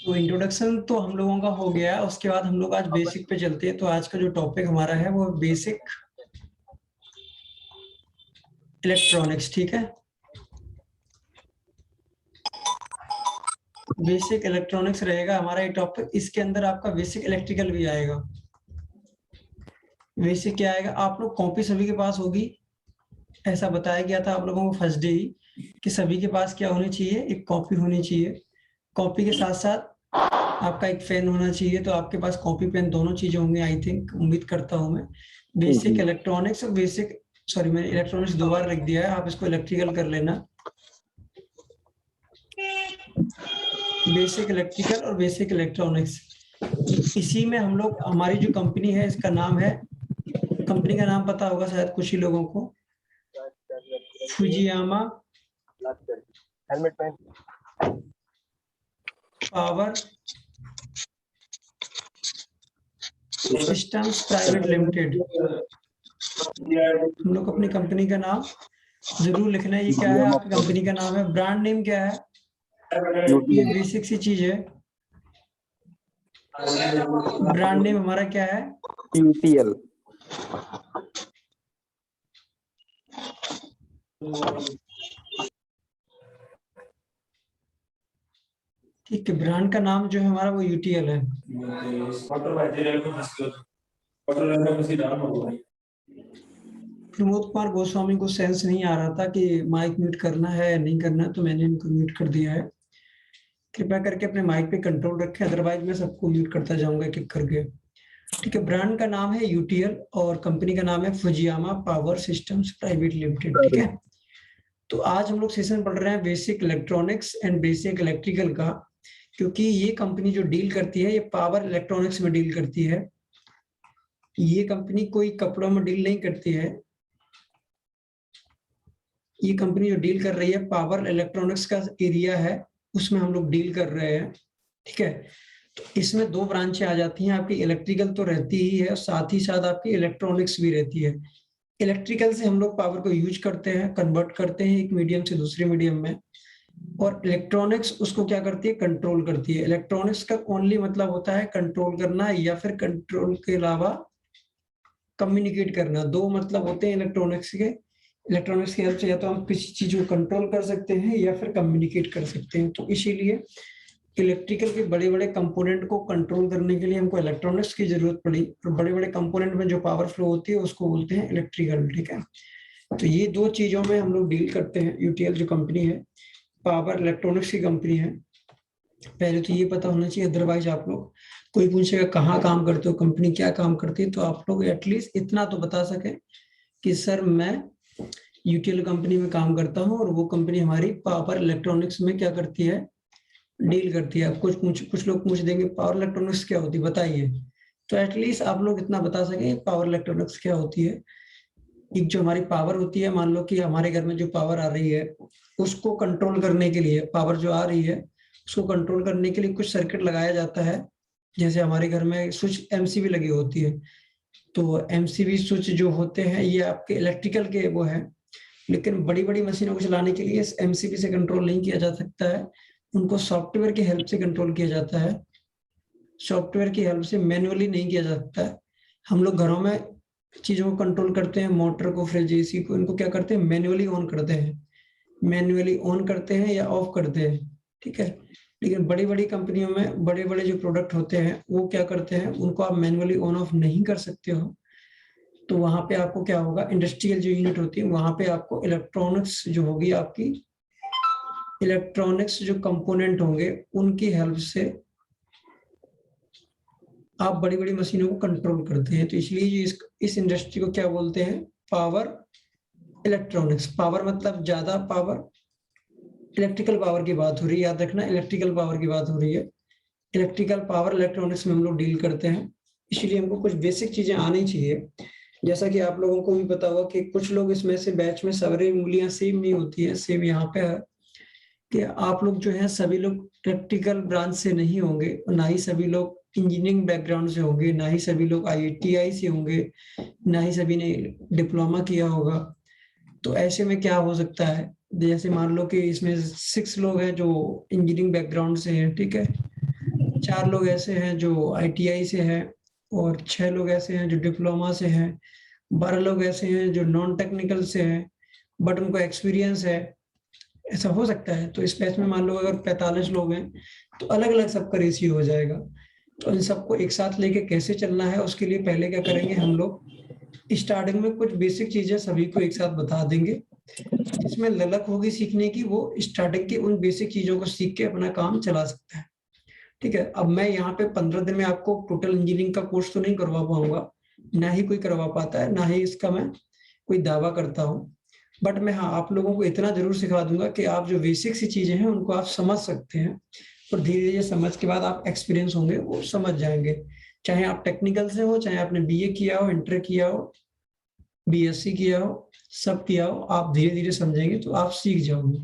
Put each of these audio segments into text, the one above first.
तो इंट्रोडक्शन तो हम लोगों का हो गया, उसके बाद हम लोग आज बेसिक पे चलते हैं। तो आज का जो टॉपिक हमारा है वो बेसिक इलेक्ट्रॉनिक्स, ठीक है। बेसिक इलेक्ट्रॉनिक्स रहेगा हमारा ये टॉपिक। इसके अंदर आपका बेसिक इलेक्ट्रिकल भी आएगा। बेसिक क्या आएगा, आप लोग कॉपी सभी के पास होगी, ऐसा बताया गया था आप लोगों को फर्स्ट डे ही कि सभी के पास क्या होनी चाहिए, एक कॉपी होनी चाहिए। कॉपी के साथ साथ आपका एक पेन होना चाहिए। तो आपके पास कॉपी पेन दोनों चीजें होंगी, आई थिंक, उम्मीद करता हूं मैं। बेसिक इलेक्ट्रॉनिक्स और बेसिक, सॉरी मैंने इलेक्ट्रॉनिक्स दो बार लिख दिया है, आप इसको इलेक्ट्रिकल कर लेना। बेसिक इलेक्ट्रिकल और बेसिक इलेक्ट्रॉनिक्स, इसी में हम लोग, हमारी जो कंपनी है इसका नाम है, कंपनी का नाम पता होगा शायद कुछ ही लोगों को, Fujiyama power systems private limited. हम लोग अपनी कंपनी का नाम जरूर लिखना है। ये क्या है, आपकी कंपनी का नाम है। ब्रांड नेम क्या है, ये बेसिक सी चीज है। ब्रांड नेम हमारा क्या है, यूटीएल। ठीक है, ब्रांड का नाम जो है हमारा वो यूटीएल है। प्रमोद कुमार गोस्वामी को सेंस नहीं आ रहा था कि माइक म्यूट करना है या नहीं करना, तो मैंने इनको म्यूट कर दिया है। कृपया करके अपने माइक पे कंट्रोल रखें, अदरवाइज मैं सबको म्यूट करता जाऊंगा एक एक करके। ठीक है, ब्रांड का नाम है यूटीएल और कंपनी का नाम है Fujiyama power systems private limited. ठीक है, तो आज हम लोग सेशन पढ़ रहे हैं basic electronics and basic electrical का, क्योंकि ये कंपनी जो डील करती है ये पावर इलेक्ट्रॉनिक्स में डील करती है। ये कंपनी कोई कपड़ों में डील नहीं करती है। ये कंपनी जो डील कर रही है पावर इलेक्ट्रॉनिक्स का एरिया है, उसमें हम लोग डील कर रहे हैं। ठीक है, तो इसमें दो ब्रांचें आ जाती हैं आपकी, इलेक्ट्रिकल तो रहती ही है, साथ ही साथ आपकी इलेक्ट्रॉनिक्स भी रहती है। इलेक्ट्रिकल से हम लोग पावर को यूज करते हैं, कन्वर्ट करते हैं एक मीडियम से दूसरे मीडियम में, और इलेक्ट्रॉनिक्स उसको क्या करती है, कंट्रोल करती है। इलेक्ट्रॉनिक्स का ओनली मतलब होता है कंट्रोल करना, या फिर कंट्रोल के अलावा कम्युनिकेट करना। दो मतलब होते हैं इलेक्ट्रॉनिक्स के। इलेक्ट्रॉनिक्स की हेल्प से या तो हम किसी चीज को कंट्रोल कर सकते हैं या फिर कम्युनिकेट कर सकते हैं। तो इसीलिए इलेक्ट्रिकल के बड़े बड़े कंपोनेंट को कंट्रोल करने के लिए हमको इलेक्ट्रॉनिक्स की जरूरत पड़ी, और बड़े बड़े कंपोनेंट में जो पावर फ्लो होती है उसको बोलते हैं इलेक्ट्रिकल। ठीक है, तो ये दो चीजों में हम लोग डील करते हैं। यूटीएल जो कंपनी है पावर इलेक्ट्रॉनिक्स की कंपनी है। पहले तो ये पता होना चाहिए, अदरवाइज आप लोग, कोई पूछेगा कहाँ काम करते हो, कंपनी क्या काम करती है, तो आप लोग एटलीस्ट इतना तो बता सके कि सर मैं यूटीएल कंपनी में काम करता हूँ और वो कंपनी हमारी पावर इलेक्ट्रॉनिक्स में क्या करती है, डील करती है। कुछ लोग पूछ देंगे पावर इलेक्ट्रॉनिक्स क्या होती है बताइए, तो एटलीस्ट आप लोग इतना बता सके पावर इलेक्ट्रॉनिक्स क्या होती है। एक जो हमारी पावर होती है, मान लो कि हमारे घर में जो पावर आ रही है उसको कंट्रोल करने के लिए, पावर जो आ रही है उसको कंट्रोल करने के लिए कुछ सर्किट लगाया जाता है। जैसे हमारे घर में स्विच एमसीबी लगी होती है, तो एमसीबी स्विच जो होते हैं ये आपके इलेक्ट्रिकल के वो है, लेकिन बड़ी बड़ी मशीनों को चलाने के लिए एमसीबी से कंट्रोल नहीं किया जा सकता है, उनको सॉफ्टवेयर की हेल्प से कंट्रोल किया जाता है। सॉफ्टवेयर की हेल्प से मैन्युअली नहीं किया जा सकता है। हम लोग घरों में चीजों को कंट्रोल करते हैं, मोटर को, फ्रिज, एसी को, इनको क्या करते हैं, मैन्युअली ऑन करते हैं, मैन्युअली ऑन करते हैं या ऑफ करते हैं। ठीक है, लेकिन बड़ी बड़ी कंपनियों में बड़े बड़े जो प्रोडक्ट होते हैं वो क्या करते हैं, उनको आप मैन्युअली ऑन ऑफ नहीं कर सकते हो। तो वहां पे आपको क्या होगा, इंडस्ट्रियल जो यूनिट होती है वहां पे आपको इलेक्ट्रॉनिक्स जो होगी, आपकी इलेक्ट्रॉनिक्स जो कंपोनेंट होंगे उनकी हेल्प से आप बड़ी बड़ी मशीनों को कंट्रोल करते हैं। तो इसलिए इस इंडस्ट्री को क्या बोलते हैं, पावर इलेक्ट्रॉनिक्स। पावर मतलब ज्यादा पावर, इलेक्ट्रिकल पावर की बात हो रही है, याद रखना इलेक्ट्रिकल पावर की बात हो रही है। इलेक्ट्रिकल पावर इलेक्ट्रॉनिक्स में हम लोग डील करते हैं, इसलिए हमको कुछ बेसिक चीजें आनी चाहिए। जैसा कि आप लोगों को भी पता होगा कि कुछ लोग इसमें से बैच में सारी उंगलियां सेम नहीं होती है, सेम यहाँ पे है कि आप लोग जो है सभी लोग इलेक्ट्रिकल ब्रांच से नहीं होंगे, ना ही सभी लोग इंजीनियरिंग बैकग्राउंड से होंगे, ना ही सभी लोग आईआईटीआई से होंगे, ना ही सभी ने डिप्लोमा किया होगा। तो ऐसे में क्या हो सकता है, जैसे मान लो कि इसमें 6 लोग हैं जो इंजीनियरिंग बैकग्राउंड से हैं, ठीक है, 4 लोग ऐसे हैं जो आईटीआई से हैं और 6 लोग ऐसे हैं जो डिप्लोमा से हैं, 12 लोग ऐसे हैं जो नॉन टेक्निकल से हैं बट उनको एक्सपीरियंस है। ऐसा हो सकता है। तो इस बैच में मान लो अगर 45 लोग हैं तो अलग अलग सबका रेशियो हो जाएगा। तो इन सबको एक साथ लेके कैसे चलना है उसके लिए पहले क्या करेंगे हम लोग, स्टार्टिंग में कुछ बेसिक चीजें सभी को एक साथ बता देंगे। जिसमें ललक होगी सीखने की वो स्टार्टिंग के उन बेसिक चीजों को सीख के अपना काम चला सकता है। ठीक है। अब मैं यहाँ पे 15 दिन में आपको टोटल इंजीनियरिंग का कोर्स तो नहीं करवा पाऊंगा, ना ही कोई करवा पाता है, ना ही इसका मैं कोई दावा करता हूँ। बट मैं हाँ आप लोगों को इतना जरूर सिखा दूंगा कि आप जो बेसिक सी चीजें हैं उनको आप समझ सकते हैं और धीरे धीरे समझ के बाद आप एक्सपीरियंस होंगे वो समझ जाएंगे। चाहे आप टेक्निकल से हो, चाहे आपने बीए किया हो, इंटर किया हो, बीएससी किया हो, सब किया हो, आप धीरे धीरे समझेंगे तो आप सीख जाओगे।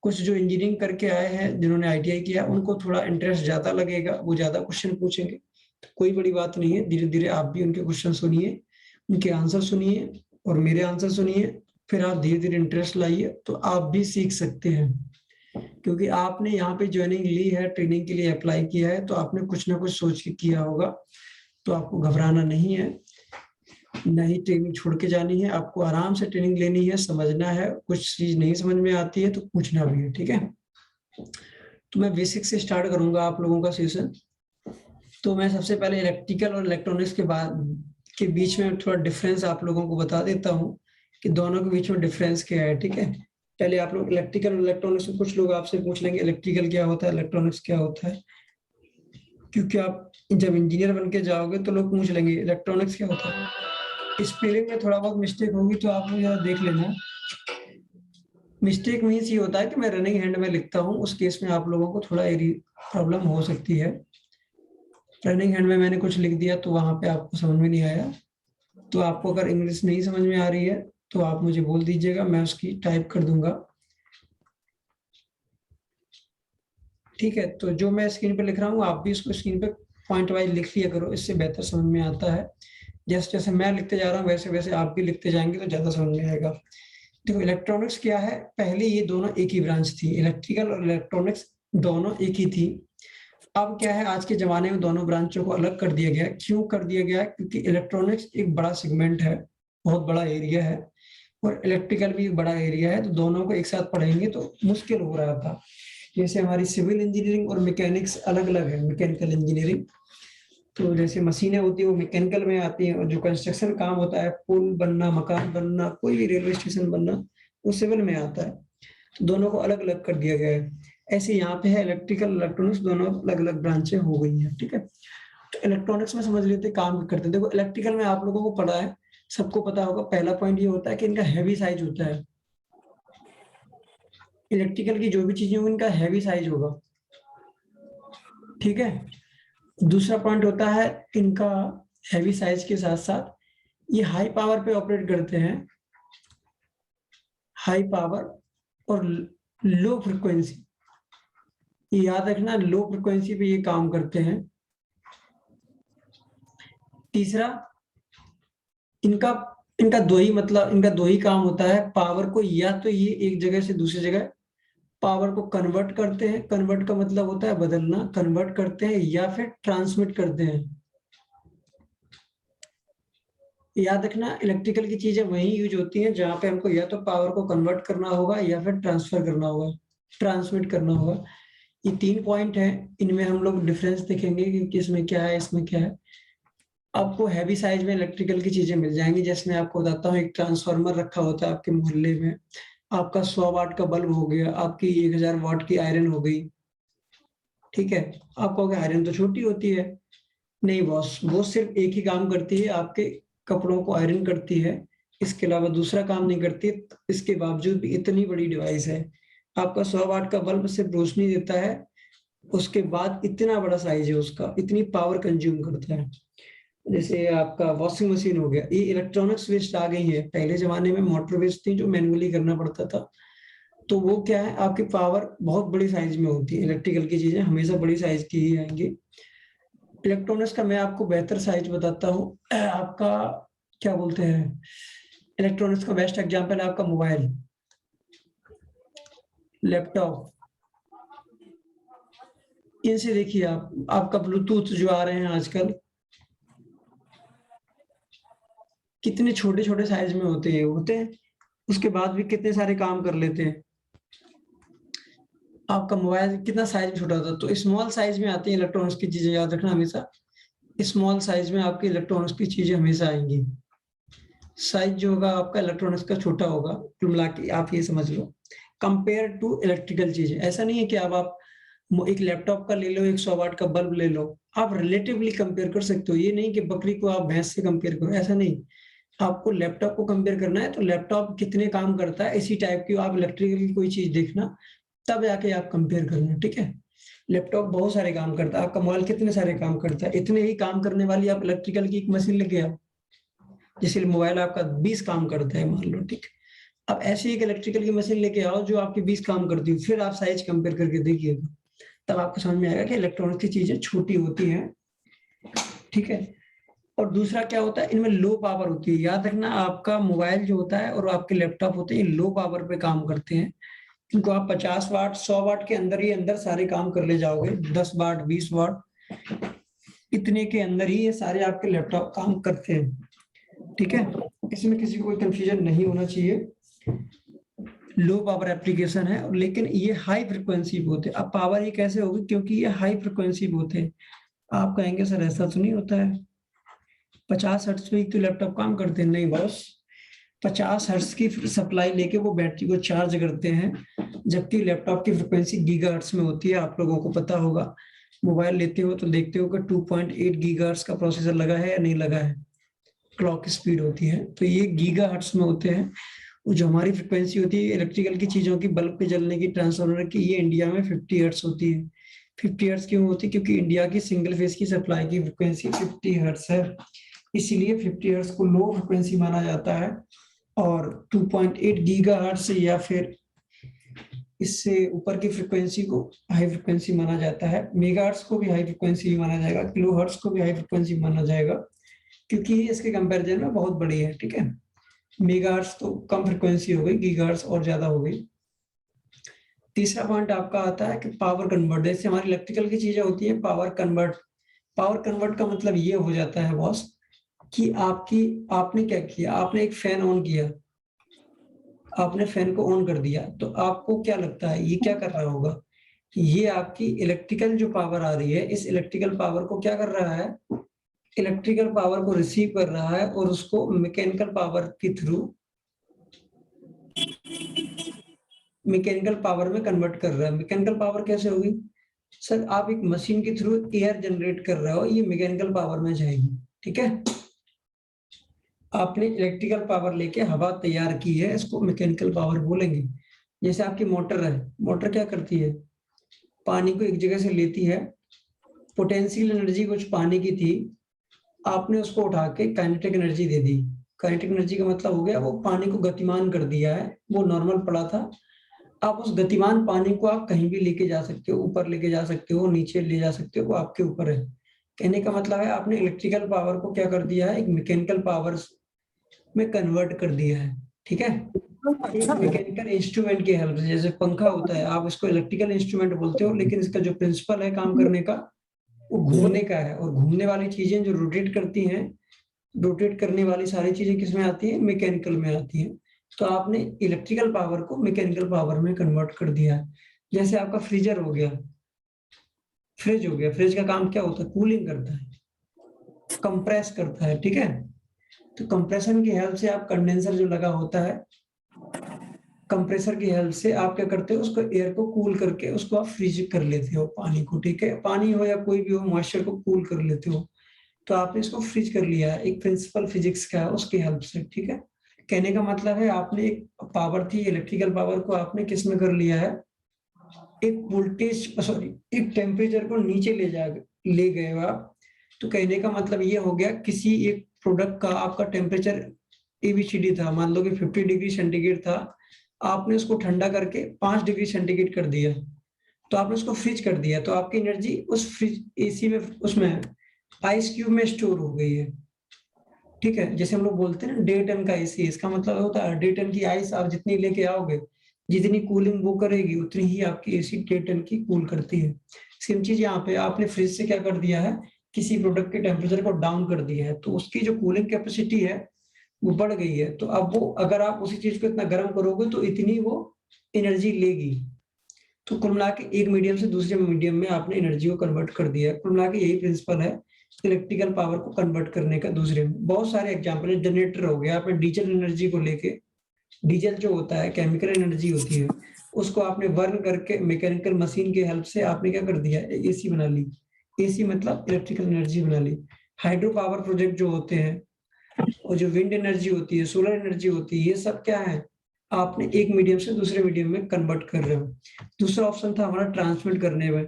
कुछ जो इंजीनियरिंग करके आए हैं जिन्होंने आईटीआई किया उनको थोड़ा इंटरेस्ट ज्यादा लगेगा, वो ज्यादा क्वेश्चन पूछेंगे, तो कोई बड़ी बात नहीं है। धीरे धीरे आप भी उनके क्वेश्चन सुनिए, उनके आंसर सुनिए और मेरे आंसर सुनिए, फिर आप धीरे धीरे इंटरेस्ट लाइए तो आप भी सीख सकते हैं। क्योंकि आपने यहाँ पे ज्वाइनिंग ली है, ट्रेनिंग के लिए अप्लाई किया है, तो आपने कुछ ना कुछ सोच के किया होगा। तो आपको घबराना नहीं है, नहीं ट्रेनिंग छोड़ के जानी है, आपको आराम से ट्रेनिंग लेनी है, समझना है। कुछ चीज नहीं समझ में आती है तो पूछना भी है। ठीक है। तो मैं बेसिक से स्टार्ट करूंगा आप लोगों का सेशन। तो मैं सबसे पहले इलेक्ट्रिकल और इलेक्ट्रॉनिक्स के बाद के बीच में थोड़ा डिफरेंस आप लोगों को बता देता हूँ कि दोनों के बीच में डिफरेंस क्या है। ठीक है। पहले आप लोग इलेक्ट्रिकल और इलेक्ट्रॉनिक्स में, कुछ लोग आपसे पूछ लेंगे इलेक्ट्रिकल क्या होता है, इलेक्ट्रॉनिक्स क्या होता है, क्योंकि आप जब इंजीनियर बन के जाओगे तो लोग पूछ लेंगे इलेक्ट्रॉनिक्स क्या होता है। स्पेलिंग में थोड़ा बहुत मिस्टेक होगी तो आप लोग जरा देख लेना। मिस्टेक मीन्स ये होता है कि मैं रनिंग हैंड में लिखता हूँ, उस केस में आप लोगों को थोड़ा प्रॉब्लम हो सकती है। रनिंग हैंड में मैंने कुछ लिख दिया तो वहां पे आपको समझ में नहीं आया, तो आपको अगर इंग्लिश नहीं समझ में आ रही है तो आप मुझे बोल दीजिएगा, मैं उसकी टाइप कर दूंगा। ठीक है। तो जो मैं स्क्रीन पे लिख रहा हूँ आप भी इसको स्क्रीन पे पॉइंट वाइज लिख लिया करो, इससे बेहतर समझ में आता है। जैसे जैसे मैं लिखते जा रहा हूँ वैसे वैसे आप भी लिखते जाएंगे तो ज्यादा समझ में आएगा। देखो इलेक्ट्रॉनिक्स क्या है, पहले ये दोनों एक ही ब्रांच थी, इलेक्ट्रिकल और इलेक्ट्रॉनिक्स दोनों एक ही थी। अब क्या है, आज के जमाने में दोनों ब्रांचों को अलग कर दिया गया है। क्यों कर दिया गया है? क्योंकि इलेक्ट्रॉनिक्स एक बड़ा सेगमेंट है, बहुत बड़ा एरिया है, और इलेक्ट्रिकल भी एक बड़ा एरिया है, तो दोनों को एक साथ पढ़ेंगे तो मुश्किल हो रहा था। जैसे हमारी सिविल इंजीनियरिंग और मैकेनिक्स अलग अलग है, मैकेनिकल इंजीनियरिंग। तो जैसे मशीनें होती है वो मैकेनिकल में आती हैं, और जो कंस्ट्रक्शन काम होता है, पुल बनना, मकान बनना, कोई भी रेलवे स्टेशन बनना, वो सिविल में आता है। तो दोनों को अलग अलग कर दिया गया है। ऐसे यहाँ पे है इलेक्ट्रिकल इलेक्ट्रॉनिक्स दोनों अलग अलग ब्रांचें हो गई हैं। ठीक है। तो इलेक्ट्रॉनिक्स में समझ लेते काम करते हैं। देखो इलेक्ट्रिकल में आप लोगों को पढ़ा है, सबको पता होगा, पहला पॉइंट ये होता है कि इनका हैवी साइज होता है। इलेक्ट्रिकल की जो भी चीजें होंगी इनका हैवी साइज होगा। ठीक है। दूसरा पॉइंट होता है इनका हैवी साइज के साथ साथ ये हाई पावर पे ऑपरेट करते हैं, हाई पावर और लो फ्रिक्वेंसी। याद रखना लो फ्रिक्वेंसी पे ये काम करते हैं। तीसरा, इनका इनका दो ही मतलब इनका दो ही काम होता है, पावर को या तो ये एक जगह से दूसरी जगह पावर को कन्वर्ट करते हैं, कन्वर्ट का मतलब होता है बदलना, कन्वर्ट करते हैं या फिर ट्रांसमिट करते हैं। याद रखना इलेक्ट्रिकल की चीजें वही यूज होती हैं जहां पे हमको या तो पावर को कन्वर्ट करना होगा या फिर ट्रांसफर करना होगा, ट्रांसमिट करना होगा। ये 3 पॉइंट है, इनमें हम लोग डिफरेंस देखेंगे कि किसमें क्या है, इसमें क्या है। आपको हैवी साइज में इलेक्ट्रिकल की चीजें मिल जाएंगी, जैसे मैं आपको बताता हूँ, एक ट्रांसफार्मर रखा होता है आपके मोहल्ले में, आपका 100 वाट का बल्ब हो गया, आपकी 1000 वाट की आयरन हो गई। ठीक है। आप कहोगे आयरन तो छोटी होती है। नहीं बॉस, वो सिर्फ एक ही काम करती है, आपके कपड़ों को आयरन करती है, इसके अलावा दूसरा काम नहीं करती। इसके बावजूद भी इतनी बड़ी डिवाइस है। आपका 100 वाट का बल्ब सिर्फ रोशनी देता है, उसके बाद इतना बड़ा साइज है उसका, इतनी पावर कंज्यूम करता है। जैसे आपका वॉशिंग मशीन हो गया, ये इलेक्ट्रॉनिक्स वेस्ट आ गई है। पहले जमाने में मोटर वेस्ट थी जो मैनुअली करना पड़ता था, तो वो क्या है, आपकी पावर बहुत बड़ी साइज में होती है। इलेक्ट्रिकल की चीजें हमेशा बड़ी साइज की ही आएंगी। इलेक्ट्रॉनिक्स का मैं आपको बेहतर साइज बताता हूँ। आपका क्या बोलते हैं, इलेक्ट्रॉनिक्स का बेस्ट एग्जांपल है आपका मोबाइल, लैपटॉप, इनसे देखिए आप, आपका ब्लूटूथ जो आ रहे हैं आजकल, कितने छोटे छोटे साइज में होते हैं, उसके बाद भी कितने सारे काम कर लेते हैं। आपका मोबाइल कितना साइज में छोटा होता है, तो स्मॉल साइज में आती है इलेक्ट्रॉनिक्स की चीजें, याद रखना हमेशा। स्मॉल साइज में आपकी इलेक्ट्रॉनिक्स की चीजें हमेशा आएंगी। साइज जो होगा आपका इलेक्ट्रॉनिक्स का छोटा होगा, कुल मिला के आप ये समझ लो। कंपेयर टू इलेक्ट्रिकल चीजें, ऐसा नहीं है कि अब आप एक लैपटॉप का ले लो, 100 वाट का बल्ब ले लो, आप रिलेटिवली कंपेयर कर सकते हो। ये नहीं कि बकरी को आप भैंस से कंपेयर करो, ऐसा नहीं। आपको लैपटॉप को कंपेयर करना है तो लैपटॉप कितने काम करता है, इसी टाइप की आप इलेक्ट्रिकल की कोई चीज देखना, तब जाके आप कंपेयर करना, ठीक है। लैपटॉप बहुत सारे काम करता है, आपका मोबाइल कितने सारे काम करता है, इतने ही काम करने वाली आप इलेक्ट्रिकल की एक मशीन लेके आओ, जैसे मोबाइल आपका 20 काम करता है मान लो, ठीक। अब ऐसी एक इलेक्ट्रिकल की मशीन लेके आओ जो आपकी 20 काम करती है, फिर आप साइज कंपेयर करके देखिएगा, तब आपको समझ में आएगा कि इलेक्ट्रॉनिक्स की चीजें छोटी होती हैं, ठीक है। और दूसरा क्या होता है, इनमें लो पावर होती है। याद रखना, आपका मोबाइल जो होता है और आपके लैपटॉप होते हैं, ये लो पावर पे काम करते हैं। इनको आप 50 वाट 100 वाट के अंदर ही अंदर सारे काम कर ले जाओगे, 10 वाट 20 वाट, इतने के अंदर ही ये सारे आपके लैपटॉप काम करते हैं, ठीक है। इसमें किसी को कोई कंफ्यूजन नहीं होना चाहिए। लो पावर एप्लीकेशन है, लेकिन ये हाई फ्रिक्वेंसी पे होते हैं। अब पावर ये कैसे होगी, क्योंकि ये हाई फ्रिक्वेंसी पे होते हैं। आप कहेंगे सर ऐसा तो नहीं होता है, 50 हर्ट्ज पे ही तो लैपटॉप काम करते हैं। नहीं बॉस, 50 हर्ट्ज की सप्लाई लेके वो बैटरी को चार्ज करते हैं, जबकि लैपटॉप की फ्रिक्वेंसी गीगाहर्ट्ज में होती है। आप लोगों को पता होगा, मोबाइल लेते हो तो देखते हो कि 2.8 गीगाहर्ट्ज का प्रोसेसर लगा है या नहीं लगा है, क्लॉक स्पीड होती है, तो ये गीगाहर्ट्ज में होते हैं। वो जो हमारी फ्रिक्वेंसी होती है इलेक्ट्रिकल की चीजों की, बल्ब के जलने की, ट्रांसफार्मर की, ये इंडिया में 50 हर्ट्ज होती है। 50 हर्ट्ज क्यों होती है, क्योंकि इंडिया की सिंगल फेज की सप्लाई की फ्रिक्वेंसी 50 हर्ट्ज है, इसीलिए 50 हर्ट्ज को लो फ्रिक्वेंसी माना जाता है। और 2.8 गीगाहर्ट्ज या फिर इससे ऊपर की फ्रिक्वेंसी को हाई फ्रिक्वेंसी माना जाता है। मेगाहर्ट्ज को भी हाई फ्रिक्वेंसी माना जाएगा, किलोहर्ट्ज को भी हाई फ्रिक्वेंसी माना जाएगा, क्योंकि इसके कंपैरिजन में बहुत बड़ी है, ठीक है। मेगाहर्ट्ज तो कम फ्रिक्वेंसी हो गई, गीगाहर्ट्ज और ज्यादा हो गई। तीसरा पॉइंट आपका आता है कि पावर कन्वर्ट, जैसे हमारी इलेक्ट्रिकल की चीजें होती है, पावर कन्वर्ट। पावर कन्वर्ट का मतलब ये हो जाता है बॉस कि आपने क्या किया, आपने एक फैन ऑन किया, आपने फैन को ऑन कर दिया, तो आपको क्या लगता है ये क्या कर रहा होगा, ये आपकी इलेक्ट्रिकल जो पावर आ रही है, इस इलेक्ट्रिकल पावर को क्या कर रहा है, इलेक्ट्रिकल पावर को रिसीव कर रहा है और उसको मैकेनिकल पावर के थ्रू, मैकेनिकल पावर में कन्वर्ट कर रहा है। मैकेनिकल पावर कैसे होगी सर, आप एक मशीन के थ्रू एयर जनरेट कर रहे हो, ये मैकेनिकल पावर में जाएगी, ठीक है। आपने इलेक्ट्रिकल पावर लेके हवा तैयार की है, इसको मैकेनिकल पावर बोलेंगे। जैसे आपकी मोटर है, मोटर क्या करती है, पानी को एक जगह से लेती है, पोटेंशियल एनर्जी कुछ पानी की थी, आपने उसको उठा के काइनेटिक एनर्जी दे दी। काइनेटिक एनर्जी का मतलब हो गया वो पानी को गतिमान कर दिया है, वो नॉर्मल पड़ा था, आप उस गतिमान पानी को आप कहीं भी लेके जा सकते हो, ऊपर लेके जा सकते हो, नीचे ले जा सकते हो, वो आपके ऊपर है। कहने का मतलब है आपने इलेक्ट्रिकल पावर को क्या कर दिया है, एक मैकेनिकल पावर में कन्वर्ट कर दिया है, ठीक है। एक मैकेनिकल इंस्ट्रूमेंट की हेल्प से, जैसे पंखा होता है, आप इसको इलेक्ट्रिकल इंस्ट्रूमेंट बोलते हो, लेकिन इसका जो प्रिंसिपल है काम करने का, वो घूमने का है। और घूमने वाली चीजें जो रोटेट करती हैं, रोटेट करने वाली सारी चीजें किसमें आती हैं, मैकेनिकल में आती हैं। तो आपने इलेक्ट्रिकल पावर को मैकेनिकल पावर में कन्वर्ट कर दिया है। जैसे आपका फ्रीजर हो गया, फ्रिज हो गया, फ्रिज का काम क्या होता है, कूलिंग करता है, कंप्रेस करता है, ठीक है। तो कंप्रेशन की हेल्प से आप, कंडेंसर जो लगा होता है, कंप्रेसर की हेल्प से आप क्या करते हो, उसको एयर को कूल करके उसको आप फ्रीज कर लेते हो, पानी को, ठीक है। पानी हो या कोई भी हो, मॉइस्चर को कूल कर लेते हो, तो आपने इसको फ्रीज कर लिया है, एक प्रिंसिपल फिजिक्स का है उसकी हेल्प से, ठीक है। कहने का मतलब है आपने एक पावर थी इलेक्ट्रिकल पावर को आपने किस में कर लिया है, एक वोल्टेज सॉरी एक टेम्परेचर को नीचे ले गए हो आप। तो कहने का मतलब ये हो गया, किसी एक प्रोडक्ट का आपका टेम्परेचर एबीसीडी था, मान लो कि 50 डिग्री सेंटीग्रेड था, आपने उसको ठंडा करके 5 डिग्री सेंटीग्रेड कर दिया, तो आपने उसको फ्रिज कर दिया, तो आपकी एनर्जी उस फ्रिज एसी में, उसमें आइस क्यूब में स्टोर हो गई है, ठीक है। जैसे हम लोग बोलते हैं ना 1.5 टन का एसी, इसका मतलब होता है 1.5 टन की आइस आप जितनी लेके आओगे, जितनी कूलिंग वो करेगी उतनी ही आपकी एसी केटल की कूल करती है। सेम चीज यहाँ पे आपने फ्रिज से क्या कर दिया है, किसी प्रोडक्ट के टेम्परेचर को डाउन कर दिया है, तो उसकी जो कूलिंग कैपेसिटी है वो बढ़ गई है। तो अब वो अगर आप उसी चीज को इतना गर्म करोगे तो इतनी वो एनर्जी लेगी। तो कुल मिला के एक मीडियम से दूसरे मीडियम में आपने एनर्जी को कन्वर्ट कर दिया है। कुल मिला के यही प्रिंसिपल है इलेक्ट्रिकल पावर को कन्वर्ट करने का दूसरे में। बहुत सारे एग्जाम्पल है, जनरेटर हो गया, आपने डीजल एनर्जी को लेके, डीजल जो होता है केमिकल एनर्जी होती है, उसको आपने बर्न करके मैकेनिकल मशीन के हेल्प से आपने क्या कर दिया, एसी बना ली। एसी मतलब इलेक्ट्रिकल एनर्जी बना ली। हाइड्रो पावर प्रोजेक्ट जो होते हैं और जो विंड एनर्जी होती है, सोलर एनर्जी होती है, ये सब क्या है, आपने एक मीडियम से दूसरे मीडियम में कन्वर्ट कर रहे हो। दूसरा ऑप्शन था हमारा ट्रांसमिट करने में।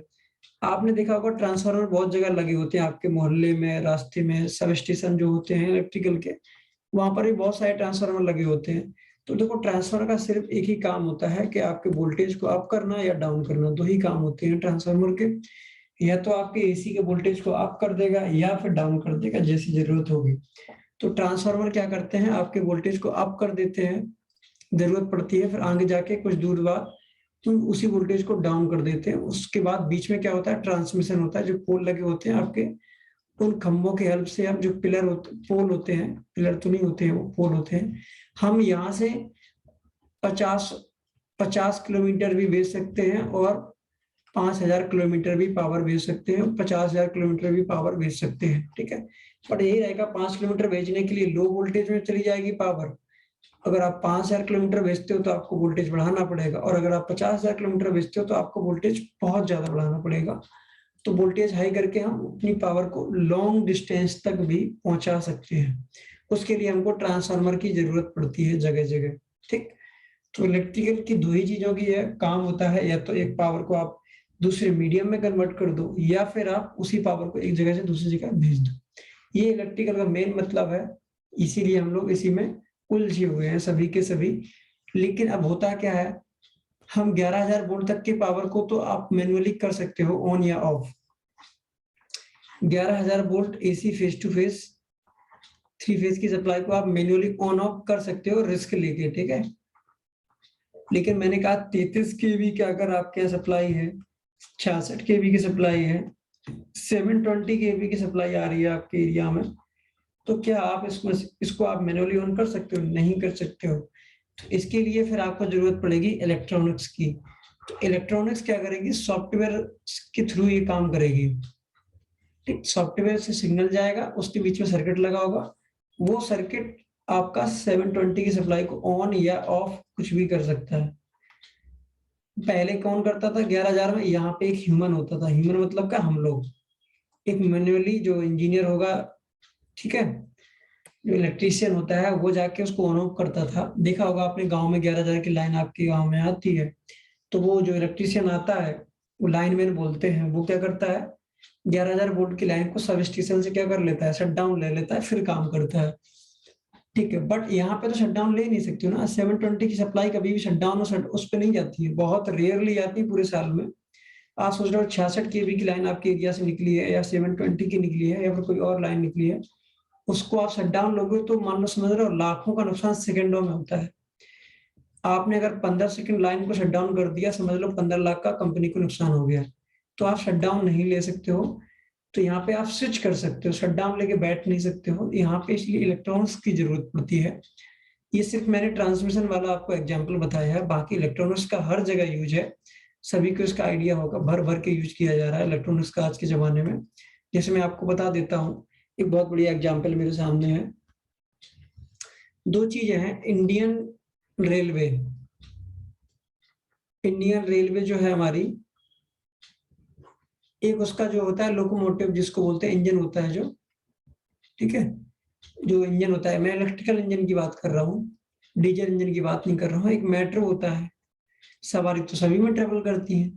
आपने देखा होगा ट्रांसफार्मर बहुत जगह लगे होते हैं, आपके मोहल्ले में, रास्ते में, सब स्टेशन जो होते हैं इलेक्ट्रिकल के, वहां पर भी बहुत सारे ट्रांसफार्मर लगे होते हैं। तो देखो ट्रांसफार्मर का सिर्फ एक ही काम होता है कि आपके वोल्टेज को अप करना या डाउन करना, दो ही काम होते हैं ट्रांसफार्मर के। या तो आपके एसी के वोल्टेज को अप कर देगा या फिर डाउन कर देगा, जैसी जरूरत होगी। तो ट्रांसफार्मर क्या करते हैं, आपके वोल्टेज को अप कर देते हैं, जरूरत पड़ती है, फिर आगे जाके कुछ दूर बाद तो उसी वोल्टेज को डाउन कर देते हैं। उसके बाद बीच में क्या होता है, ट्रांसमिशन होता है। जो पोल लगे होते हैं आपके, उन खंभों के हेल्प से हम जो पिलर होते, पोल होते हैं, पिलर तो नहीं होते हैं, वो पोल होते हैं, हम यहाँ से 50 50 किलोमीटर भी भेज सकते हैं और 5000 किलोमीटर भी पावर भेज सकते हैं, 50,000 किलोमीटर भी पावर भेज सकते हैं। ठीक है, पर यही रहेगा 5 किलोमीटर भेजने के लिए लो वोल्टेज में चली जाएगी पावर। अगर आप 5000 किलोमीटर भेजते हो तो आपको वोल्टेज बढ़ाना पड़ेगा, और अगर आप 50,000 किलोमीटर भेजते हो तो आपको वोल्टेज बहुत ज्यादा बढ़ाना पड़ेगा। तो वोल्टेज हाई करके हम अपनी पावर को लॉन्ग डिस्टेंस तक भी पहुंचा सकते हैं। उसके लिए हमको ट्रांसफार्मर की जरूरत पड़ती है जगह जगह। ठीक, तो इलेक्ट्रिकल की दो ही चीजों की है काम होता है, या तो एक पावर को आप दूसरे मीडियम में कन्वर्ट कर दो, या फिर आप उसी पावर को एक जगह से दूसरी जगह भेज दो। ये इलेक्ट्रिकल का मेन मतलब है, इसीलिए हम लोग इसी में उलझे हुए हैं सभी के सभी। लेकिन अब होता क्या है, हम 11,000 वोल्ट तक की पावर को तो आप मैन्युअली कर सकते हो ऑन या off. 11,000 volt AC phase to phase 3 phase की सप्लाई को आप मैन्युअली ऑन ऑफ कर सकते हो रिस्क लेके। ठीक है, लेकिन मैंने कहा 33 केवी की अगर आपके यहाँ सप्लाई है, 66 केवी की सप्लाई है, 720 केवी की सप्लाई आ रही है आपके एरिया में, तो क्या आप इसको आप मैन्युअली ऑन कर सकते हो? नहीं कर सकते हो। तो इसके लिए फिर आपको जरूरत पड़ेगी इलेक्ट्रॉनिक्स की। तो इलेक्ट्रॉनिक्स क्या करेगी, सॉफ्टवेयर के थ्रू ये काम करेगी। ठीक, सॉफ्टवेयर से सिग्नल जाएगा, उसके बीच में सर्किट लगा होगा, वो सर्किट आपका 720 की सप्लाई को ऑन या ऑफ कुछ भी कर सकता है। पहले कौन करता था 11,000 में, यहाँ पे एक ह्यूमन होता था। ह्यूमन मतलब क्या, हम लोग, एक मैन्युअली जो इंजीनियर होगा, ठीक है, जो इलेक्ट्रीशियन होता है, वो जाके उसको ऑन ऑफ करता था। देखा होगा आपने गांव में 11,000 की लाइन आपके गांव में आती है, तो वो जो इलेक्ट्रीशियन आता है, वो लाइनमैन बोलते हैं, वो क्या करता है, 11,000 वोल्ट की लाइन को सब स्टेशन से क्या कर लेता है, शट डाउन ले लेता है, फिर काम करता है। ठीक है, बट यहाँ पे तो शट डाउन ले नहीं सकते हो ना। 720 की सप्लाई कभी भी शट डाउन उस पर नहीं जाती है, बहुत रेयरली जाती है पूरे साल में। आप सोच रहे हो 66 केवी की लाइन आपके एरिया से निकली है, या 720 की निकली है, या फिर कोई और लाइन निकली है, उसको आप शट डाउन लोगे तो मान लो, समझ रहे हो, लाखों का नुकसान सेकंडों में होता है। आपने अगर 15 सेकंड लाइन को शट डाउन कर दिया, समझ लो 15 लाख का कंपनी को नुकसान हो गया। तो आप शट डाउन नहीं ले सकते हो। तो यहाँ पे आप स्विच कर सकते हो, शट डाउन लेके बैठ नहीं सकते हो यहाँ पे, इसलिए इलेक्ट्रॉनिक्स की जरूरत पड़ती है। ये सिर्फ मैंने ट्रांसमिशन वाला आपको एग्जाम्पल बताया है, बाकी इलेक्ट्रॉनिक्स का हर जगह यूज है। सभी को इसका आइडिया होगा, भर भर के यूज किया जा रहा है इलेक्ट्रॉनिक्स का आज के जमाने में। जैसे मैं आपको बता देता हूँ, एक बहुत बढ़िया एग्जाम्पल मेरे सामने है। दो चीजें हैं, इंडियन रेलवे, इंडियन रेलवे जो है हमारी, एक उसका जो होता है लोकोमोटिव जिसको बोलते हैं, इंजन होता है जो, ठीक है, जो इंजन होता है, मैं इलेक्ट्रिकल इंजन की बात कर रहा हूँ, डीजल इंजन की बात नहीं कर रहा हूँ। एक मेट्रो होता है, सवारी तो सभी में ट्रेवल करती है,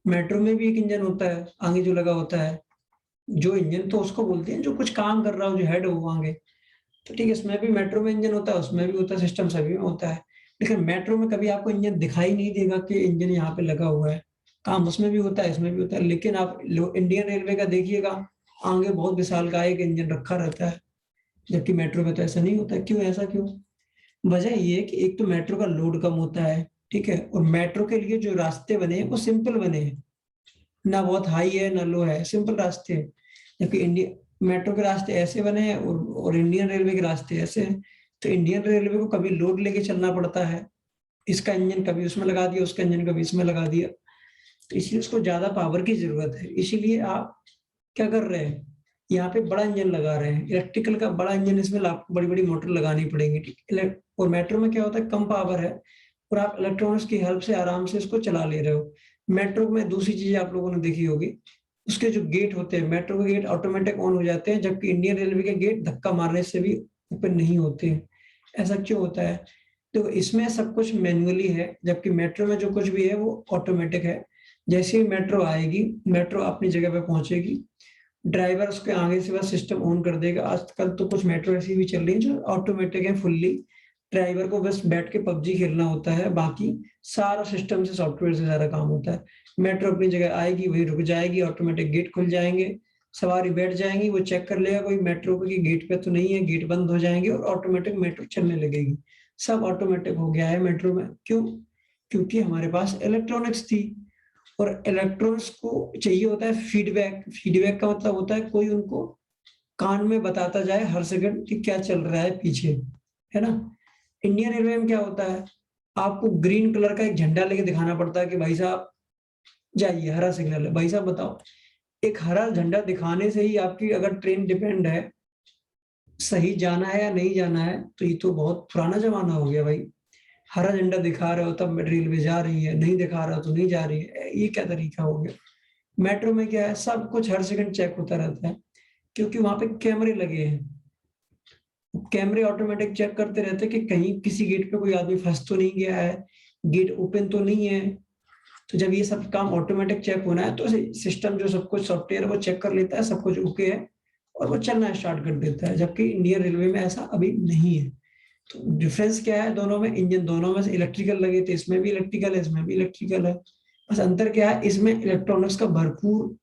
मेट्रो में भी एक इंजन होता है आगे जो लगा होता है। जो इंजन तो उसको बोलते हैं जो कुछ काम कर रहा हो, जो हेड हो आगे। तो ठीक है, इसमें भी मेट्रो में इंजन होता है, उसमें भी होता है, सिस्टम सभी में होता है। लेकिन मेट्रो में कभी आपको इंजन दिखाई नहीं देगा कि इंजन यहाँ पे लगा हुआ है। काम उसमें भी होता है, इसमें भी होता है। लेकिन आप इंडियन रेलवे का देखिएगा, आगे बहुत विशालकाय एक इंजन रखा रहता है, जबकि मेट्रो में तो ऐसा नहीं होता है। क्यों, ऐसा क्यों? वजह ये है कि एक तो मेट्रो का लोड कम होता है, ठीक है। और मेट्रो के लिए जो रास्ते बने हैं वो सिंपल बने हैं, ना बहुत हाई है ना लो है, सिंपल रास्ते हैं। जबकि इंडिया मेट्रो के रास्ते ऐसे बने हैं और इंडियन रेलवे के रास्ते ऐसे हैं। तो इंडियन रेलवे को कभी लोड लेके चलना पड़ता है, इसका इंजन कभी उसमें लगा दिया, उसका इंजन कभी इसमें लगा दिया, तो इसलिए उसको ज्यादा पावर की जरूरत है। इसीलिए आप क्या कर रहे हैं, यहाँ पे बड़ा इंजन लगा रहे हैं, इलेक्ट्रिकल का बड़ा इंजन, इसमें आपको बड़ी बड़ी मोटर लगानी पड़ेगी, ठीक। और मेट्रो में क्या होता है, कम पावर है और आप इलेक्ट्रॉनिक्स की हेल्प से आराम से इसको चला ले रहे हो। मेट्रो में दूसरी चीज आप लोगों ने देखी होगी, उसके जो गेट होते हैं, मेट्रो के गेट ऑटोमेटिक ऑन हो जाते हैं, जबकि इंडियन रेलवे के गेट धक्का मारने से भी ओपन नहीं होते हैं। ऐसा क्यों होता है? तो इसमें सब कुछ मैन्युअली है, जबकि मेट्रो में जो कुछ भी है वो ऑटोमेटिक है। जैसे ही मेट्रो आएगी, मेट्रो अपनी जगह पे पहुंचेगी, ड्राइवर उसके आगे से बस सिस्टम ऑन कर देगा। आजकल तो कुछ मेट्रो ऐसी भी चल रही है जो ऑटोमेटिक है फुल्ली, ड्राइवर को बस बैठ के पबजी खेलना होता है, बाकी सारा सिस्टम से, सॉफ्टवेयर से सारा काम होता है। मेट्रो अपनी जगह आएगी, वही रुक जाएगी, ऑटोमेटिक गेट खुल जाएंगे, सवारी बैठ जाएंगी, वो चेक कर लेगा कोई मेट्रो के गेट पे तो नहीं है, गेट बंद हो जाएंगे और ऑटोमेटिक मेट्रो चलने लगेगी। सब ऑटोमेटिक हो गया है मेट्रो में। क्यों? क्योंकि हमारे पास इलेक्ट्रॉनिक्स थी। और इलेक्ट्रॉनिक्स को चाहिए होता है फीडबैक। फीडबैक का मतलब होता है कोई उनको कान में बताता जाए हर सेकंड कि क्या चल रहा है पीछे, है ना। इंडियन रेलवे में क्या होता है, आपको ग्रीन कलर का एक झंडा लेके दिखाना पड़ता है कि भाई साहब जाइए, हरा सिग्नल है, भाई साहब बताओ। एक हरा झंडा दिखाने से ही आपकी अगर ट्रेन डिपेंड है, सही जाना है या नहीं जाना है, तो ये तो बहुत पुराना जमाना हो गया भाई। हरा झंडा दिखा रहे हो तब रेलवे जा रही है, नहीं दिखा रहा तो नहीं जा रही है, ये क्या तरीका हो गया। मेट्रो में क्या है, सब कुछ हर सेकंड चेक होता रहता है, क्योंकि वहां पे कैमरे लगे हैं। कैमरे ऑटोमेटिक चेक करते रहते हैं कि कहीं किसी गेट पे कोई आदमी फंस तो नहीं गया है, गेट ओपन तो नहीं है। तो जब ये सब काम ऑटोमेटिक चेक होना है, तो सिस्टम जो सब कुछ सॉफ्टवेयर वो चेक कर लेता है, सब कुछ ओके है और वो चलना स्टार्ट कर देता है। जबकि इंडियन रेलवे में ऐसा अभी नहीं है। तो डिफरेंस क्या है दोनों में, इंजन दोनों में से इलेक्ट्रिकल लगे थे, इसमें भी इलेक्ट्रिकल है, इसमें भी इलेक्ट्रिकल है। बस अंतर क्या है, इसमें इलेक्ट्रॉनिक्स का भरपूर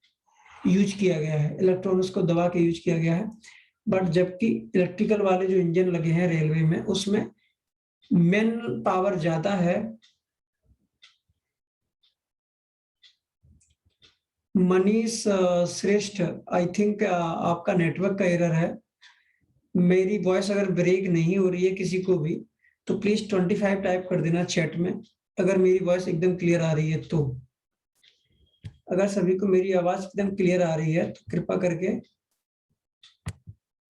यूज किया गया है, इलेक्ट्रॉनिक्स को दबा के यूज किया गया है। बट जबकि इलेक्ट्रिकल वाले जो इंजन लगे हैं रेलवे में, उसमें मैन पावर ज्यादा है। मनीष श्रेष्ठ, आई थिंक आपका नेटवर्क का एरर है। मेरी वॉइस अगर ब्रेक नहीं हो रही है किसी को भी, तो प्लीज 25 टाइप कर देना चैट में, अगर मेरी वॉइस एकदम क्लियर आ रही है तो। अगर सभी को मेरी आवाज एकदम क्लियर आ रही है तो कृपा करके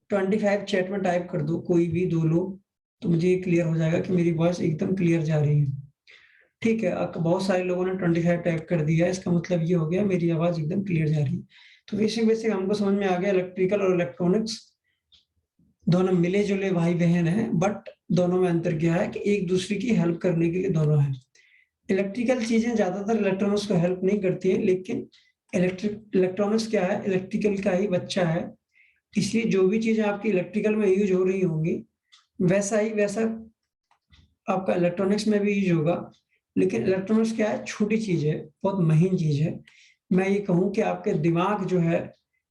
25 चैट में टाइप कर दो, कोई भी दो लोग, तो मुझे ये क्लियर हो जाएगा कि मेरी वॉइस एकदम क्लियर जा रही है। ठीक है, बहुत सारे लोगों ने 25 टाइप कर दिया, इसका मतलब ये हो गया मेरी आवाज एकदम क्लियर जा रही है। तो बेसिक बेसिक हमको समझ में आ गया, इलेक्ट्रिकल और इलेक्ट्रॉनिक्स दोनों मिले जुले भाई बहन हैं, बट दोनों में अंतर क्या है कि एक दूसरे की हेल्प करने के लिए दोनों है। इलेक्ट्रिकल चीजें ज्यादातर इलेक्ट्रॉनिक्स को हेल्प नहीं करती है, लेकिन इलेक्ट्रॉनिक्स क्या है, इलेक्ट्रिकल का ही बच्चा है। इसलिए जो भी चीजें आपकी इलेक्ट्रिकल में यूज हो रही होंगी, वैसा आपका इलेक्ट्रॉनिक्स में भी यूज होगा। लेकिन इलेक्ट्रॉनिक्स क्या है, छोटी चीज है, बहुत महीन चीज है। मैं ये कहूँ कि आपके दिमाग जो है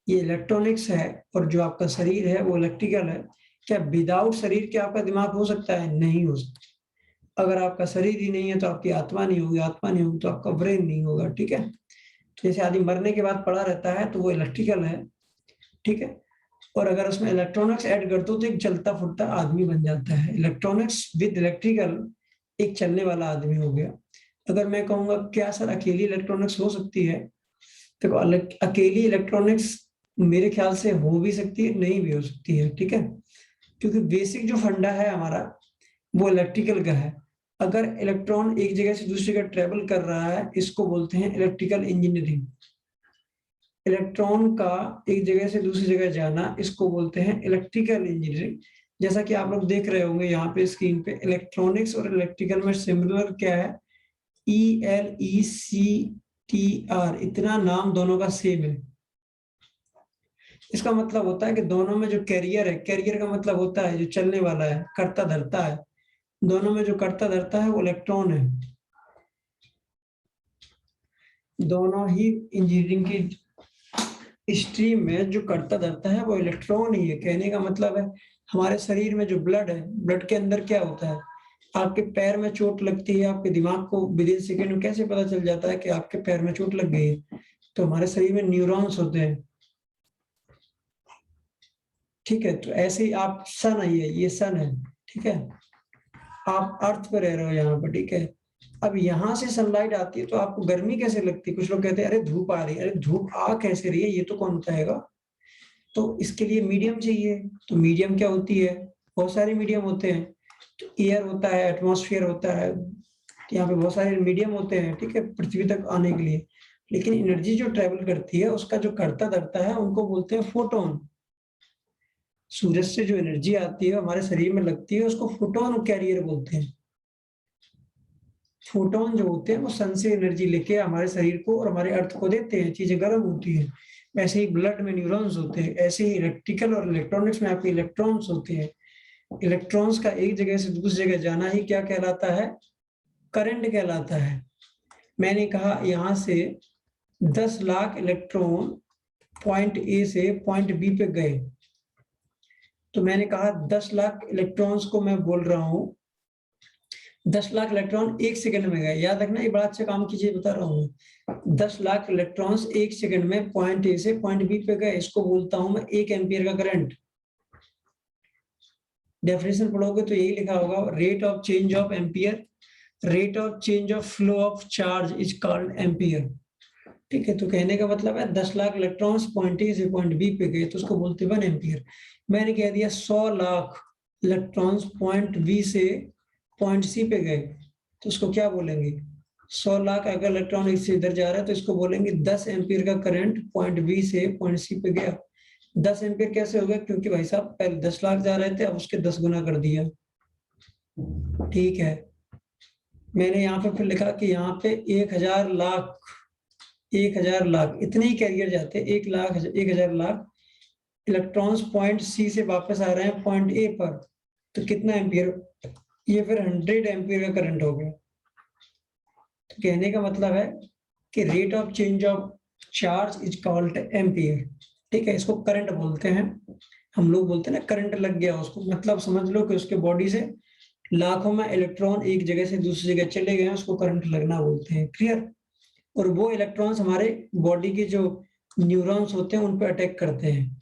ये इलेक्ट्रॉनिक्स है, और जो आपका शरीर है वो इलेक्ट्रिकल है। क्या विदाउट शरीर के आपका दिमाग हो सकता है? नहीं हो सकता। अगर आपका शरीर ही नहीं है तो आपकी आत्मा नहीं होगी, आत्मा नहीं होगी तो आपका ब्रेन नहीं होगा, ठीक है। जैसे आदमी मरने के बाद पड़ा रहता है तो वो इलेक्ट्रिकल है, ठीक है। और अगर उसमें इलेक्ट्रॉनिक्स ऐड कर दो तो एक चलता फुटता आदमी बन जाता है। इलेक्ट्रॉनिक्स विद इलेक्ट्रिकल एक चलने वाला आदमी हो गया। अगर मैं कहूंगा क्या सर अकेली इलेक्ट्रॉनिक्स हो सकती है, देखो अकेली इलेक्ट्रॉनिक्स मेरे ख्याल से हो भी सकती है, नहीं भी हो सकती है, ठीक है। क्योंकि बेसिक जो फंडा है हमारा वो इलेक्ट्रिकल का है। अगर इलेक्ट्रॉन एक जगह से दूसरी जगह ट्रेवल कर रहा है, इसको बोलते हैं इलेक्ट्रिकल इंजीनियरिंग। इलेक्ट्रॉन का एक जगह से दूसरी जगह जाना, इसको बोलते हैं इलेक्ट्रिकल इंजीनियरिंग। जैसा कि आप लोग देख रहे होंगे यहाँ पे स्क्रीन पे, इलेक्ट्रॉनिक्स और इलेक्ट्रिकल में सिमिलर क्या है, ELECTR, इतना नाम दोनों का सेम है। इसका मतलब होता है कि दोनों में जो कैरियर है, कैरियर का मतलब होता है जो चलने वाला है, करता धरता है। दोनों में जो करता धरता है वो इलेक्ट्रॉन है। दोनों ही इंजीनियरिंग की स्ट्रीम में जो करता धरता है वो इलेक्ट्रॉन ही है। कहने का मतलब है हमारे शरीर में जो ब्लड है, ब्लड के अंदर क्या होता है, आपके पैर में चोट लगती है, आपके दिमाग को विद इन सेकेंड में कैसे पता चल जाता है कि आपके पैर में चोट लग गई है? तो हमारे शरीर में न्यूरॉन्स होते हैं, ठीक है। तो ऐसे ही आप सन है, ये सन है, ठीक है। आप अर्थ पे रह रहे हो यहाँ पर, ठीक है। अब यहाँ से सनलाइट आती है तो आपको गर्मी कैसे लगती है? कुछ लोग कहते हैं अरे धूप आ रही है, अरे धूप आ कैसे रही है, ये तो कौन बताएगा? तो इसके लिए मीडियम चाहिए। तो मीडियम क्या होती है? बहुत सारे मीडियम होते हैं। तो एयर होता है, एटमॉस्फेयर होता है, यहाँ पे बहुत सारे मीडियम होते हैं, ठीक है, पृथ्वी तक आने के लिए। लेकिन एनर्जी जो ट्रेवल करती है उसका जो करता धरता है उनको बोलते हैं फोटोन। सूरज से जो एनर्जी आती है हमारे शरीर में लगती है उसको फोटोन कैरियर बोलते हैं। फोटोन जो होते हैं वो सन से एनर्जी लेके हमारे शरीर को और हमारे अर्थ को देते हैं, चीजें गर्म होती है। वैसे ही ब्लड में न्यूरॉन्स होते हैं, ऐसे ही इलेक्ट्रिकल और इलेक्ट्रॉनिक्स में आपके इलेक्ट्रॉन्स होते हैं। इलेक्ट्रॉन्स का एक जगह से दूसरी जगह जाना ही क्या कहलाता है? करंट कहलाता है। मैंने कहा यहाँ से 10 लाख इलेक्ट्रॉन पॉइंट ए से पॉइंट बी पे गए, तो मैंने कहा 10 लाख इलेक्ट्रॉन्स को मैं बोल रहा हूँ 10 लाख इलेक्ट्रॉन एक सेकंड में गए। याद रखना, ये बड़ा अच्छा काम कीजिए, बता रहा हूँ। 10 लाख इलेक्ट्रॉन्स एक सेकंड में पॉइंट ए से पॉइंट बी पे गए, इसको बोलता हूं मैं 1 एम्पियर का करंट। डेफिनेशन पढ़ोगे तो यही लिखा होगा, rate of change of ampere, rate of change of flow of charge is called ampere, ठीक है। तो कहने का मतलब है 10 लाख इलेक्ट्रॉन्स पॉइंट ए से पॉइंट बी पे गए तो उसको बोलते हैं 1 एम्पियर। मैंने कह दिया 100 लाख इलेक्ट्रॉन्स पॉइंट बी से पॉइंट सी पे गए, तो उसको क्या बोलेंगे? 100 लाख अगर इलेक्ट्रॉन इससे इधर जा रहा है तो इसको बोलेंगे 10 एम्पियर का करंट पॉइंट बी से पॉइंट सी पे गया। 10 एम्पियर कैसे हो गया? क्योंकि भाई साहब पहले 10 लाख जा रहे थे, अब उसके 10 गुना कर दिया, ठीक है। मैंने यहाँ पे फिर लिखा कि यहाँ पे 1000 लाख, 1000 लाख इतने ही कैरियर जाते हैं, 1 lakh 1000 lakh electrons point C से वापस आ रहे हैं पॉइंट ए पर, तो कितना एम्पियर? ये फिर 100 एम्पियर का करंट हो गया। तो कहने का मतलब है कि rate of change of charge is called ampere, ठीक है। इसको करंट बोलते हैं, हम लोग बोलते हैं ना करंट लग गया उसको, मतलब समझ लो कि उसके बॉडी से लाखों में इलेक्ट्रॉन एक जगह से दूसरी जगह चले गए, उसको करंट लगना बोलते हैं, क्लियर। और वो इलेक्ट्रॉन्स हमारे बॉडी के जो न्यूरॉन्स होते हैं उन पर अटैक करते हैं।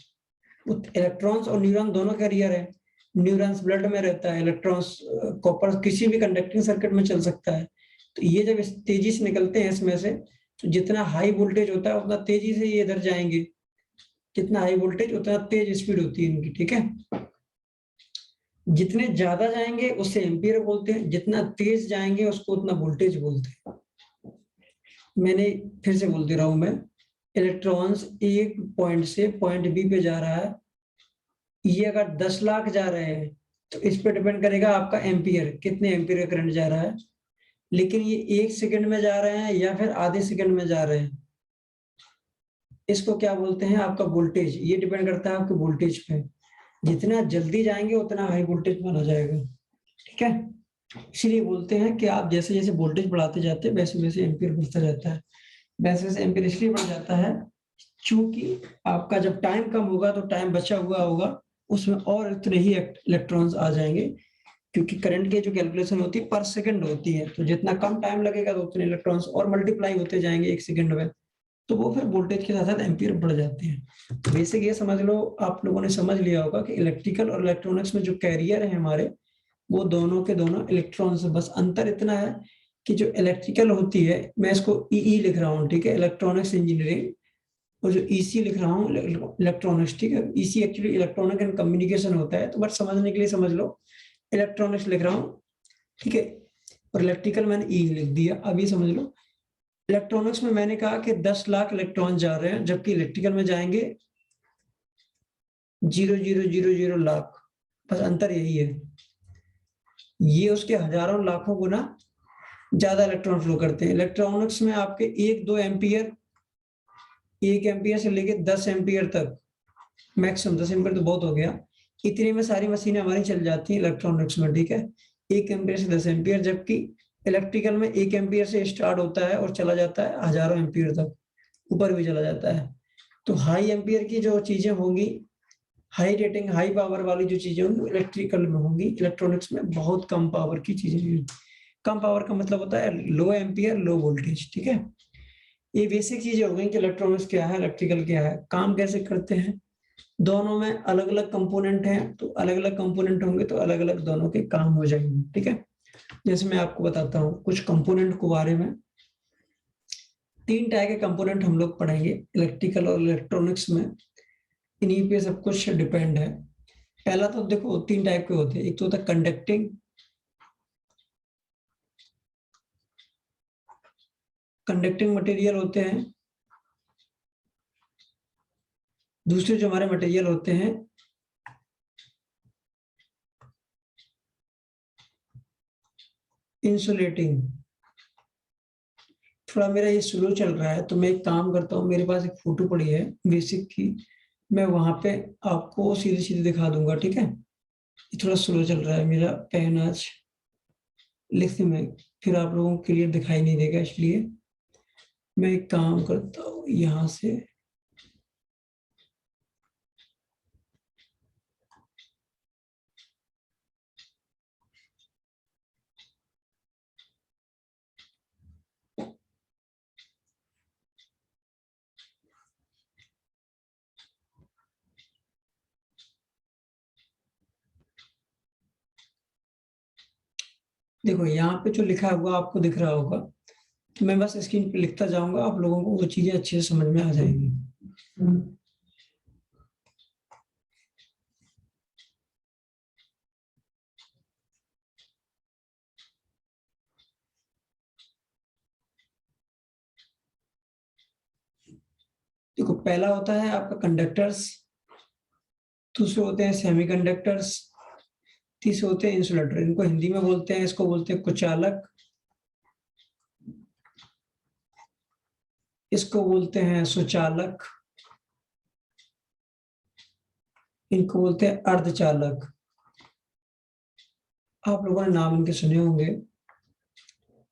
इलेक्ट्रॉन्स और न्यूरॉन दोनों कैरियर है। न्यूरॉन्स ब्लड में रहता है, इलेक्ट्रॉन्स कॉपर किसी भी कंडक्टिंग सर्किट में चल सकता है। तो ये जब इस तेजी से निकलते हैं इसमें से, तो जितना हाई वोल्टेज होता है उतना तेजी से ये इधर जाएंगे, जितना हाई वोल्टेज उतना तेज स्पीड होती है इनकी, ठीक है। जितने ज्यादा जाएंगे उससे एम्पियर बोलते हैं, जितना तेज जाएंगे उसको उतना वोल्टेज बोलते हैं। मैंने फिर से बोल दे रहा हूं मैं, इलेक्ट्रॉन्स एक पॉइंट से पॉइंट बी पे जा रहा है, ये अगर 10 लाख जा रहे हैं तो इस पे डिपेंड करेगा आपका एम्पियर, कितने एम्पियर का करंट जा रहा है। लेकिन ये 1 सेकंड में जा रहे हैं या फिर आधे सेकंड में जा रहे हैं, इसको क्या बोलते हैं? आपका वोल्टेज। ये डिपेंड करता है आपके वोल्टेज पे, जितना जल्दी जाएंगे उतना हाई वोल्टेज माना जाएगा, ठीक है। इसीलिए बोलते हैं कि आप जैसे जैसे वोल्टेज बढ़ाते जाते हैं वैसे वैसे एम्पियर बढ़ता जाता है। वैसे वैसे एम्पियर इसलिए बढ़ जाता है क्योंकि आपका जब टाइम कम होगा तो टाइम बचा हुआ होगा, उसमें और इतने ही इलेक्ट्रॉन्स आ जाएंगे, क्योंकि करंट की जो कैलकुलेशन होती है पर सेकंड होती है, तो जितना कम टाइम लगेगा तो उतने इलेक्ट्रॉन्स और मल्टीप्लाई होते जाएंगे 1 सेकंड में, तो वो फिर वोल्टेज के साथ साथ एम्पियर बढ़ जाते हैं। तो बेसिक ये समझ लो, आप लोगों ने समझ लिया होगा कि इलेक्ट्रिकल और इलेक्ट्रॉनिक्स में जो कैरियर है हमारे, वो दोनों के दोनों इलेक्ट्रॉन्स है। बस अंतर इतना है कि जो इलेक्ट्रिकल होती है, मैं इसको ई लिख रहा हूँ, ठीक है, इलेक्ट्रॉनिक्स इंजीनियरिंग, और जो ईसी लिख रहा हूँ इलेक्ट्रॉनिक्स, ठीक है। EC actually electronic and communication होता है, तो बट समझने के लिए समझ लो इलेक्ट्रॉनिक्स लिख रहा हूँ, ठीक है। और इलेक्ट्रिकल मैंने ई लिख दिया। अब ये समझ लो, इलेक्ट्रॉनिक्स में मैंने कहा कि 10 लाख इलेक्ट्रॉन जा रहे हैं, जबकि इलेक्ट्रिकल में जाएंगे 0,000 लाख, बस अंतर यही है। ये उसके हजारों लाखों गुना ज्यादा इलेक्ट्रॉन फ्लो करते हैं। इलेक्ट्रॉनिक्स में आपके 1-2 एम्पियर, 1 एम्पियर से लेके 10 एम्पियर तक, मैक्सिमम 10 एम्पियर तो बहुत हो गया, इतने में सारी मशीनें हमारी चल जाती हैं इलेक्ट्रॉनिक्स में, ठीक है। 1 एम्पियर से 10 एम्पियर, जबकि इलेक्ट्रिकल में 1 एम्पियर से स्टार्ट होता है और चला जाता है हजारों एम्पियर तक, ऊपर भी चला जाता है। तो हाई एम्पियर की जो चीजें होंगी हाई रेटिंग, हाई पावर वाली जो चीजें होंगी इलेक्ट्रिकल में होंगी, इलेक्ट्रॉनिक्स में बहुत कम पावर की चीजें। कम पावर का मतलब होता है लो एम्पियर, लो वोल्टेज, ठीक है। ये बेसिक चीजें हो गई कि इलेक्ट्रॉनिक्स क्या है, इलेक्ट्रिकल क्या है, काम कैसे करते हैं। दोनों में अलग अलग कंपोनेंट हैं, तो अलग अलग कंपोनेंट होंगे तो अलग अलग दोनों के काम हो जाएंगे, ठीक है। जैसे मैं आपको बताता हूँ कुछ कंपोनेंट के बारे में। 3 टाइप के कंपोनेंट हम लोग पढ़ेंगे इलेक्ट्रिकल और इलेक्ट्रॉनिक्स में, इन्हीं पे सब कुछ डिपेंड है। पहला तो देखो 3 टाइप के होते हैं, एक तो होता है कंडक्टिंग मटेरियल होते हैं। दूसरे जो हमारे मटेरियल होते हैं इंसुलेटिंग। थोड़ा मेरा ये स्लो चल रहा है तो मैं एक काम करता हूँ, मेरे पास एक फोटो पड़ी है बेसिक की, मैं वहां पे आपको सीधे सीधे दिखा दूंगा, ठीक है। ये थोड़ा स्लो चल रहा है मेरा पेन आज लिखने में, फिर आप लोगों को क्लियर दिखाई नहीं देगा, इसलिए मैं एक काम करता हूँ यहाँ से। देखो यहाँ पे जो लिखा हुआ आपको दिख रहा होगा, तो मैं बस स्क्रीन पे लिखता जाऊंगा, आप लोगों को वो चीजें अच्छे से समझ में आ जाएंगी। देखो पहला होता है आपका कंडक्टर्स, दूसरे होते हैं सेमीकंडक्टर्स, तीसरे होते हैं इंसुलेटर। इनको हिंदी में बोलते हैं, इसको बोलते हैं कुचालक, इसको बोलते हैं सुचालक, इनको बोलते हैं अर्धचालक। आप लोगों ने नाम इनके सुने होंगे,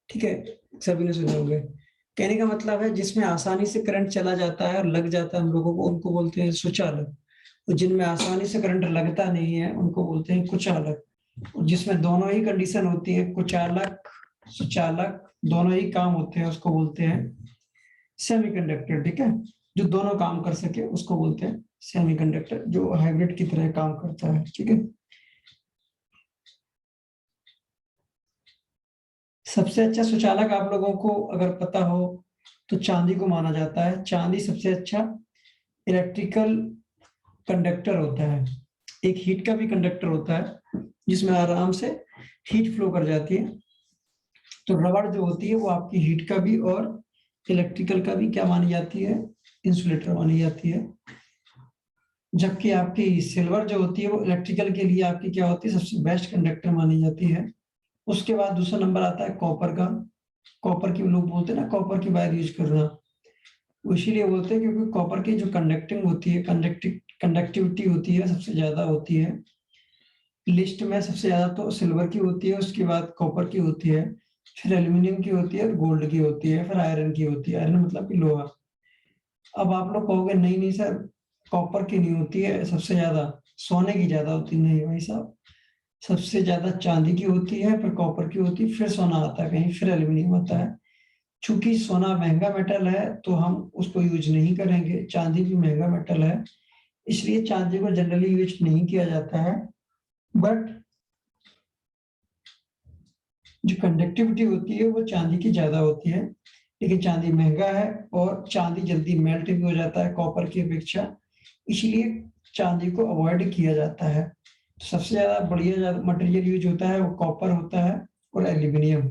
ठीक है, सभी ने सुने होंगे। कहने का मतलब है जिसमें आसानी से करंट चला जाता है और लग जाता है हम लोगों को, उनको बोलते हैं सुचालक। और जिनमें आसानी से करंट लगता नहीं है उनको बोलते हैं कुचालक। और जिसमें दोनों ही कंडीशन होती है, कुचालक सुचालक दोनों ही काम होते हैं, उसको बोलते हैं सेमीकंडक्टर, ठीक है। जो दोनों काम कर सके उसको बोलते हैं सेमीकंडक्टर, जो हाइब्रिड की तरह काम करता है, ठीक है। सबसे अच्छा सुचालक आप लोगों को अगर पता हो तो चांदी को माना जाता है। चांदी सबसे अच्छा इलेक्ट्रिकल कंडक्टर होता है। एक हीट का भी कंडक्टर होता है जिसमें आराम से हीट फ्लो कर जाती है। तो रबड़ जो होती है वो आपकी हीट का भी और इलेक्ट्रिकल का भी क्या मानी जाती है, इंसुलेटर मानी जाती है। जबकि आपकी सिल्वर जो होती है वो इलेक्ट्रिकल के लिए आपकी क्या होती है, सबसे बेस्ट कंडक्टर मानी जाती है। उसके बाद दूसरा नंबर आता है कॉपर का। कॉपर की लोग बोलते हैं ना कॉपर की वायर यूज करना, वो इसीलिए बोलते हैं क्योंकि कॉपर की जो कंडक्टिंग होती है, कंडक्टिविटी होती है सबसे ज्यादा होती है। लिस्ट में सबसे ज्यादा तो सिल्वर की होती है, उसके बाद कॉपर की होती है, फिर एल्यूमिनियम की होती है, गोल्ड की होती है, फिर आयरन की होती है। आयरन मतलब कि लोहा। अब आप लोग कहोगे नहीं नहीं सर कॉपर की नहीं होती है सबसे ज्यादा, सोने की ज्यादा होती है। नहीं भाई साहब, सबसे ज्यादा चांदी की होती है, फिर कॉपर की होती है, फिर सोना आता है कहीं, फिर एल्यूमिनियम आता है। चूंकि सोना महंगा मेटल है तो हम उसको यूज नहीं करेंगे, चांदी भी महंगा मेटल है इसलिए चांदी को जनरली यूज नहीं किया जाता है। बट जो कंडक्टिविटी होती है वो चांदी की ज्यादा होती है, लेकिन चांदी महंगा है और चांदी जल्दी मेल्ट भी हो जाता है कॉपर की अपेक्षा, इसलिए चांदी को अवॉइड किया जाता है। तो सबसे ज्यादा बढ़िया मटेरियल यूज होता है वो कॉपर होता है और एल्यूमिनियम।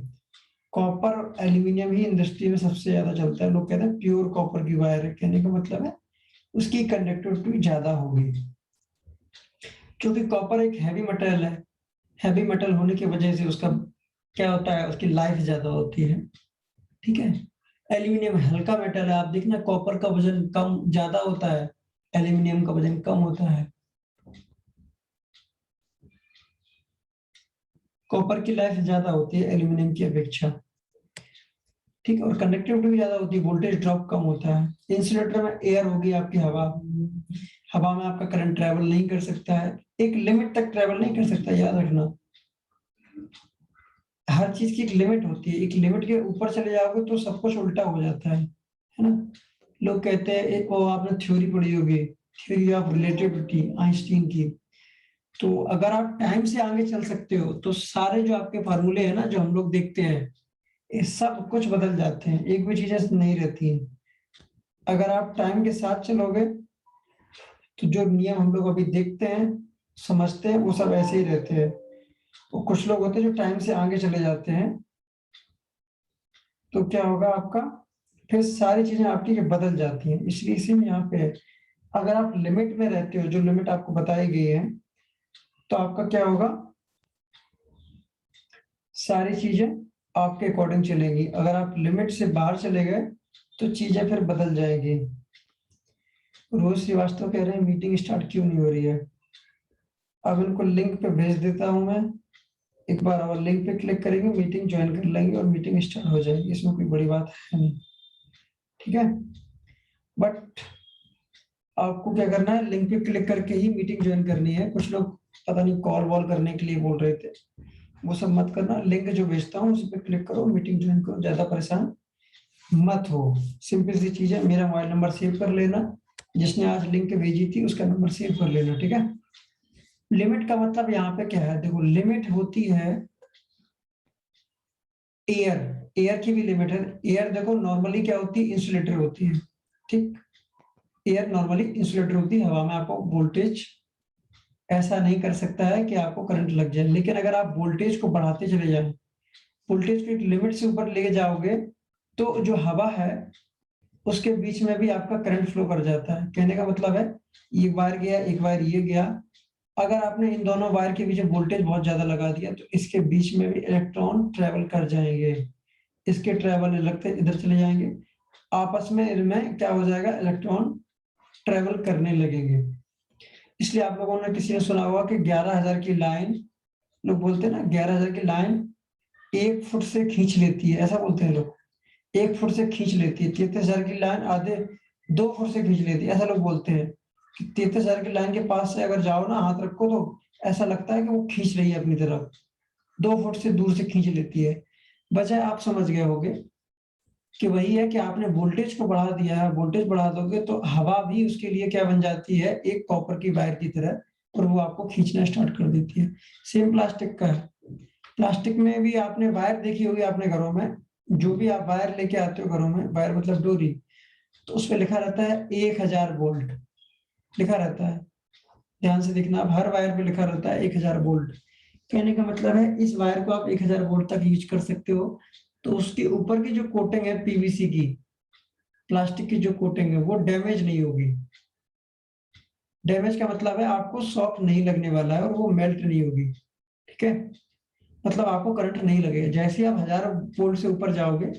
कॉपर और एल्यूमिनियम ही इंडस्ट्री में सबसे ज्यादा चलता है। लोग कहते हैं प्योर कॉपर की वायर है, कहने का मतलब है उसकी कंडक्टिविटी ज्यादा होगी। क्योंकि कॉपर एक हैवी मेटल है, हैवी मेटल होने की वजह से उसका क्या होता है, उसकी लाइफ ज्यादा होती है, ठीक है। एल्यूमिनियम हल्का मेटल है, आप देखना कॉपर का वजन कम ज्यादा होता है, एल्यूमिनियम का वजन कम होता है। कॉपर की लाइफ ज्यादा होती है एल्यूमिनियम की अपेक्षा, ठीक है। और कंडक्टिविटी भी ज्यादा होती है, वोल्टेज ड्रॉप कम होता है। इंसुलेटर में एयर होगी आपकी हवा, हवा में आपका करंट ट्रेवल नहीं कर सकता है, एक लिमिट तक ट्रेवल नहीं कर सकता, याद रखना। हर चीज की एक लिमिट होती है, एक लिमिट के ऊपर चले जाओगे तो सब कुछ उल्टा हो जाता है ना। लोग कहते हैं, वो आपने थ्योरी पढ़ी होगी, थ्योरी ऑफ रिलेटिविटी आइंस्टीन की। तो अगर आप टाइम से आगे चल सकते हो तो सारे जो आपके फार्मूले हैं ना, जो हम लोग देखते हैं, ये सब कुछ बदल जाते हैं, एक भी चीजें नहीं रहती हैं। अगर आप टाइम के साथ चलोगे तो जो नियम हम लोग अभी देखते हैं, समझते हैं, वो सब ऐसे ही रहते हैं। तो कुछ लोग होते हैं जो टाइम से आगे चले जाते हैं, तो क्या होगा आपका, फिर सारी चीजें आपकी बदल जाती हैं। इसलिए इसी में यहाँ पे है, अगर आप लिमिट में रहते हो, जो लिमिट आपको बताई गई है, तो आपका क्या होगा, सारी चीजें आपके अकॉर्डिंग चलेंगी। अगर आप लिमिट से बाहर चले गए तो चीजें फिर बदल जाएगी। रोज श्रीवास्तव कह रहे हैं मीटिंग स्टार्ट क्यों नहीं हो रही है। अब इनको लिंक पे भेज देता हूं मैं, एक बार और लिंक पे क्लिक करेंगे, मीटिंग ज्वाइन कर लेंगे और मीटिंग स्टार्ट हो जाएगी। इसमें कोई बड़ी बात है नहीं, ठीक है। बट आपको क्या करना है, लिंक पे क्लिक करके ही मीटिंग ज्वाइन करनी है। कुछ लोग पता नहीं कॉल वॉल करने के लिए बोल रहे थे, वो सब मत करना। लिंक जो भेजता हूँ उस पर क्लिक करो, मीटिंग ज्वाइन करो, ज्यादा परेशान मत हो। सिंपल सी चीज है, मेरा मोबाइल नंबर सेव कर लेना, जिसने आज लिंक भेजी थी उसका नंबर सेव कर लेना, ठीक है। लिमिट का मतलब यहाँ पे क्या है, देखो लिमिट होती है एयर, एयर की भी लिमिट है। एयर देखो नॉर्मली क्या होती है, इंसुलेटर होती है, ठीक। एयर नॉर्मली इंसुलेटर होती है, हवा में आपको वोल्टेज ऐसा नहीं कर सकता है कि आपको करंट लग जाए। लेकिन अगर आप वोल्टेज को बढ़ाते चले जाए, वोल्टेज को एक लिमिट से ऊपर ले जाओगे, तो जो हवा है उसके बीच में भी आपका करंट फ्लो कर जाता है। कहने का मतलब है, एक वायर गया, एक वायर ये गया, अगर आपने इन दोनों वायर के बीच वोल्टेज बहुत ज्यादा लगा दिया तो इसके बीच में भी इलेक्ट्रॉन ट्रेवल कर जाएंगे। इसके ट्रेवल लगते इधर चले जाएंगे, आपस में इनमें क्या हो जाएगा, इलेक्ट्रॉन ट्रेवल करने लगेंगे। इसलिए आप लोगों ने, किसी ने सुना होगा कि 11,000 की लाइन, लोग बोलते हैं ना 11,000 की लाइन 1 फुट से खींच लेती है, ऐसा बोलते हैं लोग। 1 फुट से खींच लेती है। 33,000 की लाइन आधे 2 फुट से खींच लेती है, ऐसा लोग बोलते हैं कि 33,000 की लाइन के पास से अगर जाओ ना, हाथ रखो, तो ऐसा लगता है कि वो खींच रही है अपनी तरफ, 2 फुट से दूर से खींच लेती है। बजाय आप समझ गए होगे कि वही है कि आपने वोल्टेज को बढ़ा दिया है, वोल्टेज बढ़ा दोगे तो हवा भी उसके लिए क्या बन जाती है, एक कॉपर की वायर की तरह, और वो आपको खींचना स्टार्ट कर देती है। सेम प्लास्टिक का है। प्लास्टिक में भी आपने वायर देखी होगी अपने घरों में, जो भी आप वायर लेके आते हो घरों में, वायर मतलब डोरी, तो उस पर लिखा रहता है 1,000 वोल्ट लिखा रहता है। ध्यान से देखना, आप हर वायर पे लिखा रहता है 1,000 वोल्ट। कहने का मतलब है इस वायर को आप 1,000 वोल्ट तक यूज कर सकते हो। तो उसके ऊपर की जो कोटिंग है पीवीसी की, प्लास्टिक की जो कोटिंग है, वो डैमेज नहीं होगी। डैमेज का मतलब है आपको शॉक नहीं लगने वाला है और वो मेल्ट नहीं होगी, ठीक है। मतलब आपको करंट नहीं लगेगा। जैसे ही आप 1,000 वोल्ट से ऊपर जाओगे,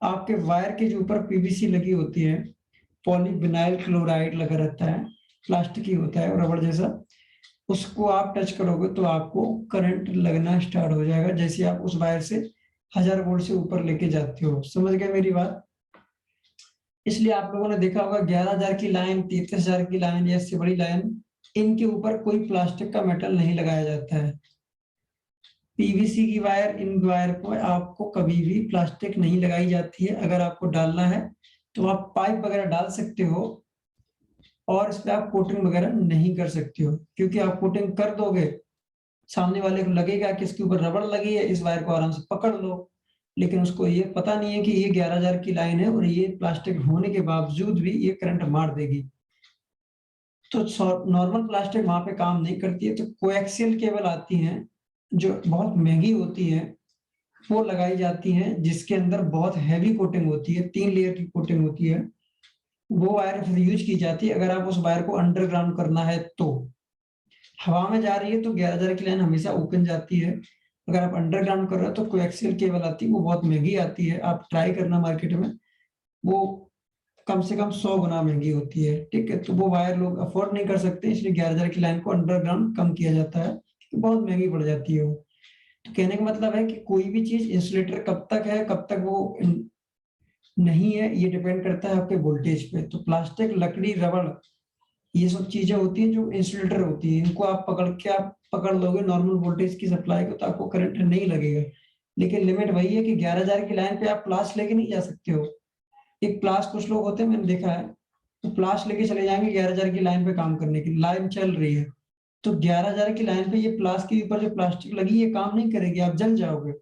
आपके वायर के जो ऊपर पीवीसी लगी होती है, पॉलीविनाइल क्लोराइड लगा रहता है, प्लास्टिक ही होता है रबड़ जैसा, उसको आप टच करोगे तो आपको करंट लगना स्टार्ट हो जाएगा, जैसे आप उस वायर से 1,000 वोल्ट से ऊपर लेके जाते हो। समझ गए मेरी बात। इसलिए आप लोगों ने देखा होगा 11,000 की लाइन, 33,000 की लाइन या इससे बड़ी लाइन, इनके ऊपर कोई प्लास्टिक का मेटल नहीं लगाया जाता है। पीवीसी की वायर, इन वायर पर आपको कभी भी प्लास्टिक नहीं लगाई जाती है। अगर आपको डालना है तो आप पाइप वगैरह डाल सकते हो, और इस पे आप कोटिंग वगैरह नहीं कर सकते हो, क्योंकि आप कोटिंग कर दोगे, सामने वाले को लगेगा कि इसके ऊपर रबड़ लगी है, इस वायर को आराम से पकड़ लो। लेकिन उसको ये पता नहीं है कि ये 11,000 की लाइन है और ये प्लास्टिक होने के बावजूद भी ये करंट मार देगी। तो नॉर्मल प्लास्टिक वहां पे काम नहीं करती है, तो कोएक्सियल केबल आती हैं जो बहुत महंगी होती है, वो लगाई जाती हैं, जिसके अंदर बहुत हैवी कोटिंग होती है, 3 लेयर की कोटिंग होती है। वो वायर फिर यूज की जाती है अगर आप उस वायर को अंडरग्राउंड करना है तो। हवा में जा रही है तो 11,000 की लाइन हमेशा ओपन जाती है। अगर आप अंडरग्राउंड कर रहे हो तो कोएक्सियल केबल आती है, वो बहुत महंगी आती है, आप ट्राई करना मार्केट में। वो कम से कम 100 गुना महंगी होती है, ठीक है। तो वो वायर लोग अफोर्ड नहीं कर सकते, इसलिए 11,000 की लाइन को अंडरग्राउंड कम किया जाता है, क्योंकि बहुत महंगी पड़ जाती है वो। तो कहने का मतलब है कि कोई भी चीज इंसुलेटर कब तक है, कब तक वो नहीं है, ये डिपेंड करता है आपके वोल्टेज पे। तो प्लास्टिक, लकड़ी, रबड़, ये सब चीजें होती हैं जो इंसुलेटर होती है, इनको आप पकड़ लोगे नॉर्मल वोल्टेज की सप्लाई को तो आपको करंट नहीं लगेगा। लेकिन लिमिट वही है कि 11,000 की लाइन पे आप प्लास लेके नहीं जा सकते हो। एक प्लास कुछ लोग होते हैं, मैंने देखा है, तो प्लास लेके चले जाएंगे 11,000 की लाइन पे काम करने की, लाइन चल रही है तो 11,000 की लाइन पे ये प्लास के ऊपर जो प्लास्टिक लगी ये काम नहीं करेगी, आप जल जाओगे। तो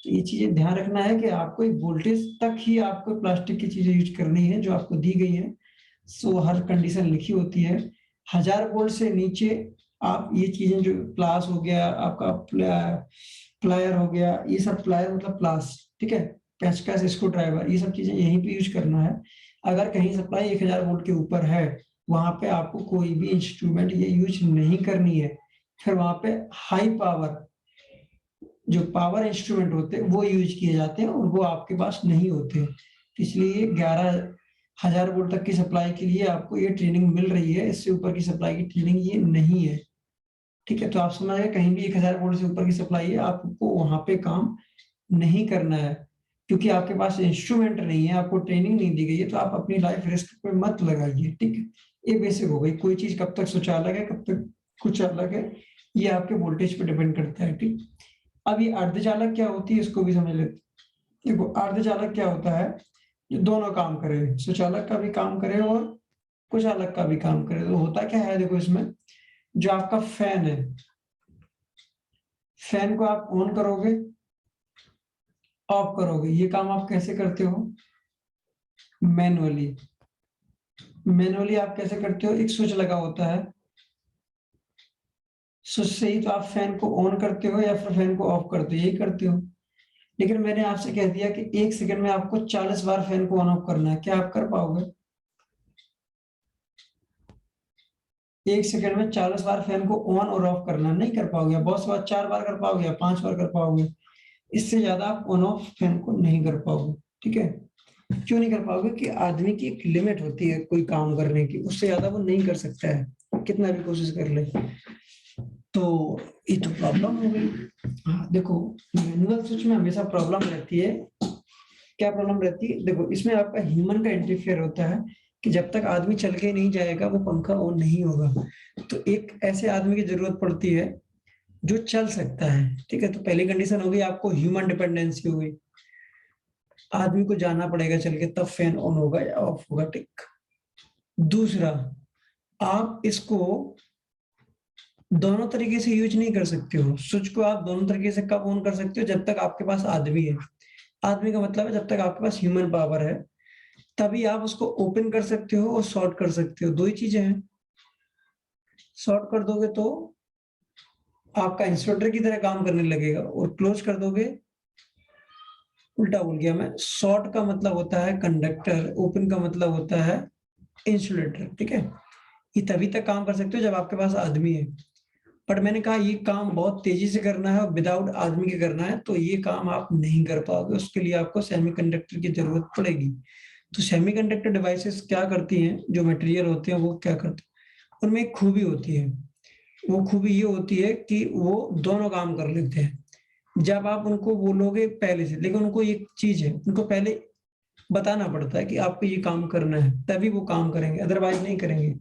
ये चीजें ध्यान रखना है कि आपको एक वोल्टेज तक ही आपको प्लास्टिक की चीजें यूज करनी है जो आपको दी गई है। सो हर कंडीशन लिखी होती है। 1000 वोल्ट से नीचे आप ये चीजें जो प्लास हो गया आपका, प्लायर हो गया, ये सब प्लायर मतलब प्लास, ठीक है, पेचकस, स्क्रू ड्राइवर, ये सब चीजें यहीं पे यूज करना है। अगर कहीं सप्लाई 1000 वोल्ट के ऊपर है वहां पे आपको कोई भी इंस्ट्रूमेंट ये यूज नहीं करनी है। फिर वहां पे हाई पावर जो पावर इंस्ट्रूमेंट होते हैं वो यूज किए जाते हैं और वो आपके पास नहीं होते। इसलिए 11,000 वोल्ट तक की सप्लाई के लिए आपको ये ट्रेनिंग मिल रही है, इससे ऊपर की सप्लाई की ट्रेनिंग ये नहीं है। ठीक है, तो आप समझ गए, कहीं भी 1000 वोल्ट से ऊपर की सप्लाई है आपको वहां पे काम नहीं करना है, क्योंकि आपके पास इंस्ट्रूमेंट नहीं है, आपको ट्रेनिंग नहीं दी गई है, तो आप अपनी लाइफ रिस्क पे मत लगाइए। ठीक है, ये बेसिक हो गई। कोई चीज कब तक सोचा अलग है, कब तक कुछ अलग है, ये आपके वोल्टेज पे डिपेंड करता है। ठीक, अब ये अर्धचालक क्या होती है इसको भी समझ लेते हैं। देखो अर्धचालक क्या होता है, जो दोनों काम करे, सुचालक का भी काम करे और कुचालक का भी काम करे। तो होता क्या है, देखो इसमें जो आपका फैन है, फैन को आप ऑन करोगे, ऑफ करोगे, ये काम आप कैसे करते हो, मैनुअली। मैनुअली आप कैसे करते हो, एक स्विच लगा होता है, स्विच से ही तो आप फैन को ऑन करते हो या फिर फैन को ऑफ करते हो, यही करते हो। लेकिन मैंने आपसे कह दिया कि 1 सेकंड में आपको 40 बार फैन को ऑन ऑफ करना है, क्या आप कर पाओगे? 1 सेकंड में 40 बार फैन को ऑन और ऑफ करना नहीं कर पाओगे। बहुत से बार 4 बार कर पाओगे या 5 बार कर पाओगे, इससे ज्यादा आप ऑन ऑफ फैन को नहीं कर पाओगे। ठीक है, क्यों नहीं कर पाओगे कि आदमी की एक लिमिट होती है कोई काम करने की, उससे ज्यादा वो नहीं कर सकता है कितना भी कोशिश कर ले। तो ये तो प्रॉब्लम हो गई। हाँ देखो, मैनुअल स्विच में हमेशा प्रॉब्लम रहती है। क्या प्रॉब्लम रहती है, देखो इसमें आपका ह्यूमन का इंटरफेयर होता है कि जब तक आदमी चल के नहीं जाएगा वो पंखा ऑन नहीं होगा। तो एक ऐसे आदमी की जरूरत पड़ती है जो चल सकता है। ठीक है, तो पहली कंडीशन हो गई आपको ह्यूमन डिपेंडेंसी हो गई, आदमी को जाना पड़ेगा चल के तब फैन ऑन होगा या ऑफ होगा। ठीक, दूसरा, आप इसको दोनों तरीके से यूज नहीं कर सकते हो। स्विच को आप दोनों तरीके से कब ऑन कर सकते हो, जब तक आपके पास आदमी है। आदमी का मतलब है जब तक आपके पास ह्यूमन पावर है तभी आप उसको ओपन कर सकते हो और शॉर्ट कर सकते हो, दो ही चीजें हैं। शॉर्ट कर दोगे तो आपका इंसुलेटर की तरह काम करने लगेगा और क्लोज कर दोगे, उल्टा बोल गया मैं, शॉर्ट का मतलब होता है कंडक्टर, ओपन का मतलब होता है इंसुलेटर। ठीक है, ये तभी तक काम कर सकते हो जब आपके पास आदमी है। बट मैंने कहा ये काम बहुत तेजी से करना है और विदाउट आदमी के करना है, तो ये काम आप नहीं कर पाओगे, उसके लिए आपको सेमीकंडक्टर की जरूरत पड़ेगी। तो सेमीकंडक्टर डिवाइसेस क्या करती हैं, जो मटेरियल होते हैं वो क्या करते हैं, उनमें एक खूबी होती है। वो खूबी ये होती है कि वो दोनों काम कर लेते हैं। जब आप उनको बोलोगे पहले से, लेकिन उनको एक चीज है, उनको पहले बताना पड़ता है कि आपको ये काम करना है, तभी वो काम करेंगे, अदरवाइज नहीं करेंगे।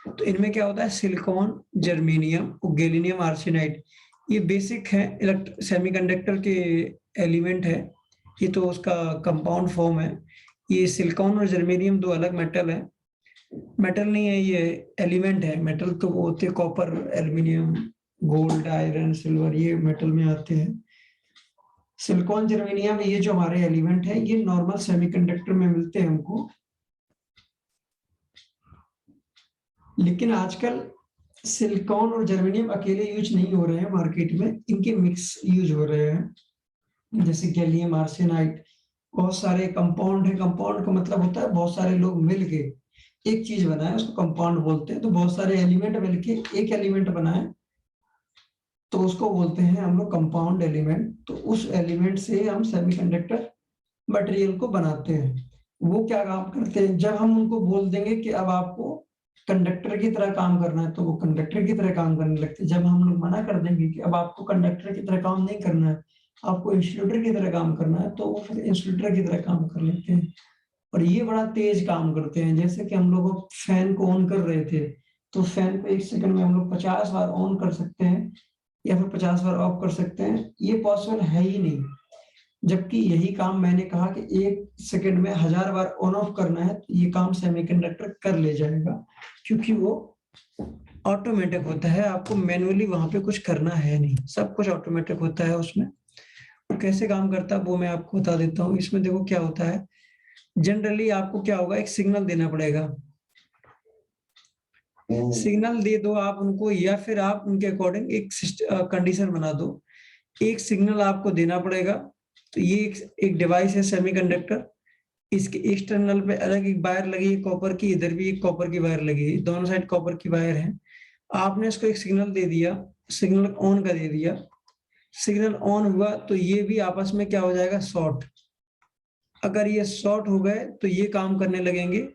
तो इनमें क्या होता है, सिलिकॉन, जर्मेनियम और गैलियम आर्सेनाइड, ये बेसिक है सेमीकंडक्टर के एलिमेंट है। ये तो उसका कंपाउंड फॉर्म है। ये सिलिकॉन और जर्मेनियम दो अलग मेटल है, मेटल नहीं है, ये एलिमेंट है। मेटल तो वो होते हैं copper, aluminium, gold, iron, silver, ये मेटल में आते हैं। सिलिकॉन, जर्मेनियम, ये जो हमारे एलिमेंट है ये नॉर्मल सेमीकंडक्टर में मिलते हैं हमको। लेकिन आजकल सिलिकॉन और जर्मेनियम अकेले यूज नहीं हो रहे हैं मार्केट में, इनके मिक्स यूज हो रहे हैं, जैसे गैलियम आर्सेनाइड। बहुत सारे कंपाउंड है, कंपाउंड का मतलब होता है बहुत सारे लोग मिलके एक चीज बनाए, उसको कंपाउंड बोलते हैं। तो बहुत सारे एलिमेंट मिलके एक एलिमेंट बनाए तो उसको बोलते हैं हम लोग कंपाउंड एलिमेंट। तो उस एलिमेंट से हम सेमीकंडक्टर मटेरियल को बनाते हैं। वो क्या काम करते हैं, जब हम उनको बोल देंगे कि अब आपको कंडक्टर की तरह काम करना है तो वो कंडक्टर की तरह काम करने लगते हैं। जब हम लोग मना कर देंगे कि अब आपको कंडक्टर की तरह काम नहीं करना है, आपको इंसुलेटर की तरह काम करना है, तो वो फिर इंसुलेटर की तरह काम कर लेते हैं। और ये बड़ा तेज काम करते हैं। जैसे कि हम लोग फैन को ऑन कर रहे थे, तो फैन को 1 सेकंड में हम लोग 50 बार ऑन कर सकते हैं या फिर 50 बार ऑफ कर सकते हैं। ये पॉसिबल है ही नहीं। जबकि यही काम मैंने कहा कि 1 सेकंड में 1000 बार ऑन ऑफ करना है, तो ये काम सेमीकंडक्टर कर ले जाएगा, क्योंकि वो ऑटोमेटिक होता है। आपको मैनुअली वहां पे कुछ करना है नहीं, सब कुछ ऑटोमेटिक होता है उसमें। वो कैसे काम करता है वो मैं आपको बता देता हूँ। इसमें देखो क्या होता है, जनरली आपको क्या होगा, एक सिग्नल देना पड़ेगा। सिग्नल दे दो आप उनको, या फिर आप उनके अकॉर्डिंग एक कंडीशन बना दो। एक सिग्नल आपको देना पड़ेगा। तो ये एक डिवाइस है सेमीकंडक्टर। इसके एक्सटर्नल पे अलग एक वायर लगी है कॉपर की, इधर भी एक कॉपर की वायर लगी है, दोनों साइड कॉपर की वायर है। आपने इसको एक सिग्नल दे दिया, सिग्नल ऑन का दे दिया। सिग्नल ऑन हुआ तो ये भी आपस में क्या हो जाएगा, शॉर्ट। अगर ये शॉर्ट हो गए तो ये काम करने लगेंगे।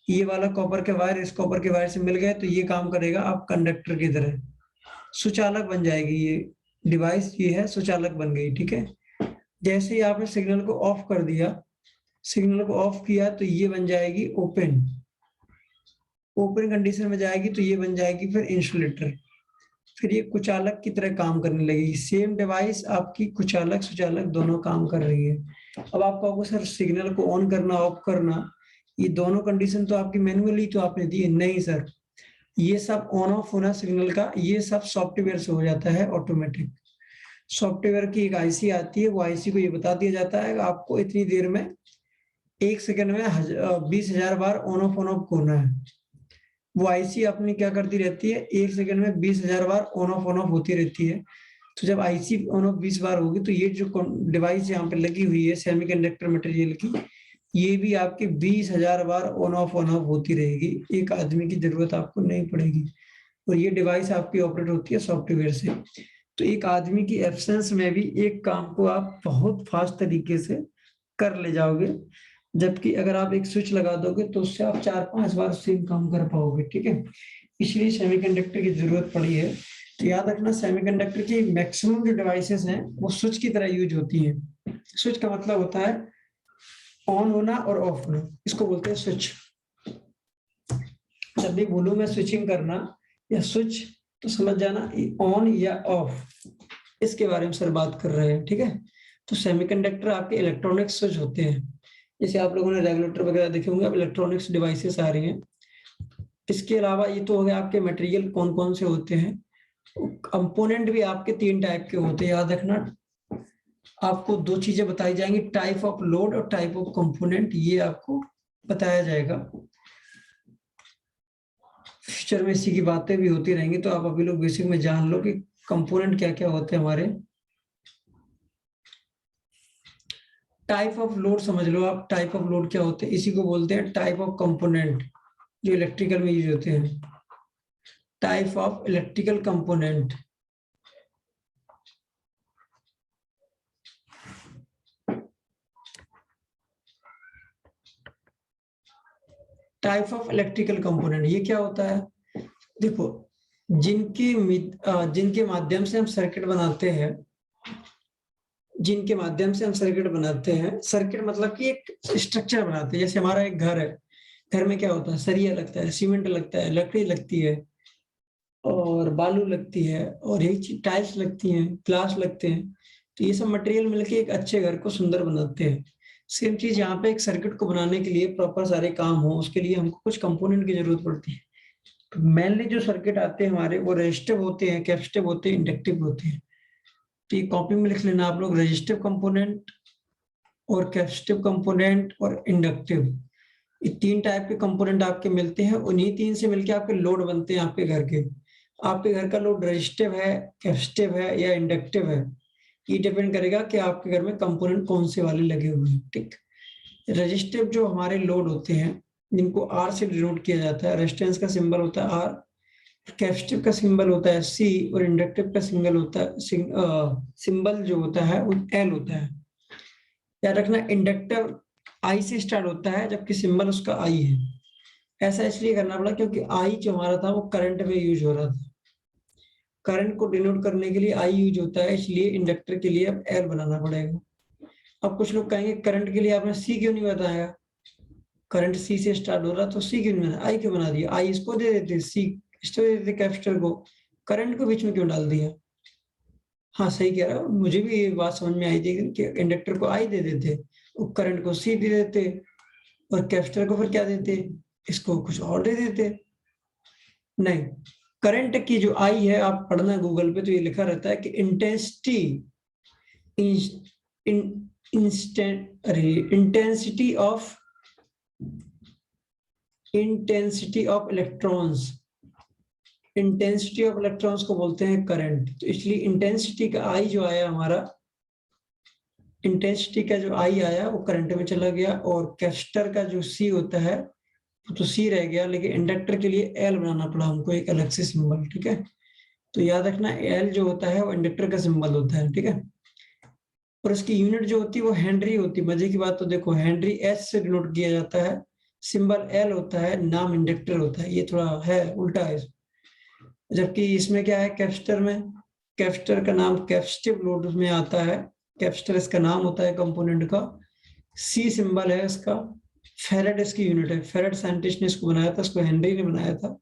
ये वाला कॉपर के वायर इस कॉपर के वायर से मिल गए तो ये काम करेगा आप कंडक्टर की तरह, सुचालक बन जाएगी ये डिवाइस। ये है सुचालक बन गई, ठीक है। जैसे ही आपने सिग्नल को ऑफ कर दिया, सिग्नल को ऑफ किया, तो ये बन जाएगी ओपन। ओपन कंडीशन में जाएगी तो ये बन जाएगी फिर इंसुलेटर। फिर ये कुचालक की तरह काम करने लगेगी। सेम डिवाइस आपकी कुचालक सुचालक दोनों काम कर रही है। अब आप कहोगे सर सिग्नल को ऑन करना ऑफ करना, ये दोनों कंडीशन तो आपकी मैनुअली तो आपने दी है। नहीं सर, ये सब ऑन ऑफ होना सिग्नल का, ये सब सॉफ्टवेयर से हो जाता है ऑटोमेटिक। सॉफ्टवेयर की एक आईसी आती है, वो आईसी को ये बता दिया जाता है आपको इतनी देर में 1 सेकंड में 20,000 बार ऑन ऑफ होना है। वो आईसी अपनी क्या करती रहती है, 1 सेकंड में 20,000 बार ऑन ऑफ होती रहती है। तो जब आईसी ऑन ऑफ 20 बार होगी तो ये जो डिवाइस यहाँ पे लगी हुई है सेमीकंडक्टर मटेरियल की, ये भी आपकी 20,000 बार ऑन ऑफ होती रहेगी। एक आदमी की जरूरत आपको नहीं पड़ेगी। और ये डिवाइस आपकी ऑपरेट होती है सॉफ्टवेयर से। तो एक आदमी की एब्सेंस में भी एक काम को आप बहुत फास्ट तरीके से कर ले जाओगे। जबकि अगर आप एक स्विच लगा दोगे तो उससे आप 4-5 बार सेम काम कर पाओगे, ठीक है। इसलिए सेमीकंडक्टर की जरूरत पड़ी है। तो याद रखना सेमीकंडक्टर की मैक्सिमम जो डिवाइसेस हैं वो स्विच की तरह यूज होती हैं। स्विच का मतलब होता है ऑन होना और ऑफ होना, इसको बोलते हैं स्विच। जब भी बोलूं मैं स्विचिंग करना या स्विच, तो समझ जाना ऑन या ऑफ, इसके बारे में सर बात कर रहे हैं, ठीक है। तो सेमीकंडक्टर आपके इलेक्ट्रॉनिक स्विच होते हैं। जैसे आप लोगों ने रेगुलेटर वगैरह देखे होंगे, अब इलेक्ट्रॉनिक्स डिवाइसेस आ रही हैं। इसके अलावा ये तो हो गया आपके मटेरियल कौन कौन से होते हैं। कंपोनेंट भी आपके 3 टाइप के होते हैं, याद रखना। आपको 2 चीजें बताई जाएंगी, टाइप ऑफ लोड और टाइप ऑफ कंपोनेंट, ये आपको बताया जाएगा। फ्यूचर में इसी की बातें भी होती रहेंगी, तो आप अभी लोग बेसिक में जान लो कि कंपोनेंट क्या क्या होते हैं हमारे। टाइप ऑफ लोड समझ लो आप, टाइप ऑफ लोड क्या होते हैं, इसी को बोलते हैं टाइप ऑफ कंपोनेंट, जो इलेक्ट्रिकल में यूज होते हैं। Type of electrical component. Type of electrical component ये क्या होता है, देखो जिनके माध्यम से हम सर्किट बनाते हैं, जिनके माध्यम से हम सर्किट बनाते हैं, सर्किट मतलब कि एक स्ट्रक्चर बनाते हैं। जैसे हमारा एक घर है, घर में क्या होता है, सरिया लगता है, सीमेंट लगता है, लकड़ी लगती है और बालू लगती है और यही चीज टाइल्स लगती हैं, ग्लास लगते हैं। तो ये सब मटेरियल मिलके एक अच्छे घर को सुंदर बनाते हैं। सेम चीज यहाँ पे एक सर्किट को बनाने के लिए प्रॉपर सारे काम हो, उसके लिए हमको कुछ कंपोनेंट की जरूरत पड़ती है। तो मेनली जो सर्किट आते हैं हमारे, वो रेजिस्टिव होते हैं, कैपेसिटिव होते हैं, इंडक्टिव होते हैं। तो ये कॉपी में लिख लेना आप लोग, रेजिस्टिव कंपोनेंट और कैपेसिटिव कंपोनेंट और इंडक्टिव। ये 3 टाइप के कंपोनेंट आपके मिलते हैं, उन्हीं 3 से मिलके आपके लोड बनते हैं आपके घर के। आपके घर का लोड रेजिस्टिव है, कैपेसिटिव है या इंडक्टिव है, ये डिपेंड करेगा कि आपके घर में कंपोनेंट कौन से वाले लगे हुए हैं, ठीक। रेजिस्टिव जो हमारे लोड होते हैं, जिनको आर से डिनोट किया जाता है, रेजिस्टेंस का सिंबल होता है आर, कैपेसिटिव का सिंबल होता है सी, और इंडक्टिव का सिंबल होता है सिंबल जो होता है वो एल होता है। याद रखना इंडक्टिव आई से स्टार्ट होता है, जबकि सिंबल उसका आई है। ऐसा इसलिए करना पड़ा क्योंकि आई जो हमारा था वो करंट में यूज हो रहा था। करंट को डिनोट करने के लिए आई यूज होता है, इसलिए इंडक्टर के लिए अब एल बनाना पड़ेगा। अब कुछ लोग कहेंगे करंट के लिए आपने सी क्यों नहीं बताया, करंट सी से स्टार्ट हो रहा तो सी क्यों बना, आई क्यों बना दिया, आई इसको दे देते, सी इसको दे देते कैपेसिटर को, करंट को बीच में क्यों डाल दिया। हाँ सही कह रहा हूँ, मुझे भी ये बात समझ में आई थी कि इंडक्टर को आई दे देते, वो करंट को सी दे देते, और कैपेसिटर को फिर क्या देते, इसको कुछ और दे देते। नहीं, करंट की जो आई है, आप पढ़ना गूगल पे तो ये लिखा रहता है कि intensity, intensity of electrons, intensity of electrons को बोलते हैं करंट। तो इसलिए इंटेंसिटी का आई जो आया हमारा, इंटेंसिटी का जो आई आया वो करंट में चला गया, और कैपेसिटर का जो सी होता है तो सी रह गया, लेकिन इंडक्टर के लिए एल बनाना पड़ा हमको एक अलग से सिंबल। ठीक है, तो याद रखना एल जो होता है वो इंडक्टर का सिंबल होता है। ठीक है, और उसकी यूनिट जो होती है वो हेनरी होती है। मजे की बात तो देखो, हेनरी एच से डिनोट किया जाता है, सिंबल एल होता है, नाम इंडक्टर होता है। ये थोड़ा है उल्टा है, जबकि इसमें क्या है, कैपेसिटर में, कैपेसिटर का नाम कैपेसिटिव लोड में आता है, कैपेसिटर इसका नाम होता है कंपोनेंट का, सी सिंबल है इसका, फेरेड इसकी यूनिट है। फेरेड साइंटिस्ट ने इसको बनाया था, इसको हेनरी ने बनाया था,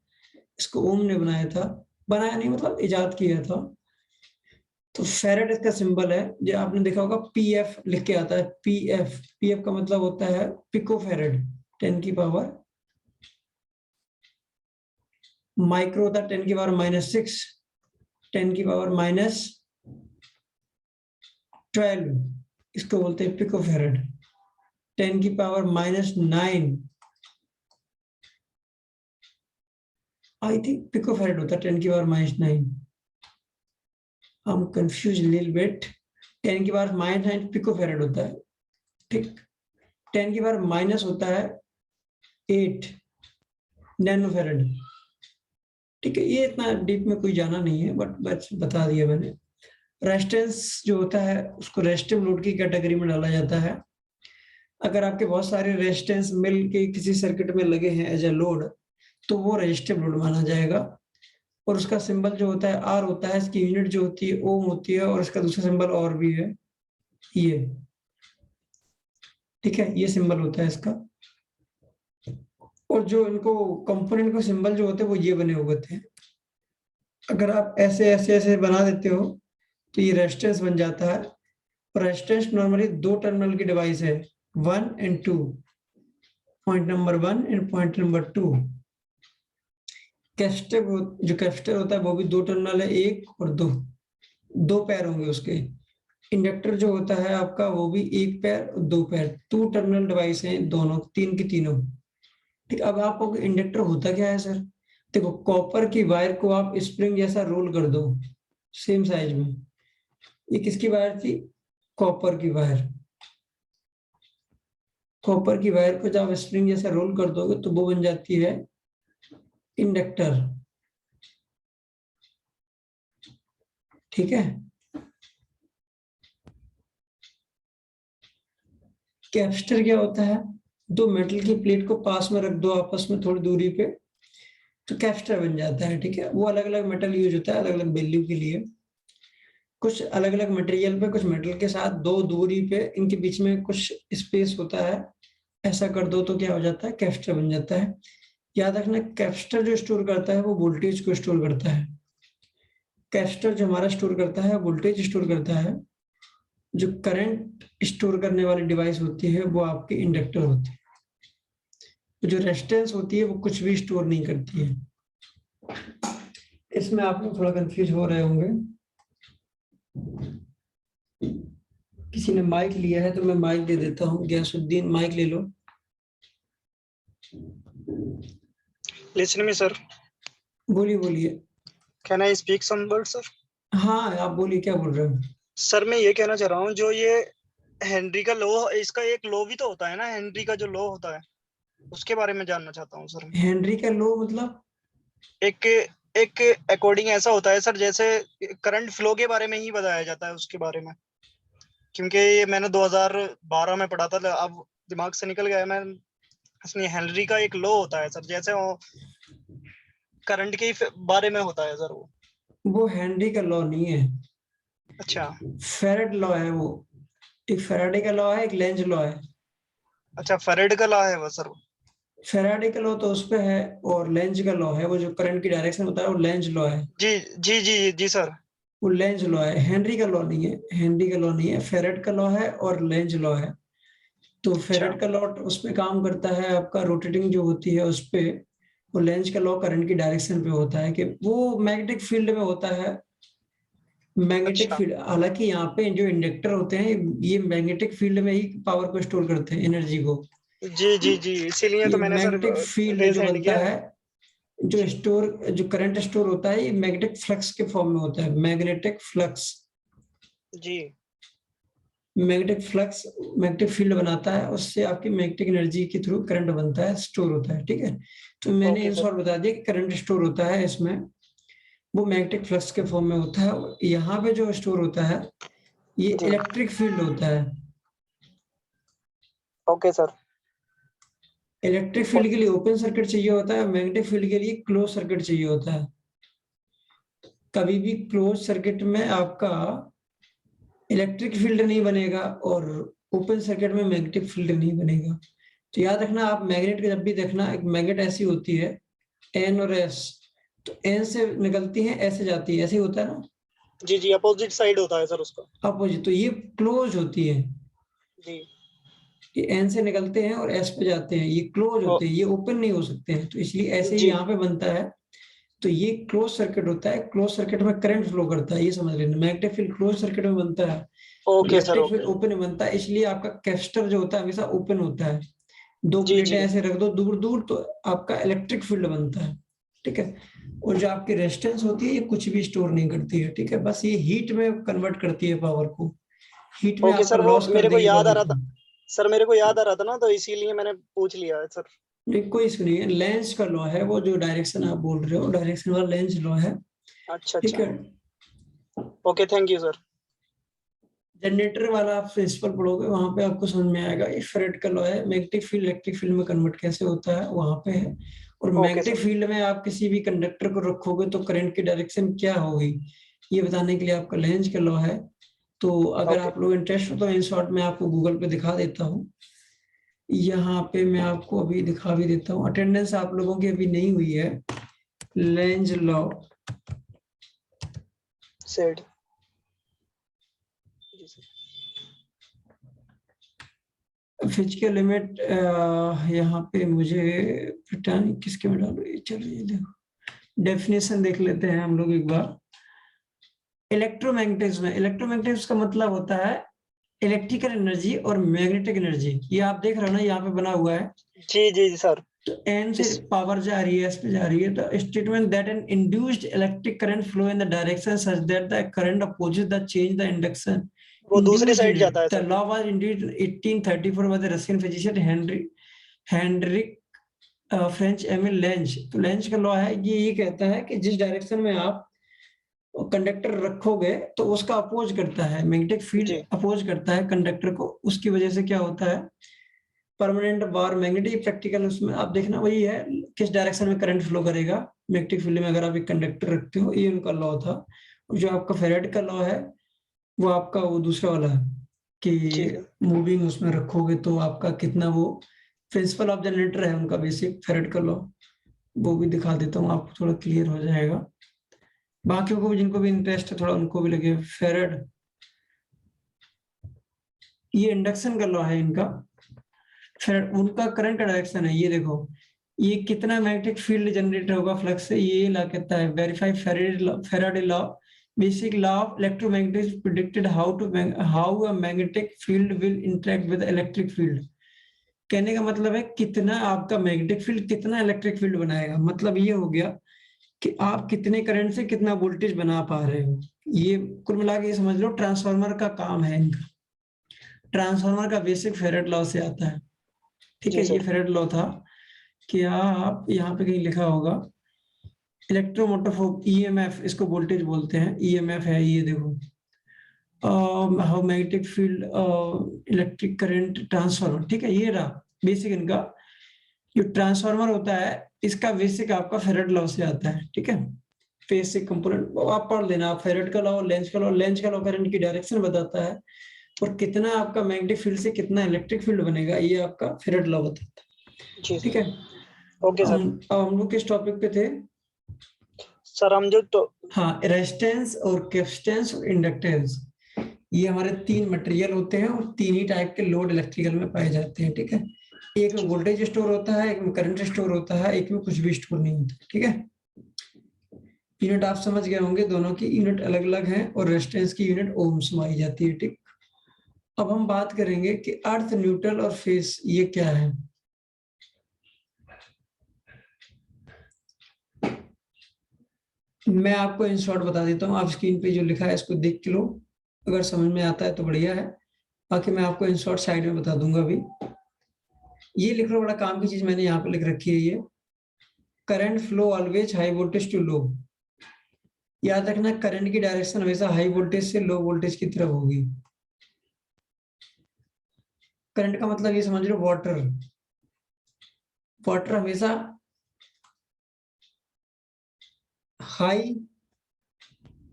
इसको ओम ने बनाया था, बनाया नहीं मतलब इजाद किया था। तो फेरेड इसका सिंबल है, जो आपने देखा होगा पीएफ लिख के आता है, पीएफ, पीएफ का मतलब होता है पिको फेरेड, 10 की पावर, माइक्रो होता है 10 की पावर -6, 10 की पावर -12, इसको बोलते हैं पिको फेरेड। 10 की power -9, I think pico farad होता है 10 की पावर -9, हम कंफ्यूज लिटिल बिट। 10 की पावर -9 पिको फेरेड होता है। ठीक, 10 की पावर माइनस होता है 8 नैनो फेरेड। ठीक है, ये इतना डीप में कोई जाना नहीं है, बट बस बता दिया मैंने। रेजिस्टेंस जो होता है उसको रेजिस्टिव लोड की कैटेगरी में डाला जाता है। अगर आपके बहुत सारे रेजिस्टेंस मिल के किसी सर्किट में लगे हैं एज ए लोड, तो वो रेजिस्टिव लोड माना जाएगा। और उसका सिंबल जो होता है आर होता है, इसकी यूनिट जो होती है ओम होती है, और इसका दूसरा सिंबल और भी है ये। ठीक है, ये सिंबल होता है इसका। और जो इनको कंपोनेंट को सिंबल जो होते हैं वो ये बने हुए थे। अगर आप ऐसे ऐसे ऐसे बना देते हो तो ये रेजिस्टेंस बन जाता है। रेजिस्टेंस नॉर्मली 2 टर्मिनल की डिवाइस है, 1 and 2, point number 1 and point number 2। Capacitor, जो कैपेसिटर होता है वो भी 2 टर्मिनल है, 1 और 2, 2 पैर होंगे उसके। इंडक्टर जो होता है आपका वो भी 1 पैर और 2 पैर, 2 टर्मिनल डिवाइस हैं दोनों, 3 की तीनों। ठीक, अब आप कहोगे इंडक्टर होता क्या है सर। देखो, कॉपर की वायर को आप स्प्रिंग जैसा रोल कर दो सेम साइज में। ये किसकी वायर थी, कॉपर की वायर। कॉपर की वायर को जब आप स्प्रिंग जैसा रोल कर दोगे तो वो बन जाती है इंडक्टर। ठीक है, कैपेसिटर क्या होता है, 2 मेटल की प्लेट को पास में रख दो आपस में थोड़ी दूरी पे, तो कैपेसिटर बन जाता है। ठीक है, वो अलग अलग मेटल यूज होता है अलग अलग वैल्यू के लिए, कुछ अलग अलग मटेरियल पे, कुछ मेटल के साथ 2 दूरी पे, इनके बीच में कुछ स्पेस होता है, ऐसा कर दो तो क्या हो जाता है, कैपेसिटर बन जाता है। याद रखना, कैपेसिटर जो स्टोर करता है वो वोल्टेज को स्टोर करता है। कैपेसिटर जो हमारा स्टोर करता है वोल्टेज स्टोर करता है। जो करंट स्टोर करने वाली डिवाइस होती है वो आपकी इंडक्टर होती है। तो जो रेजिस्टेंस होती है वो कुछ भी स्टोर नहीं करती है। इसमें आप लोग थोड़ा कंफ्यूज हो रहे होंगे। किसी ने माइक लिया है तो मैं माइक दे देता हूँ, गयासुद्दीन माइक ले लो। Listening me, sir. बोलिए बोलिए। Can I speak some words, sir? हाँ आप बोलिए, क्या बोल रहे हो। सर मैं ये कहना चाह रहा हूँ, जो ये हेनरी का लॉ, इसका एक लॉ भी तो होता है ना, हेनरी का जो लॉ होता है उसके बारे में जानना चाहता हूँ सर। हेनरी का लॉ मतलब, एक एक अकॉर्डिंग ऐसा होता है सर, जैसे करंट फ्लो के बारे में ही बताया जाता है उसके बारे में, क्योंकि ये मैंने 2012 में पढ़ा था, अब दिमाग से निकल गया मैं। इसमें हेनरी का एक लॉ होता है सर, जैसे वो करंट के बारे में होता है सर वो हेनरी का लॉ नहीं है। अच्छा फेरेड लॉ है वो। एक फैराडे का लॉ है, एक लेंज लॉ है। अच्छा, फेरेड का लॉ है वो सर। फैराडे का लॉ तो उस पे है, और लेंज का लॉ है, वो जो करंट की डायरेक्शन होता है वो लेंज लॉ है। जी जी जी जी सर। वो लेंज लॉ है, हेनरी का लॉ नहीं है, हेनरी का लॉ नहीं है, फेरेड का लॉ है और लेंज लॉ है। तो अच्छा फेरेड का लॉ उस पे काम करता है आपका, रोटेटिंग जो होती है उस पे। और लेंज का लॉ करंट की डायरेक्शन पे होता है, कि वो मैग्नेटिक फील्ड में होता है। मैग्नेटिक अच्छा। फील्ड, हालांकि यहाँ पे जो इंडक्टर होते हैं ये मैग्नेटिक फील्ड में ही पावर को स्टोर करते हैं, एनर्जी को। जी जी जी, इसीलिए तो ये मैंने सर मैग्नेटिक फील्ड रेज जो हैंड बनता किया। है, जो जी स्टोर, जो करंट स्टोर होता है, ये मैग्नेटिक फ्लक्स के फॉर्म में होता है, मैग्नेटिक फ्लक्स। जी। मैग्नेटिक फ्लक्स मैग्नेटिक फील्ड बनाता है, उससे आपकी मैग्नेटिक एनर्जी के थ्रू करंट बनता है, स्टोर होता है, ठीक है। तो मैंने ओके इन सर। शॉर्ट बता दिया कि करंट स्टोर होता है इसमें, वो मैग्नेटिक फ्लक्स के फॉर्म में होता है। यहाँ पे जो स्टोर होता है ये जी इलेक्ट्रिक फील्ड होता है। Okay sir. इलेक्ट्रिक फील्ड के लिए ओपन सर्किट चाहिए होता है, मैग्नेटिक फील्ड के लिए क्लोज सर्किट चाहिए होता है। कभी भी क्लोज सर्किट में आपका इलेक्ट्रिक फील्ड नहीं बनेगा, और ओपन सर्किट में मैग्नेटिक फील्ड नहीं बनेगा। तो याद रखना, आप मैग्नेट का जब भी देखना, एक मैग्नेट ऐसी होती है एन और एस, तो एन से निकलती है, ऐसे जाती है, ऐसे ही होता है ना, जी जी, अपोजिट साइड होता है सर उसका। अपोजिट। तो ये क्लोज होती है, जी। ये एन से निकलते हैं और एस पे जाते हैं, ये क्लोज ओ, होते हैं, ये ओपन नहीं हो सकते हैं। तो इसलिए ऐसे ही जी। यहाँ पे बनता है। तो ये क्लोज सर्किट होता है, क्लोज सर्किट में करंट फ्लो करता है, ये समझ लेना। मैग्नेटिक फील्ड क्लोज सर्किट में बनता है, और okay sir. Electric field okay. Open में बनता है। इसलिए आपका कैपेसिटर जो होता है हमेशा ओपन होता है। दो जी प्लेटें जी। ऐसे रख दो दूर दूर, तो आपका इलेक्ट्रिक फील्ड बनता है, ठीक है। और जो आपकी रेजिस्टेंस होती है ये कुछ भी स्टोर नहीं करती है, ठीक है, बस ये हीट में कन्वर्ट करती है पावर को, हीट में ओके आपका सर, वो लॉस कर मेरे को देगी याद आ पावर रहा को। था। सर मेरे को याद आ रहा था ना, तो इसीलिए मैंने पूछ लिया है सर। नहीं, कोई इशू नहीं है, लेंस का लॉ है वो, जो डायरेक्शन आप बोल रहे हो डायरेक्शन वाला लेंस लॉ है, अच्छा ठीक अच्छा। है। Okay, thank you sir. Generator वाला आप प्रिंसिपल पढ़ोगे, वहां पे आपको समझ में आएगा। ये फेरेड का लॉ है, मैग्नेटिक फील्ड इलेक्ट्रिक फील्ड में कन्वर्ट कैसे होता है वहां पे है। और ओके मैग्नेटिक सर। फील्ड में आप किसी भी कंडक्टर को रखोगे तो करंट की डायरेक्शन क्या होगी, ये बताने के लिए आपका लेंज का लॉ है। तो अगर ओके। आप लोग इंटरेस्ट हो तो इन शॉर्ट मैं आपको गूगल पे दिखा देता हूँ। यहाँ पे मैं आपको अभी दिखा भी देता हूँ, अटेंडेंस आप लोगों की अभी नहीं हुई है। Lenz law, said. जी सर। फिजिकल लिमिट, यहाँ पे मुझे पता नहीं किसके में डालो, ये चलिए देखो, डेफिनेशन देख लेते हैं हम लोग एक बार। इलेक्ट्रोमैग्नेटिज्म, इलेक्ट्रोमैग्नेटिज्म का मतलब होता है इलेक्ट्रिकल एनर्जी और मैग्नेटिक एनर्जी। ये आप देख रहे हो ना, यहाँ पे बना हुआ है। जी जी जी सर। तो एन से इस पावर जा रही है, एस पे जा रही है। तो statement that an induced electric current flow in the direction such that the current opposes the change the induction वो दूसरी induced in साइड it. जाता है The sir. law was introduced in 1834 by the Russian physician Henrik French Emil Lenz. तो Lenz का law है, ये कहता है कि जिस डायरेक्शन में आप कंडक्टर रखोगे तो उसका अपोज करता है, मैग्नेटिक फील्ड जी अपोज करता है कंडक्टर को। उसकी वजह से क्या होता है, परमानेंट बार मैग्नेटिक प्रैक्टिकल, उसमें आप देखना वही है, किस डायरेक्शन में करंट फ्लो करेगा मैग्नेटिक फील्ड में, अगर आप एक कंडक्टर रखते हो। ये उनका लॉ था। और जो आपका फेरेड का लॉ है वो आपका वो दूसरा वाला है, जी कि सर। मूविंग उसमें रखोगे तो आपका कितना वो, प्रिंसिपल ऑफ जनरेटर है उनका बेसिक, फेरेड का लॉ। वो भी दिखा देता हूँ, आपको थोड़ा क्लियर हो जाएगा। बाकियों को भी, जिनको भी इंटरेस्ट है थोड़ा, उनको भी लगे। फेरेड, ये इंडक्शन का लॉ है इनका। फेरेड उनका करंट का डायरेक्शन है, ये देखो, ये कितना मैग्नेटिक फील्ड जनरेट होगा फ्लक्स से, ये ला कहता है verify Faraday law, basic law of electromagnetism predicted how a magnetic field will interact with electric field. कहने का मतलब है कितना आपका मैग्नेटिक फील्ड कितना इलेक्ट्रिक फील्ड बनाएगा, मतलब ये हो गया कि आप कितने करंट से कितना वोल्टेज बना पा रहे हो। ये कुल मिला के ये समझ लो ट्रांसफार्मर का काम है इनका। ट्रांसफार्मर का बेसिक फेरेड लॉ से आता है, ठीक जी है। ये सर। फेरेड लॉ था कि आप यहाँ पे कहीं लिखा होगा, इलेक्ट्रोमोटिव ईएमएफ, इसको वोल्टेज बोलते हैं, ईएमएफ है ये देखो, how magnetic field electric current transformer, ठीक है। ये रहा बेसिक इनका। जो ट्रांसफार्मर होता है इसका बेसिक आपका फेरेड लॉ से आता है, ठीक है। बेसिक कंपोनेंट आप पढ़ लेना, आप फेरेड का लॉ, लेंज का लॉ। लेंज का लॉ करंट की डायरेक्शन बताता है, और कितना आपका मैग्नेटिक फील्ड से कितना इलेक्ट्रिक फील्ड बनेगा ये आपका फेरेड लॉ बताता है। जी ठीक सर। है। Okay sir. अब हम लोग किस टॉपिक पे थे? सर हम जो तो हाँ, रेजिस्टेंस और कैपेसिटेंस और इंडक्टेंस, ये हमारे तीन मटेरियल होते हैं और तीन ही टाइप के लोड इलेक्ट्रिकल में पाए जाते हैं। ठीक है, एक में जी वोल्टेज स्टोर होता है, एक में करंट स्टोर होता है, एक में कुछ भी स्टोर नहीं होता। ठीक है, यूनिट आप समझ गए होंगे, दोनों की यूनिट अलग अलग है और रेजिस्टेंस की यूनिट ओम्स में आई जाती है। ठीक, अब हम बात करेंगे कि अर्थ, न्यूट्रल और फेस ये क्या है। मैं आपको इन शॉर्ट बता देता हूँ, आप स्क्रीन पे जो लिखा है इसको देख के लो, अगर समझ में आता है तो बढ़िया है, बाकी मैं आपको इन शॉर्ट साइड में बता दूंगा अभी। ये लिख लो, बड़ा काम की चीज मैंने यहाँ पे लिख रखी है, ये current flow always high voltage to low. याद रखना, करंट की डायरेक्शन हमेशा हाई वोल्टेज से लो वोल्टेज की तरफ होगी। करंट का मतलब ये समझ लो, वाटर, वाटर हमेशा हाई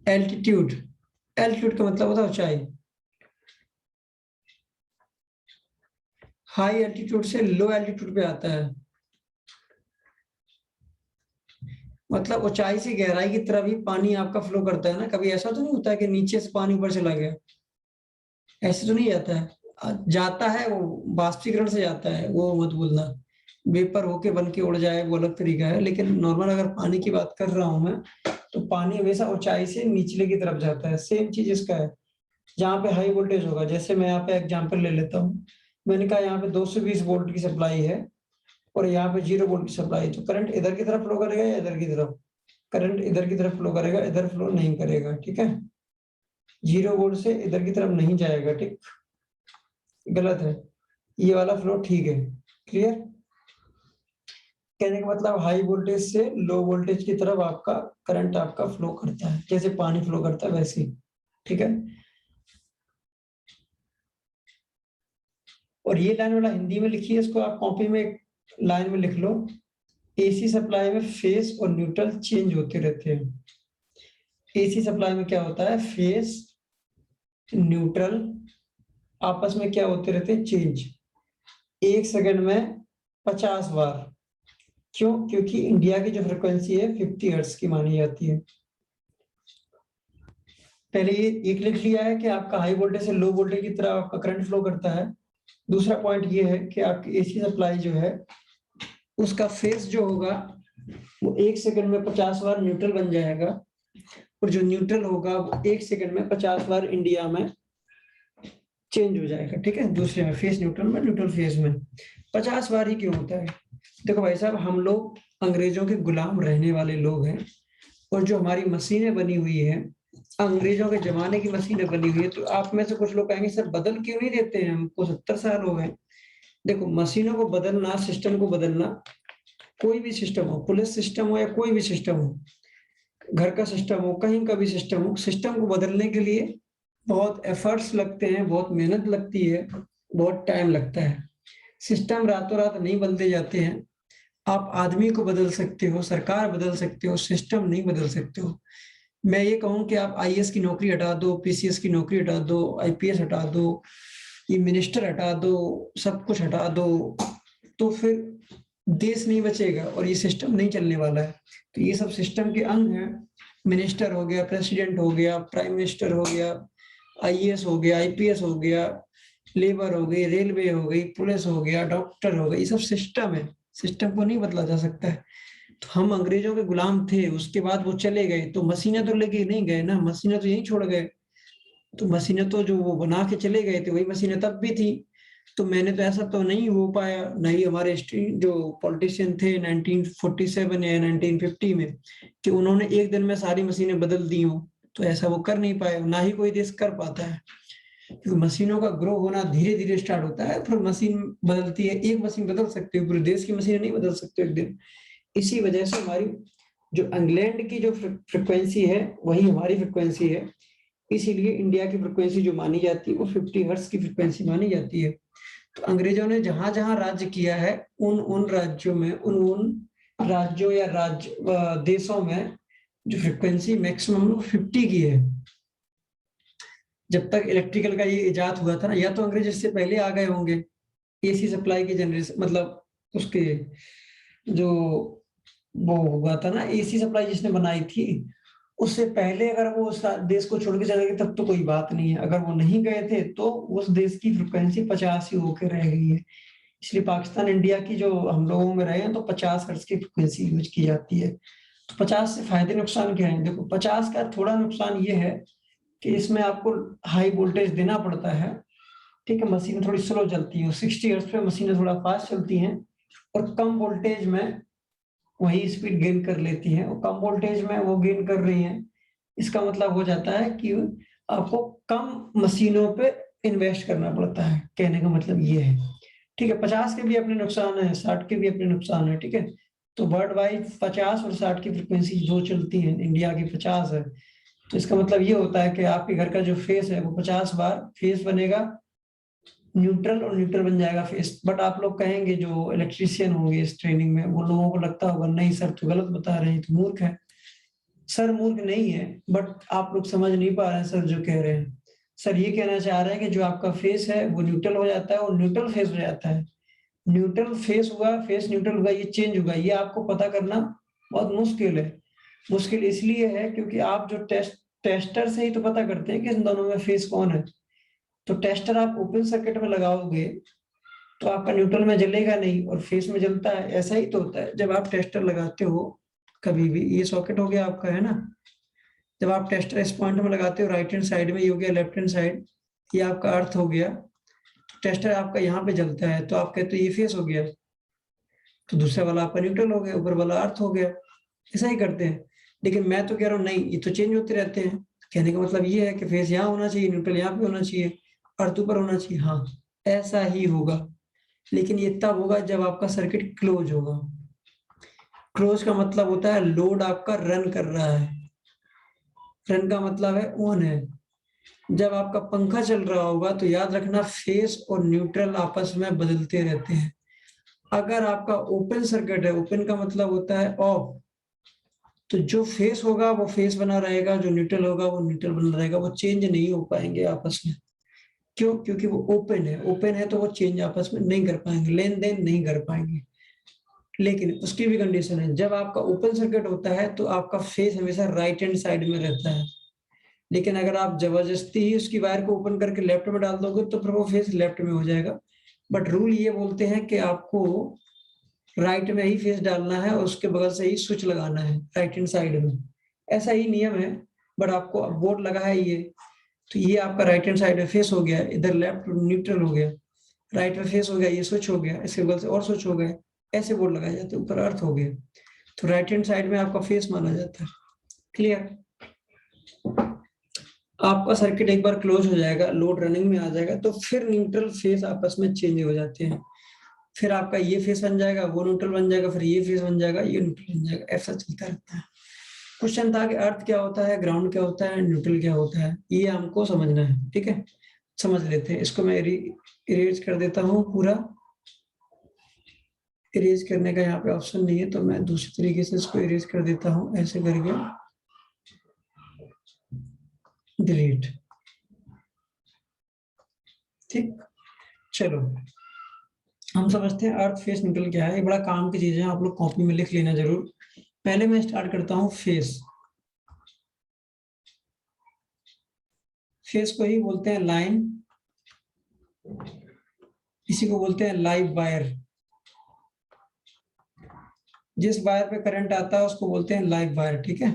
एल्टीट्यूड, एल्टीट्यूड का मतलब होता है ऊंचाई, हाई एल्टीट्यूड से लो एल्टीट्यूड पे आता है। मतलब ऊंचाई से गहराई की तरफ ही पानी आपका फ्लो करता है ना। कभी ऐसा तो नहीं होता है कि नीचे से पानी ऊपर चला गया, ऐसे तो नहीं जाता है। जाता है वो वाष्पीकरण से जाता है, वो मत बोलना वेपर होके बन के उड़ जाए, वो अलग तरीका है। लेकिन नॉर्मल अगर पानी की बात कर रहा हूं मैं, तो पानी हमेशा ऊंचाई से निचले की तरफ जाता है। सेम चीज इसका है, जहाँ पे हाई वोल्टेज होगा, जैसे मैं यहाँ पे एग्जांपल ले लेता हूँ, मैंने कहा यहाँ पे 220 वोल्ट की सप्लाई है और यहाँ पे 0 वोल्ट की सप्लाई है, तो करंट इधर की तरफ फ्लो करेगा या इधर की तरफ? करंट इधर की तरफ फ्लो करेगा, इधर फ्लो नहीं करेगा। ठीक है, 0 वोल्ट से इधर की तरफ नहीं जाएगा। ठीक, गलत है, ये वाला फ्लो ठीक है। क्लियर? कहने का मतलब हाई वोल्टेज से लो वोल्टेज की तरफ आपका करंट आपका फ्लो करता है, जैसे पानी फ्लो करता है वैसे ही। ठीक है, और ये लाइन वाला हिंदी में लिखिए, इसको आप कॉपी में एक लाइन में लिख लो। एसी सप्लाई में फेस और न्यूट्रल चेंज होते रहते हैं। एसी सप्लाई में क्या होता है, फेस न्यूट्रल आपस में क्या होते रहते हैं, चेंज। 1 सेकंड में 50 बार। क्यों? क्योंकि इंडिया की जो फ्रिक्वेंसी है 50 हर्ट्ज की मानी जाती है। पहले ये एक लिख लिया है कि आपका हाई वोल्टेज से लो वोल्टेज की तरफ आपका करंट फ्लो करता है। दूसरा पॉइंट ये है कि आपकी एसी सप्लाई जो है उसका फेस जो होगा वो 1 सेकंड में 50 बार न्यूट्रल बन जाएगा, और जो न्यूट्रल होगा वो 1 सेकंड में 50 बार इंडिया में चेंज हो जाएगा। ठीक है, दूसरे में फेस न्यूट्रल में, न्यूट्रल फेस में 50 बार ही क्यों होता है? देखो भाई साहब, हम लोग अंग्रेजों के गुलाम रहने वाले लोग हैं, और जो हमारी मशीनें बनी हुई है अंग्रेजों के जमाने की मशीनें बनी हुई है। तो आप में से कुछ लोग कहेंगे सर बदल क्यों नहीं देते हैं, हमको 70 साल हो गए। देखो, मशीनों को बदलना, सिस्टम को बदलना, कोई भी सिस्टम हो, पुलिस सिस्टम हो या कोई भी सिस्टम हो, घर का सिस्टम हो, कहीं का भी सिस्टम हो, सिस्टम को बदलने के लिए बहुत एफर्ट्स लगते हैं, बहुत मेहनत लगती है, बहुत टाइम लगता है। सिस्टम रातों रात नहीं बदलते जाते हैं। आप आदमी को बदल सकते हो, सरकार बदल सकते हो, सिस्टम नहीं बदल सकते हो। मैं ये कहूँ कि आप आईएएस की नौकरी हटा दो, पीसीएस की नौकरी हटा दो, आईपीएस हटा दो, ये मिनिस्टर हटा दो, सब कुछ हटा दो, तो फिर देश नहीं बचेगा और ये सिस्टम नहीं चलने वाला है। तो ये सब सिस्टम के अंग हैं। मिनिस्टर हो गया, प्रेसिडेंट हो गया, प्राइम मिनिस्टर हो गया, आईएएस हो गया, आईपीएस हो गया, लेबर हो गई, रेलवे हो गई, पुलिस हो गया, डॉक्टर हो गई, ये सब सिस्टम है। सिस्टम को नहीं बदला जा सकता है। तो हम अंग्रेजों के गुलाम थे, उसके बाद वो चले गए, तो मशीनें तो लेके नहीं गए ना, मशीनें तो यहीं छोड़ गए। तो मशीनें तो जो वो बना के चले गए थे वही मशीनें तब भी थी। तो मैंने तो ऐसा तो नहीं हो पाया, नहीं हमारे जो पॉलिटिशियन थे 1947 या 1950 में, कि उन्होंने एक दिन में सारी मशीनें बदल दी हो। तो ऐसा वो कर नहीं पाए, ना ही कोई देश कर पाता है, क्योंकि मशीनों का ग्रो होना धीरे धीरे स्टार्ट होता है, फिर मशीन बदलती है। एक मशीन बदल सकते हो, पूरे देश की मशीनें नहीं बदल सकते एक दिन। इसी वजह से हमारी जो इंग्लैंड की जो फ्रिक्वेंसी है वही हमारी फ्रिक्वेंसी है, इसीलिए इंडिया की फ्रिक्वेंसी जो मानी जाती है वो 50 हर्ट्ज की फ्रिक्वेंसी मानी जाती है। तो अंग्रेजों ने जहां जहां राज्य किया है, उन उन राज्यों में, उन उन राज्यों या राज्य देशों में जो फ्रिक्वेंसी मैक्सिमम 50 की है। जब तक इलेक्ट्रिकल का ये इजाद हुआ था ना, या तो अंग्रेज इससे पहले आ गए होंगे, एसी सप्लाई की जनरेशन, मतलब उसके जो वो हुआ था ना एसी सप्लाई जिसने बनाई थी, उससे पहले अगर वो उस देश को छोड़ के चले गए तब तो कोई बात नहीं है, अगर वो नहीं गए थे तो उस देश की फ्रिक्वेंसी 50 ही होकर रह गई है। इसलिए पाकिस्तान इंडिया की जो हम लोगों में रहे हैं तो 50 हर्ट्ज की फ्रिक्वेंसी यूज की जाती है। तो 50 से फायदे नुकसान क्या है? देखो 50 का थोड़ा नुकसान ये है कि इसमें आपको हाई वोल्टेज देना पड़ता है, ठीक है, मशीन थोड़ी स्लो चलती है। 60 हर्ट्ज पे मशीनें थोड़ा फास्ट चलती हैं और कम वोल्टेज में वही स्पीड गेन कर लेती हैं, और कम वोल्टेज में वो गेन कर रही हैं। इसका मतलब हो जाता है कि आपको कम मशीनों पे इन्वेस्ट करना पड़ता है, कहने का मतलब ये है। ठीक है, 50 के भी अपने नुकसान है, 60 के भी अपने नुकसान है, ठीक है। तो वर्ल्ड वाइड 50 और 60 की फ्रिक्वेंसी जो चलती है, इंडिया की 50 है, तो इसका मतलब ये होता है कि आपके घर का जो फेस है वो 50 बार फेस बनेगा न्यूट्रल, और न्यूट्रल बन जाएगा फेस। बट आप लोग कहेंगे जो इलेक्ट्रीशियन होंगे इस ट्रेनिंग में, वो लोगों को लगता होगा नहीं सर तो गलत बता रहे हैं, तो मूर्ख है। सर मूर्ख नहीं है, बट आप लोग समझ नहीं पा रहे हैं सर जो कह रहे हैं। सर ये कहना चाह रहे हैं कि जो आपका फेस है वो न्यूट्रल हो जाता है और न्यूट्रल फेस हो जाता है। न्यूट्रल फेस हुआ, फेस न्यूट्रल हुआ, ये चेंज होगा, ये आपको पता करना बहुत मुश्किल है। मुश्किल इसलिए है क्योंकि आप जो टेस्टर से ही तो पता करते हैं कि इन दोनों में फेस कौन है। तो टेस्टर आप ओपन सर्किट में लगाओगे तो आपका न्यूट्रल में जलेगा नहीं और फेस में जलता है। ऐसा ही तो होता है जब आप टेस्टर लगाते हो कभी भी। ये सॉकेट हो गया आपका, है ना। जब आप टेस्टर इस पॉइंट में लगाते हो, राइट हैंड साइड में, ये हो गया लेफ्ट हैंड साइड, ये आपका अर्थ हो गया। तो टेस्टर आपका यहाँ पे जलता है तो आप कहते हो ये फेस हो गया, तो दूसरा वाला आपका न्यूट्रल हो गया, ऊपर वाला अर्थ हो गया। ऐसा ही करते हैं। लेकिन मैं तो कह रहा हूँ नहीं, ये तो चेंज होते रहते हैं। कहने का मतलब ये है कि फेस यहाँ होना चाहिए, न्यूट्रल यहाँ पे होना चाहिए, अर्थ ऊपर होना चाहिए। हाँ, ऐसा ही होगा, लेकिन ये तब होगा जब आपका सर्किट क्लोज होगा। क्लोज का मतलब होता है लोड आपका रन कर रहा है। रन का मतलब है ऑन है। जब आपका पंखा चल रहा होगा तो याद रखना फेस और न्यूट्रल आपस में बदलते रहते हैं। अगर आपका ओपन सर्किट है, ओपन का मतलब होता है ऑफ, तो जो फेस होगा वो फेस बना रहेगा, जो न्यूट्रल होगा वो न्यूट्रल बना रहेगा, वो चेंज नहीं हो पाएंगे आपस में। क्यों? क्योंकि वो ओपन है। ओपन है तो वो चेंज आपस में नहीं कर पाएंगे, लेन देन नहीं कर पाएंगे। लेकिन उसकी भी कंडीशन है, जब आपका ओपन सर्किट होता है तो आपका फेस हमेशा राइट हैंड साइड में रहता है। लेकिन अगर आप जबरदस्ती ही उसकी वायर को ओपन करके लेफ्ट में डाल दोगे तो फिर वो फेस लेफ्ट में हो जाएगा। बट रूल ये बोलते हैं कि आपको राइट में ही फेस डालना है और उसके बगल से ही स्विच लगाना है राइट हैंड साइड में। ऐसा ही नियम है। बट आपको बोर्ड लगा है ये, तो ये आपका राइट हैंड साइड में फेस हो गया, इधर लेफ्ट न्यूट्रल हो गया, राइट में फेस हो गया, ये स्विच हो गया, इसके बगल से और स्विच हो गए। ऐसे बोर्ड लगाए जाते हैं, ऊपर अर्थ हो गया, तो राइट हैंड साइड में आपका फेस माना जाता है। क्लियर? आपका सर्किट एक बार क्लोज हो जाएगा, लोड रनिंग में आ जाएगा, तो फिर न्यूट्रल फेस आपस में चेंज हो जाते हैं। फिर आपका ये फेस बन जाएगा, वो न्यूट्रल बन जाएगा, फिर ये फेस बन जाएगा, ये न्यूट्रल बन जाएगा, ऐसा चलता रहता है। क्वेश्चन था कि अर्थ क्या होता है, ग्राउंड क्या होता है, न्यूट्रल क्या होता है, ये हमको समझना है। ठीक है, समझ लेते हैं इसको। मैं इरेज कर देता हूँ पूरा। इरेज करने का यहाँ पे ऑप्शन नहीं है तो मैं दूसरी तरीके से इसको इरेज कर देता हूँ, ऐसे करके डिलीट। ठीक, चलो हम समझते हैं अर्थ फेस न्यूट्रल क्या है। ये बड़ा काम की चीज है, आप लोग कॉपी में लिख लेना जरूर। पहले मैं स्टार्ट करता हूँ फेस। फेस को ही बोलते हैं लाइन, इसी को बोलते हैं लाइव वायर। जिस वायर पे करंट आता है उसको बोलते हैं लाइव वायर। ठीक है,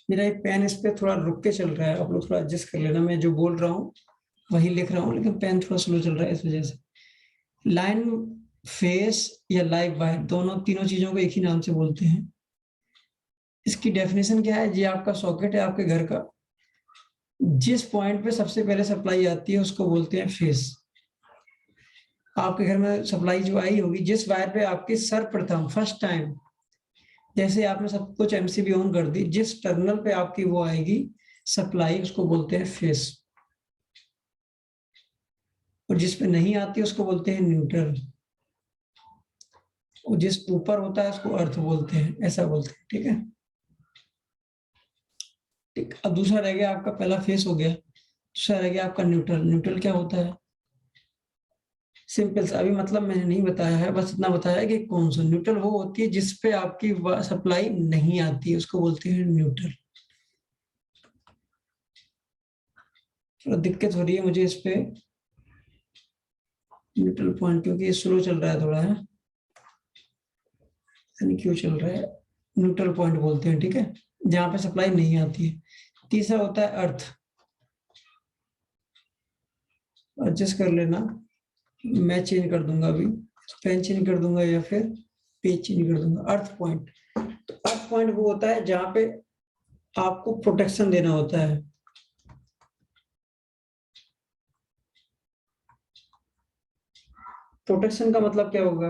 मेरा एक पेन इस पे थोड़ा रुक के चल रहा है, आप लोग थोड़ा एडजस्ट कर लेना। मैं जो बोल रहा हूँ वही लिख रहा हूँ, लेकिन पेन थोड़ा स्लो चल रहा है इस वजह से। लाइन, फेस या लाइव वायर, दोनों तीनों चीजों को एक ही नाम से बोलते हैं। इसकी डेफिनेशन क्या है? ये आपका सॉकेट है आपके घर का, जिस पॉइंट पे सबसे पहले सप्लाई आती है उसको बोलते हैं फेस। आपके घर में सप्लाई जो आई होगी, जिस वायर पे आपके सर्वप्रथम फर्स्ट टाइम, जैसे आपने सब कुछ एमसीबी ऑन कर दी, जिस टर्मिनल पे आपकी वो आएगी सप्लाई, उसको बोलते हैं फेस। और जिस पे नहीं आती उसको बोलते हैं न्यूट्रल। और जिस ऊपर होता है उसको अर्थ बोलते हैं, ऐसा बोलते हैं। ठीक है, ठीक। अब दूसरा रह गया आपका, पहला फेस हो गया, दूसरा रह गया आपका न्यूट्रल। न्यूट्रल क्या होता है? सिंपल सा, अभी मतलब मैंने नहीं बताया है, बस इतना बताया है कि कौन सा न्यूट्रल वो होती है जिसपे आपकी सप्लाई नहीं आती है, उसको बोलते हैं न्यूट्रल। थोड़ा दिक्कत हो रही है मुझे इस पे न्यूट्रल पॉइंट, क्योंकि ये स्लो चल रहा है थोड़ा, है यानी क्यों चल रहा है। न्यूट्रल पॉइंट बोलते हैं, ठीक है, जहां पे सप्लाई नहीं आती है। तीसरा होता है अर्थ, एडजस्ट कर लेना, मैं चेंज कर दूंगा अभी, पेन चेंज कर दूंगा या फिर पेज चेंज कर दूंगा। अर्थ पॉइंट, तो अर्थ पॉइंट वो होता है जहां पे आपको प्रोटेक्शन देना होता है। प्रोटेक्शन का मतलब क्या होगा,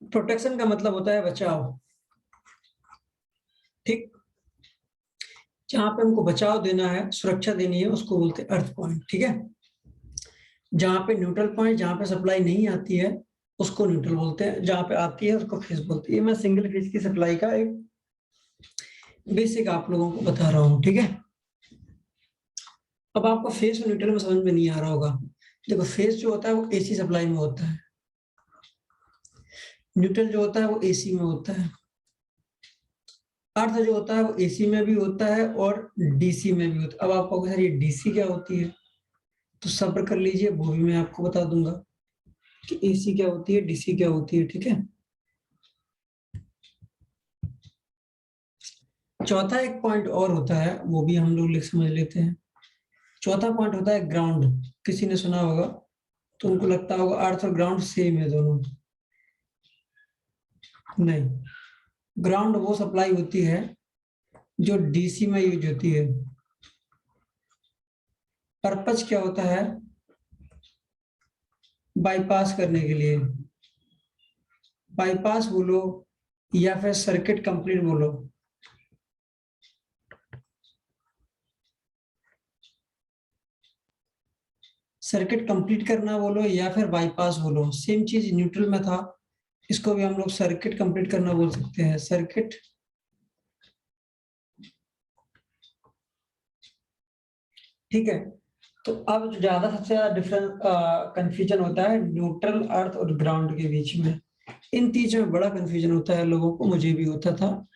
प्रोटेक्शन का मतलब होता है बचाव, ठीक, जहां पे हमको बचाव देना है, सुरक्षा देनी है, उसको बोलते हैं अर्थ पॉइंट, ठीक है। जहां पे न्यूट्रल पॉइंट, जहां पे सप्लाई नहीं आती है उसको न्यूट्रल बोलते हैं, जहां पे आती है उसको फेज बोलते हैं। ये मैं सिंगल फेज की सप्लाई का एक बेसिक आप लोगों को बता रहा हूँ, ठीक है। अब आपको फेज और न्यूट्रल में समझ में नहीं आ रहा होगा। देखो फेज जो होता है वो एसी सप्लाई में होता है, न्यूट्रल जो होता है वो एसी में होता है, अर्थ जो होता है वो एसी में भी होता है और डीसी में भी होता है। अब आप कहोगे सर ये डीसी क्या होती है, तो सब्र कर लीजिए, वो भी मैं आपको बता दूंगा कि एसी क्या होती है, डीसी क्या होती है, ठीक है। चौथा एक पॉइंट और होता है, वो भी हम लोग लिख समझ लेते हैं। चौथा पॉइंट होता है ग्राउंड, किसी ने सुना होगा, तो उनको लगता होगा अर्थ और ग्राउंड सेम है दोनों, नहीं। ग्राउंड वो सप्लाई होती है जो डीसी में यूज होती है। पर्पज क्या होता है, बाईपास करने के लिए, बाईपास बोलो या फिर सर्किट कंप्लीट बोलो, सर्किट कंप्लीट करना बोलो या फिर बाईपास बोलो, सेम चीज न्यूट्रल में था, इसको भी हम लोग सर्किट कंप्लीट करना बोल सकते हैं, सर्किट, ठीक है। तो अब जो ज्यादा सबसे ज्यादा डिफरेंस कंफ्यूजन होता है न्यूट्रल, अर्थ और ग्राउंड के बीच में। इन तीनों में बड़ा कंफ्यूजन होता है लोगों को, मुझे भी होता था।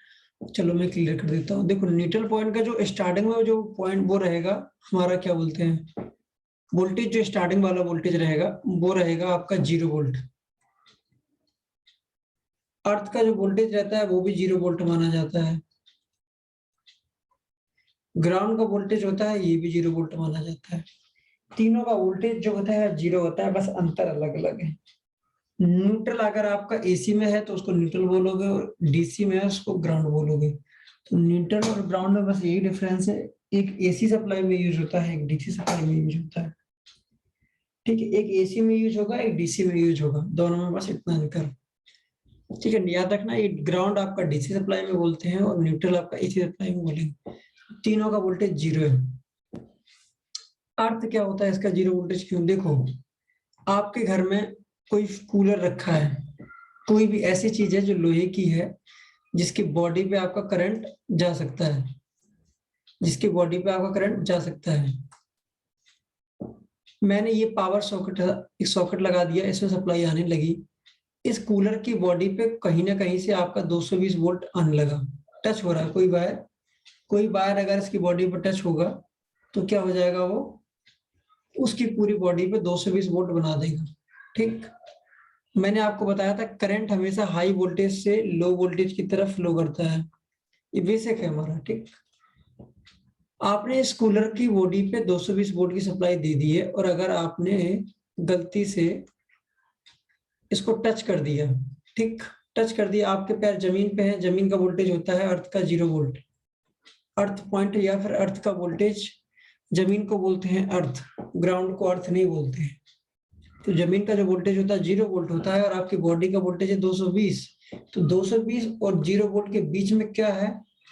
चलो मैं क्लियर कर देता हूँ। देखो न्यूट्रल पॉइंट का जो स्टार्टिंग में जो पॉइंट वो रहेगा हमारा, क्या बोलते हैं, वोल्टेज, जो स्टार्टिंग वाला वोल्टेज रहेगा वो रहेगा आपका 0 वोल्ट। अर्थ का जो वोल्टेज रहता है वो भी 0 वोल्ट माना जाता है। ग्राउंड का वोल्टेज होता है ये भी 0 वोल्ट माना जाता है। तीनों का वोल्टेज जो होता है 0 होता है, बस अंतर अलग अलग है। न्यूट्रल अगर आपका एसी में है तो उसको न्यूट्रल बोलोगे, और डीसी में है उसको ग्राउंड बोलोगे। तो न्यूट्रल और ग्राउंड में बस यही डिफरेंस है, एक एसी सप्लाई में यूज होता है, एक डीसी सप्लाई में यूज होता है, ठीक है। एक एसी में यूज होगा, एक डीसी में यूज होगा, दोनों में बस इतना अंतर, ठीक है। याद रखना, ये ग्राउंड आपका डीसी सप्लाई में बोलते हैं और न्यूट्रल आपका एसी सप्लाई में बोलेंगे। तीनों का वोल्टेज 0 है। अर्थ क्या होता है इसका 0 वोल्टेज क्यों, देखो आपके घर में कोई कूलर रखा है, कोई भी ऐसी चीज है जो लोहे की है, जिसकी बॉडी पे आपका करंट जा सकता है, जिसकी बॉडी पे आपका करंट जा सकता है। मैंने ये पावर सॉकेट, एक सॉकेट लगा दिया, इसमें सप्लाई आने लगी, इस कूलर की बॉडी पे कहीं ना कहीं से आपका 220 वोल्ट आने लगा, टच हो रहा है कोई वायर अगर इसकी बॉडी पर टच होगा तो क्या हो जाएगा, वो उसकी पूरी बॉडी पे 220 वोल्ट बना देगा, ठीक। मैंने आपको बताया था करंट हमेशा हाई वोल्टेज से लो वोल्टेज की तरफ फ्लो करता है, ये बेसिक है हमारा, ठीक। आपने इस कूलर की बॉडी पे 220 वोल्ट की सप्लाई दे दी है, और अगर आपने गलती से इसको टच कर दिया, ठीक, टच कर दिया, आपके पैर जमीन पे है, जमीन का वोल्टेज होता है अर्थ का 0 वोल्ट। अर्थ पॉइंट या फिर अर्थ का वोल्टेज, जमीन को बोलते हैं अर्थ, ग्राउंड को अर्थ नहीं बोलते हैं। तो जमीन का जो वोल्टेज होता है 0 वोल्ट होता है, और आपकी बॉडी का वोल्टेज है 220। तो 220 और 0 वोल्ट के बीच में क्या है,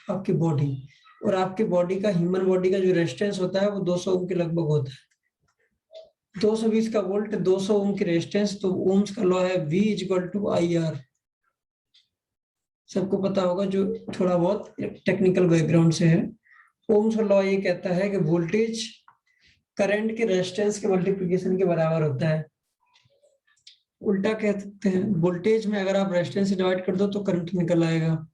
आपकी बॉडी, और आपकी बॉडी का, ह्यूमन बॉडी का जो रेजिस्टेंस होता है वो 200 ओम के लगभग होता है। 220 का वोल्ट, 200 ओम की रेजिस्टेंस, तो ओम्स का लॉ है V = IR। सबको पता होगा जो थोड़ा बहुत टेक्निकल बैकग्राउंड से है, ओम्स का लॉ ये कहता है कि वोल्टेज करंट के रेजिस्टेंस के मल्टीप्लिकेशन के बराबर होता है। उल्टा कह सकते हैं, वोल्टेज में अगर आप रेजिस्टेंस से डिवाइड कर दो तो करंट निकल आएगा।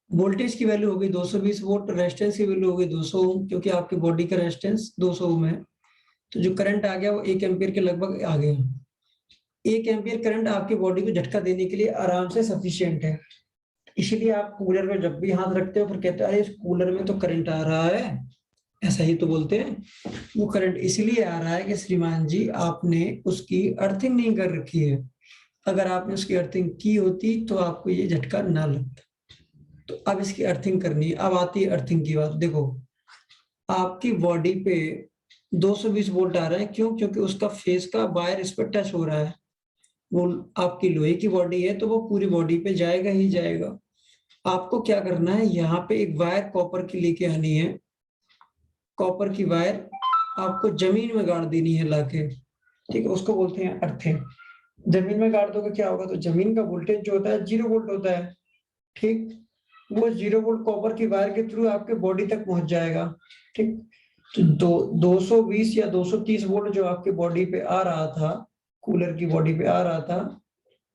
वोल्टेज की वैल्यू होगी 220 वोल्ट, रेजिस्टेंस की वैल्यू होगी 200 ओम, क्योंकि आपकी बॉडी का रेजिस्टेंस 200 ओम है। तो जो करंट आ गया वो 1 एम्पीयर के लगभग आ गया। 1 एम्पीयर करंट आपकी बॉडी को झटका देने के लिए आराम से सफिशिएंट है। इसीलिए आप कूलर में जब भी हाथ रखते हो फिर कहते हैं अरे इस कूलर में तो करंट आ रहा है, ऐसा ही तो बोलते हैं। वो करंट इसलिए आ रहा है कि श्रीमान जी आपने उसकी अर्थिंग नहीं कर रखी है। अगर आपने उसकी अर्थिंग की होती तो आपको ये झटका ना लगता। तो अब इसकी अर्थिंग करनी है। अब आती है अर्थिंग की बात। देखो आपकी बॉडी पे 220 वोल्ट आ रहे हैं, क्यों? क्योंकि उसका फेस का वायर इस पर टच हो रहा है। वो आपकी लोहे की बॉडी है तो वो पूरी बॉडी पे जाएगा ही जाएगा। आपको क्या करना है, यहाँ पे एक वायर कॉपर की लेके आनी है। कॉपर की वायर आपको जमीन में गाड़ देनी है लाके, ठीक है? उसको बोलते हैं अर्थिंग। जमीन में गाड़ दोगे क्या होगा, तो जमीन का वोल्टेज जो होता है 0 वोल्ट होता है, ठीक? वो 0 वोल्ट कॉपर की वायर के थ्रू आपके बॉडी तक पहुंच जाएगा, ठीक? तो 220 या 230 वोल्ट जो आपके बॉडी पे आ रहा था, कूलर की बॉडी पे आ रहा था,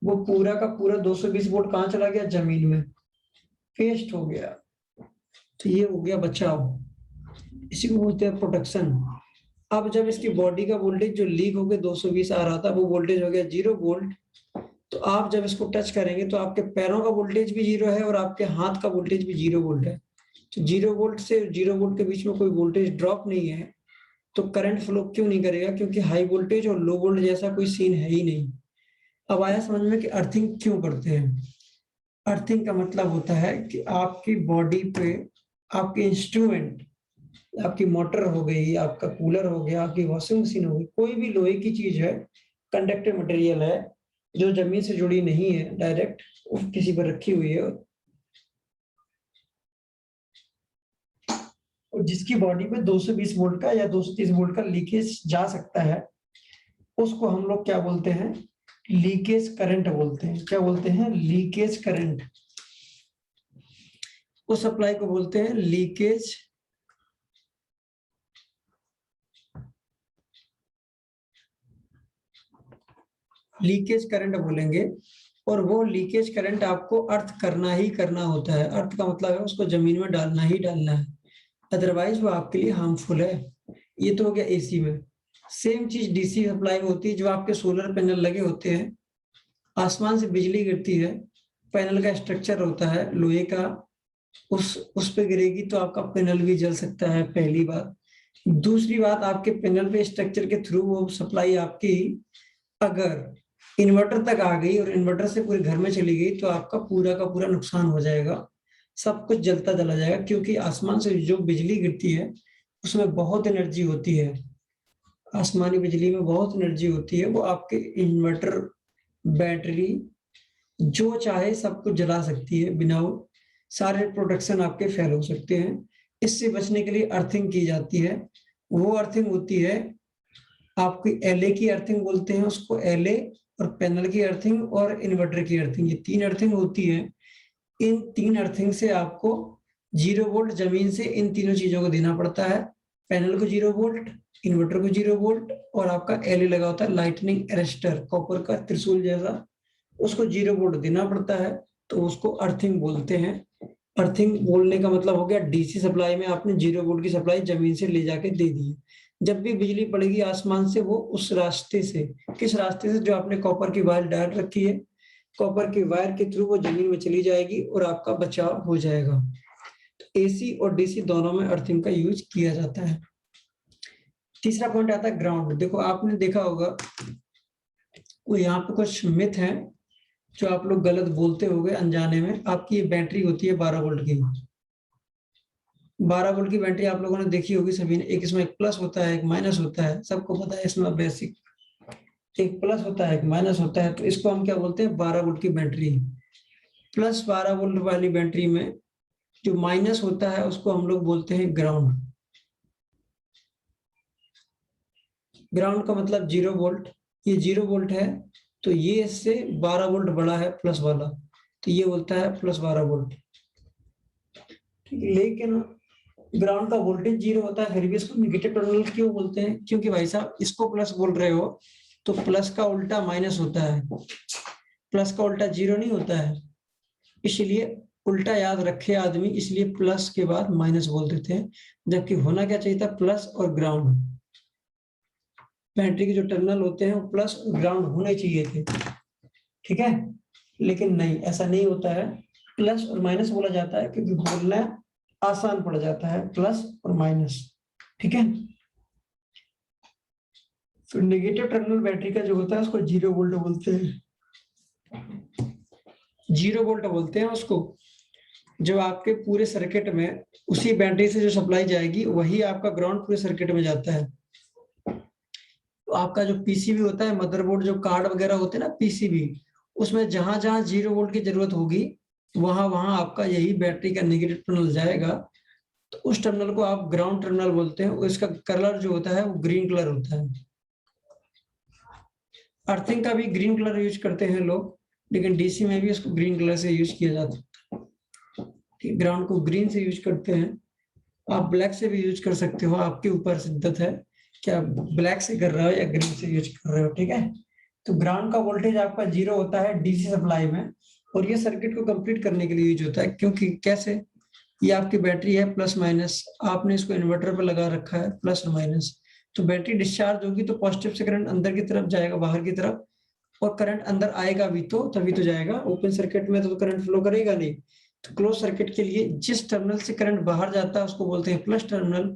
वो पूरा का पूरा 220 वोल्ट कहाँ चला गया? जमीन में पेस्ट हो गया। तो ये हो गया बचाव, इसी को बोलते हैं प्रोटेक्शन। अब जब इसकी बॉडी का वोल्टेज जो लीक होकर 220 आ रहा था वो वोल्टेज हो गया 0 वोल्ट, तो आप जब इसको टच करेंगे तो आपके पैरों का वोल्टेज भी 0 है और आपके हाथ का वोल्टेज भी 0 वोल्ट है। तो 0 वोल्ट से 0 वोल्ट के बीच में कोई वोल्टेज ड्रॉप नहीं है, तो करंट फ्लो क्यों नहीं करेगा? क्योंकि हाई वोल्टेज और लो वोल्ट जैसा कोई सीन है ही नहीं। अब आया समझ में कि अर्थिंग क्यों करते हैं। अर्थिंग का मतलब होता है कि आपकी बॉडी पे आपके इंस्ट्रूमेंट, आपकी मोटर हो गई, आपका कूलर हो गया, आपकी वॉशिंग मशीन हो गई, कोई भी लोहे की चीज है, कंडक्टिव मटेरियल है, जो जमीन से जुड़ी नहीं है डायरेक्ट, किसी पर रखी हुई है और जिसकी बॉडी पे 220 वोल्ट का या 230 वोल्ट का लीकेज जा सकता है, उसको हम लोग क्या बोलते हैं? लीकेज करंट बोलते हैं। क्या बोलते हैं? Leakage current. उस सप्लाई को बोलते हैं लीकेज करंट बोलेंगे। और वो लीकेज करंट आपको अर्थ करना ही करना होता है। अर्थ का मतलब है उसको जमीन में डालना ही डालना है, अदरवाइज वो आपके लिए हार्मफुल है। ये तो हो गया एसी में। सेम चीज डीसी सप्लाई में होती है। जो आपके सोलर पैनल लगे होते हैं, आसमान से बिजली गिरती है, पैनल का स्ट्रक्चर होता है लोहे का, उस पे गिरेगी तो आपका पैनल भी जल सकता है, पहली बात। दूसरी बात, आपके पैनल पे स्ट्रक्चर के थ्रू वो सप्लाई आपकी अगर इन्वर्टर तक आ गई और इन्वर्टर से पूरे घर में चली गई तो आपका पूरा का पूरा नुकसान हो जाएगा, सब कुछ जलता चला जाएगा। क्योंकि आसमान से जो बिजली गिरती है उसमें बहुत एनर्जी होती है। आसमानी बिजली में बहुत एनर्जी होती है। वो आपके इन्वर्टर, बैटरी, जो चाहे सब कुछ जला सकती है। बिना सारे प्रोडक्शन आपके फेल हो सकते हैं। इससे बचने के लिए अर्थिंग की जाती है। वो अर्थिंग होती है आपकी एलए की अर्थिंग बोलते हैं उसको, एलए, और पैनल की अर्थिंग और इन्वर्टर की अर्थिंग, ये 3 अर्थिंग होती है। इन 3 अर्थिंग से आपको 0 वोल्ट जमीन से इन तीनों चीजों को देना पड़ता है। पैनल को 0 वोल्ट, इन्वर्टर को 0 वोल्ट, और आपका एलए लगा होता है लाइटनिंग अरेस्टर, कॉपर का त्रिशूल जैसा, उसको 0 वोल्ट देना पड़ता है। तो उसको अर्थिंग बोलते हैं। अर्थिंग बोलने का मतलब हो गया डीसी सप्लाई में आपने 0 वोल्ट की सप्लाई जमीन से ले जाके दे दी। जब भी बिजली पड़ेगी आसमान से, वो उस रास्ते से, किस रास्ते से? जो आपने कॉपर की वायर डाल रखी है, कॉपर की वायर के थ्रू वो जमीन में चली जाएगी और आपका बचाव हो जाएगा। तो एसी और डीसी दोनों में अर्थिंग का यूज किया जाता है। तीसरा पॉइंट आता है ग्राउंड। देखो आपने देखा होगा वो यहाँ पे कुछ मिथ है जो आप लोग गलत बोलते होंगे अनजाने में। आपकी ये बैटरी होती है 12 वोल्ट की। 12 वोल्ट की बैटरी आप लोगों ने देखी होगी सभी ने। एक इसमें एक प्लस होता है, एक माइनस होता है, सबको पता है इसमें बेसिक। एक प्लस होता है, एक माइनस होता है। तो इसको हम क्या बोलते हैं? 12 वोल्ट की बैटरी। प्लस 12 वोल्ट वाली बैटरी में जो माइनस होता है उसको हम लोग बोलते हैं ग्राउंड। ग्राउंड का मतलब 0 वोल्ट। ये 0 वोल्ट है तो ये इससे 12 वोल्ट बड़ा है प्लस वाला, तो ये बोलता है प्लस 12 वोल्ट। ठीक है, लेकिन ग्राउंड का वोल्टेज 0 होता है फिर भी इसको नेगेटिव टर्मिनल क्यों बोलते हैं? क्योंकि भाई साहब इसको प्लस बोल रहे हो तो प्लस का उल्टा माइनस होता है, प्लस का उल्टा 0 नहीं होता है, इसलिए उल्टा याद रखे आदमी, इसलिए प्लस के बाद माइनस बोल देते हैं, जबकि होना क्या चाहिए था, प्लस और ग्राउंड। बैटरी के जो टर्मिनल होते हैं वो प्लस और ग्राउंड होने चाहिए थे, ठीक है, लेकिन नहीं, ऐसा नहीं होता है। प्लस और माइनस बोला जाता है क्योंकि बोलना आसान पड़ जाता है, प्लस और माइनस, ठीक है। तो नेगेटिव टर्मिनल बैटरी का जो होता है उसको 0 वोल्ट बोलते हैं, 0 वोल्ट बोलते हैं उसको। जो आपके पूरे सर्किट में उसी बैटरी से जो सप्लाई जाएगी वही आपका ग्राउंड पूरे सर्किट में जाता है। तो आपका जो पीसीबी होता है, मदरबोर्ड, जो कार्ड वगैरह होते हैं ना पीसीबी, उसमें जहां जहां 0 वोल्ट की जरूरत होगी वहां वहां आपका यही बैटरी का नेगेटिव टर्मिनल जाएगा। तो उस टर्मिनल को आप ग्राउंड टर्मिनल बोलते हैं। उसका कलर जो होता है वो ग्रीन कलर होता है। अर्थिंग का भी ग्रीन कलर यूज करते हैं लोग, लेकिन डीसी में भी इसको ग्रीन कलर से यूज किया जाता है। ग्राउंड को ग्रीन से यूज करते हैं, आप ब्लैक से भी यूज कर सकते हो, आपके ऊपर सिद्धत है कि आप ब्लैक से कर रहे हो या ग्रीन से यूज कर रहे हो, ठीक है। तो ग्राउंड का वोल्टेज आपका 0 होता है डीसी सप्लाई में, और ये सर्किट को कंप्लीट करने के लिए यूज होता है। क्योंकि कैसे, ये आपकी बैटरी है प्लस माइनस, आपने इसको इन्वर्टर पर लगा रखा है प्लस और माइनस, तो बैटरी डिस्चार्ज होगी तो पॉजिटिव से करंट अंदर की तरफ जाएगा, बाहर की तरफ, और करंट अंदर आएगा भी तो तभी तो जाएगा। ओपन सर्किट में तो करंट फ्लो करेगा नहीं। तो क्लोज सर्किट के लिए जिस टर्मिनल से करंट बाहर जाता है उसको बोलते हैं प्लस टर्मिनल,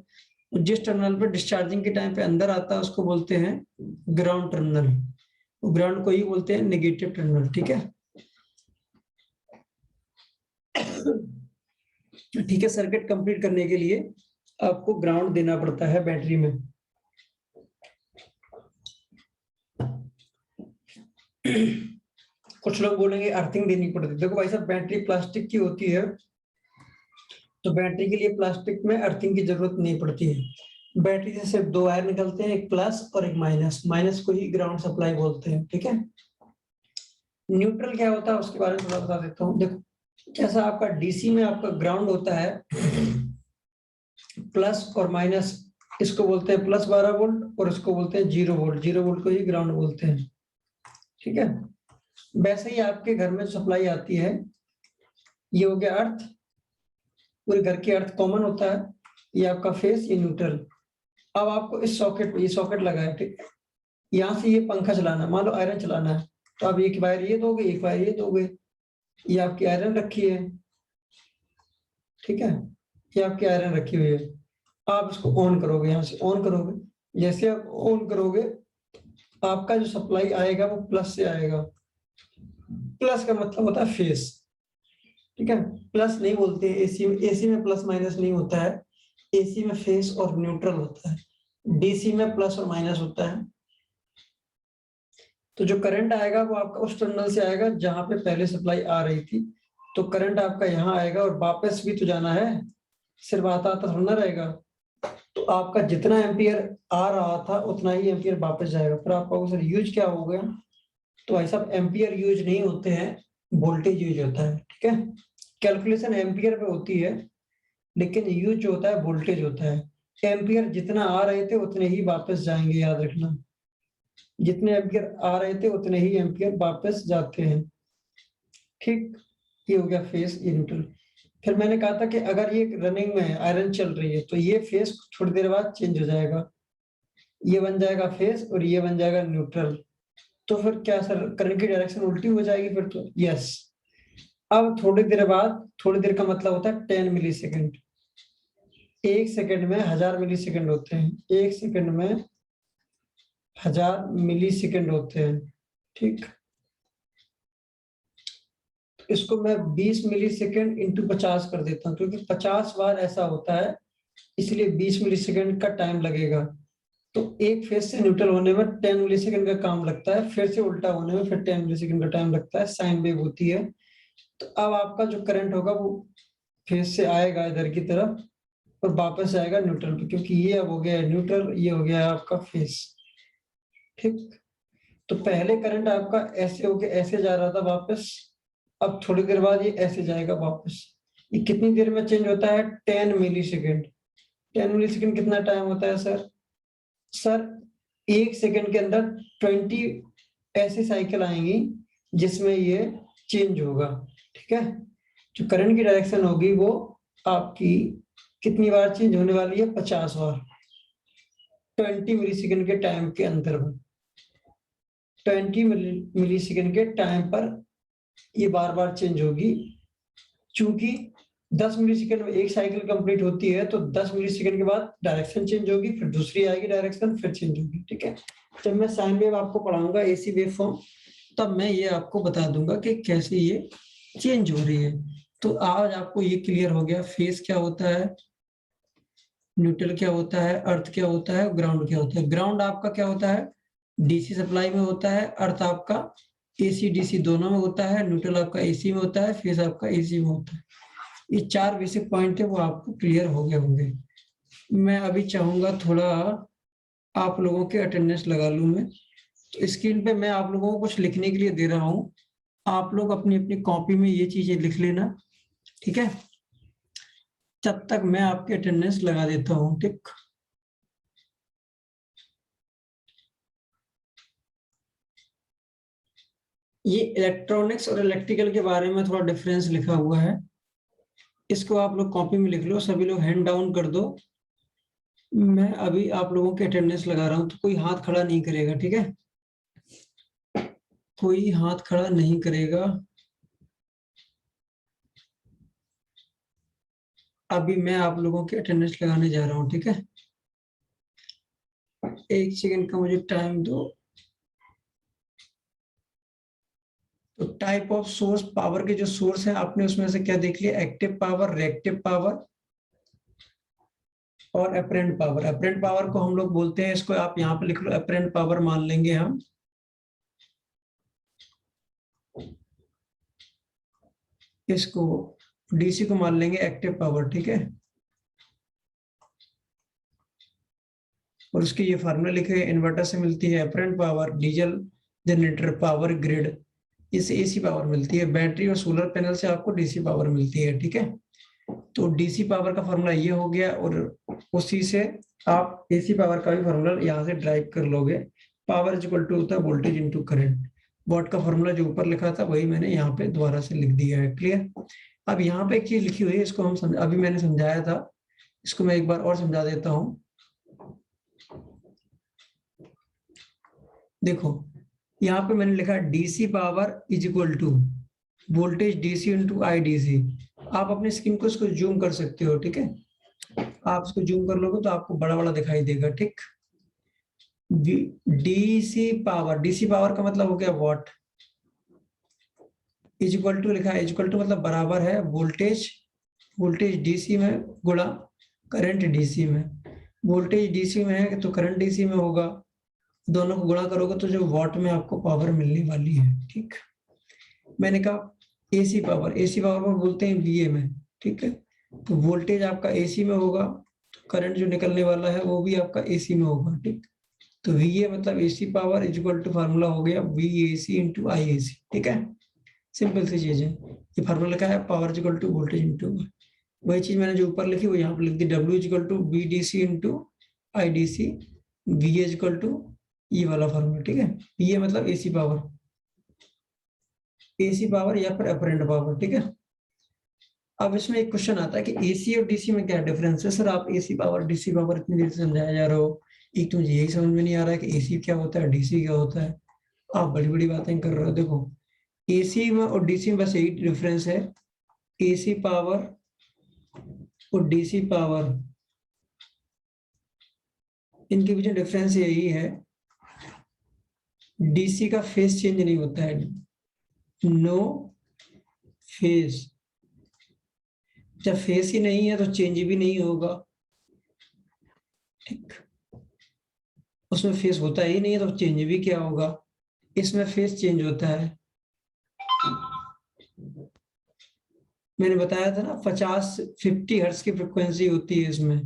और जिस टर्मिनल पर डिस्चार्जिंग के टाइम पे अंदर आता है उसको बोलते हैं ग्राउंड टर्मिनल। ग्राउंड को ही बोलते हैं नेगेटिव टर्मिनल, ठीक है। ठीक है, सर्किट कंप्लीट करने के लिए आपको ग्राउंड देना पड़ता है बैटरी में। कुछ लोग बोलेंगे अर्थिंग देनी पड़ती है। देखो भाई साहब, बैटरी प्लास्टिक की होती है तो बैटरी के लिए प्लास्टिक में अर्थिंग की जरूरत नहीं पड़ती है। बैटरी से सिर्फ 2 वायर निकलते हैं, एक प्लस और एक माइनस, माइनस को ही ग्राउंड सप्लाई बोलते हैं, ठीक है। न्यूट्रल क्या होता है उसके बारे में थोड़ा बता देता हूँ। देखो, जैसा आपका डीसी में आपका ग्राउंड होता है प्लस और माइनस, इसको बोलते हैं प्लस 12 वोल्ट और इसको बोलते हैं 0 वोल्ट, 0 वोल्ट को ही ग्राउंड बोलते हैं, ठीक है। वैसे ही आपके घर में सप्लाई आती है, ये हो गया अर्थ, पूरे घर के अर्थ कॉमन होता है, ये आपका फेस, ये न्यूट्रल। अब आपको इस सॉकेट पे, ये सॉकेट लगा है, ठीक है, यहाँ से ये पंखा चलाना है, मान लो आयरन चलाना है, तो आप एक वायर ये दोगे, एक वायर ये दोगे, ये आपकी आयरन रखी है, ठीक है, ये आपकी आयरन रखी हुई है। आप इसको ऑन करोगे, यहाँ से ऑन करोगे, जैसे आप ऑन करोगे आपका जो सप्लाई आएगा वो प्लस से आएगा। प्लस का मतलब होता है फेस, ठीक है। प्लस नहीं बोलते एसी में, एसी में प्लस माइनस नहीं होता है, एसी में फेस और न्यूट्रल होता है, डीसी में प्लस और माइनस होता है। तो जो करंट आएगा वो आपका उस टर्मिनल से आएगा जहां पे पहले सप्लाई आ रही थी, तो करंट आपका यहाँ आएगा और वापस भी तो जाना है, सिर्फ आता आता थोड़ा ना रहेगा। तो आपका जितना एम्पियर आ रहा था उतना ही एम्पियर वापस जाएगा। फिर आपका सर यूज क्या हो गया, तो ऐसा एम्पियर यूज नहीं होते हैं, वोल्टेज यूज होता है, ठीक है। कैलकुलेशन एम्पियर पे होती है लेकिन यूज जो होता है वोल्टेज होता है। एम्पियर जितना आ रहे थे उतने ही वापस जाएंगे, याद रखना, जितने एम्पियर आ रहे थे उतने ही एम्पियर वापस जाते हैं, ठीक। ये हो गया फेस, ये न्यूट्रल। फिर मैंने कहा था कि अगर ये रनिंग में है, आयरन चल रही है, तो ये फेस थोड़ी देर बाद चेंज हो जाएगा, ये बन जाएगा फेस और ये बन जाएगा न्यूट्रल। तो फिर क्या सर, करंट की डायरेक्शन उल्टी हो जाएगी फिर तो? यस। अब थोड़ी देर बाद, थोड़ी देर का मतलब होता है 10 मिली सेकेंड। 1 सेकेंड में 1000 मिली सेकेंड होते हैं, 1 सेकेंड में 1000 मिली सेकेंड होते हैं, ठीक। इसको मैं 20 मिली सेकेंड इंटू 50 कर देता हूँ, क्योंकि 50 बार ऐसा होता है, इसलिए 20 मिली सेकेंड का टाइम लगेगा। तो एक फेज से न्यूट्रल होने में 10 मिली सेकेंड का काम लगता है, फिर से उल्टा होने में फिर 10 मिली सेकेंड का टाइम लगता है, साइन वेव होती है। तो अब आपका जो करंट होगा वो फेज से आएगा इधर की तरफ और वापस आएगा न्यूट्रल पे, क्योंकि ये अब हो गया न्यूट्रल, ये हो गया आपका फेज, ठीक। तो पहले करंट आपका ऐसे होके ऐसे जा रहा था वापस, अब थोड़ी देर बाद ये ऐसे जाएगा वापस। ये कितनी देर में चेंज होता है? 10 मिली सेकेंड। 10 मिली सेकेंड कितना टाइम होता है सर? सर 1 सेकेंड के अंदर 20 ऐसी साइकिल आएंगी जिसमें ये चेंज होगा, ठीक है। जो करंट की डायरेक्शन होगी वो आपकी कितनी बार चेंज होने वाली है? 50 बार 20 मिली सेकेंड के टाइम के अंदर में। 20 मिली सेकेंड के टाइम पर ये बार बार चेंज होगी। चूंकि 10 मिली सेकेंड में एक साइकिल कंप्लीट होती है तो 10 मिली सेकेंड के बाद डायरेक्शन चेंज होगी, फिर दूसरी आएगी डायरेक्शन, फिर चेंज होगी, ठीक है। जब मैं साइन वेव आपको पढ़ाऊंगा एसी वेव फॉर्म, तब मैं ये आपको बता दूंगा कि कैसे ये चेंज हो रही है। तो आज आपको ये क्लियर हो गया फेज क्या होता है, न्यूट्रल क्या होता है, अर्थ क्या होता है, ग्राउंड क्या होता है। ग्राउंड आपका क्या होता है? डीसी सप्लाई में होता है। अर्थ आपका एसी डीसी दोनों में होता है। न्यूट्रल आपका एसी में होता है। फेज आपका एसी में होता है। ये 4 बेसिक पॉइंट है, वो आपको क्लियर हो गए होंगे। मैं अभी चाहूंगा थोड़ा आप लोगों के अटेंडेंस लगा लूं मैं। तो स्क्रीन पे मैं आप लोगों को कुछ लिखने के लिए दे रहा हूँ, आप लोग अपनी अपनी कॉपी में ये चीजें लिख लेना, ठीक है। तब तक मैं आपके अटेंडेंस लगा देता हूँ, ठीक। ये इलेक्ट्रॉनिक्स और इलेक्ट्रिकल के बारे में थोड़ा डिफरेंस लिखा हुआ है, इसको आप लोग कॉपी में लिख लो। सभी लोग हैंड डाउन कर दो। मैं अभी आप लोगों के अटेंडेंस लगा रहा हूँ, तो कोई हाथ खड़ा नहीं करेगा, ठीक है। कोई हाथ खड़ा नहीं करेगा। अभी मैं आप लोगों के अटेंडेंस लगाने जा रहा हूँ, ठीक है। 1 सेकंड का मुझे टाइम दो। तो टाइप ऑफ सोर्स, पावर के जो सोर्स है आपने उसमें से क्या देख लिया? एक्टिव पावर, रिएक्टिव पावर और अपरेंट पावर। अपरेंट पावर को हम लोग बोलते हैं, इसको आप यहाँ पे लिख लो, अपरेंट पावर मान लेंगे हम। इसको डीसी को मान लेंगे एक्टिव पावर, ठीक है। और उसके ये फार्मूला लिखे, इन्वर्टर से मिलती है apparent power, diesel generator power grid इससे एसी पावर मिलती है, बैटरी और सोलर पैनल से आपको डीसी पावर मिलती है, ठीक है। तो डीसी पावर का फार्मूला ये हो गया, और उसी से आप एसी पावर का भी फार्मूला यहाँ से ड्राइव कर लोगे। पावर इज इक्वल टू होता है वोल्टेज इनटू करंट। वॉट का फार्मूला जो ऊपर लिखा था वही मैंने यहाँ पे दोबारा से लिख दिया है, क्लियर। अब यहाँ पे एक चीज लिखी हुई है, इसको हम अभी मैंने समझाया था, इसको मैं एक बार और समझा देता हूँ। देखो यहाँ पे मैंने लिखा DC power is equal to voltage DC into I DC. आप अपने स्क्रीन को इसको जूम कर सकते हो, ठीक है। आप इसको जूम कर लोगे तो आपको बड़ा बड़ा दिखाई देगा, ठीक। डीसी पावर का मतलब हो गया वॉट। इज इक्वल टू लिखा है, इज इक्वल टू मतलब बराबर है वोल्टेज डीसी में गुणा करंट डीसी में। वोल्टेज डीसी में है तो करंट डीसी में होगा, दोनों को गुणा करोगे तो जो वॉट में आपको पावर मिलने वाली है, ठीक। मैंने कहा एसी पावर को बोलते हैं वीए में, ठीक है। तो वोल्टेज आपका एसी में होगा, तो करंट जो निकलने वाला है वो भी आपका एसी में होगा, ठीक। तो वीए मतलब AC power is equal to formula हो गया V AC into I AC, ठीक है। सिंपल सी चीज है, ये फार्मूला लिखा है power is equal to voltage into. वही चीज मैंने जो ऊपर लिखी वो यहाँ पर लिख दी, W is equal to B D C into I D C, V is equal to ये वाला फार्मूला, ठीक है। ये मतलब एसी पावर या फिर अपरेंट पावर, ठीक है। अब इसमें एक क्वेश्चन आता है कि एसी और डीसी में क्या डिफरेंस है? सर आप एसी पावर डीसी पावर इतनी देर से समझाया जा रहा हो, एक तो मुझे यही समझ में नहीं आ रहा है कि एसी क्या होता है, डीसी क्या होता है। आप बड़ी बड़ी बातें कर रहे हो। देखो एसी में और डीसी में बस यही डिफरेंस है, एसी पावर और डीसी पावर इनके बीच में डिफरेंस यही है, डीसी का फेज चेंज नहीं होता है, नो फेज। जब फेज ही नहीं है तो चेंज भी नहीं होगा, ठीक। उसमें फेज होता ही नहीं है तो चेंज भी क्या होगा? इसमें फेज चेंज होता है। मैंने बताया था ना 50 हर्ट्ज की फ्रिक्वेंसी होती है इसमें,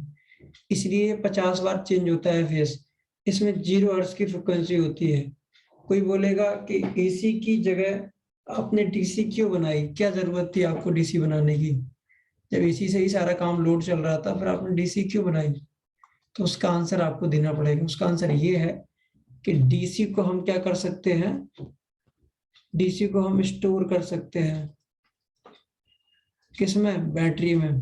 इसलिए 50 बार चेंज होता है फेज। इसमें 0 हर्ट्ज की फ्रिक्वेंसी होती है। कोई बोलेगा कि एसी की जगह आपने डीसी क्यों बनाई, क्या जरूरत थी आपको डीसी बनाने की? जब एसी से ही सारा काम लोड चल रहा था, फिर आपने डीसी क्यों बनाई? तो उसका आंसर आपको देना पड़ेगा। उसका आंसर ये है कि डीसी को हम क्या कर सकते हैं, डीसी को हम स्टोर कर सकते हैं किसमें? बैटरी में।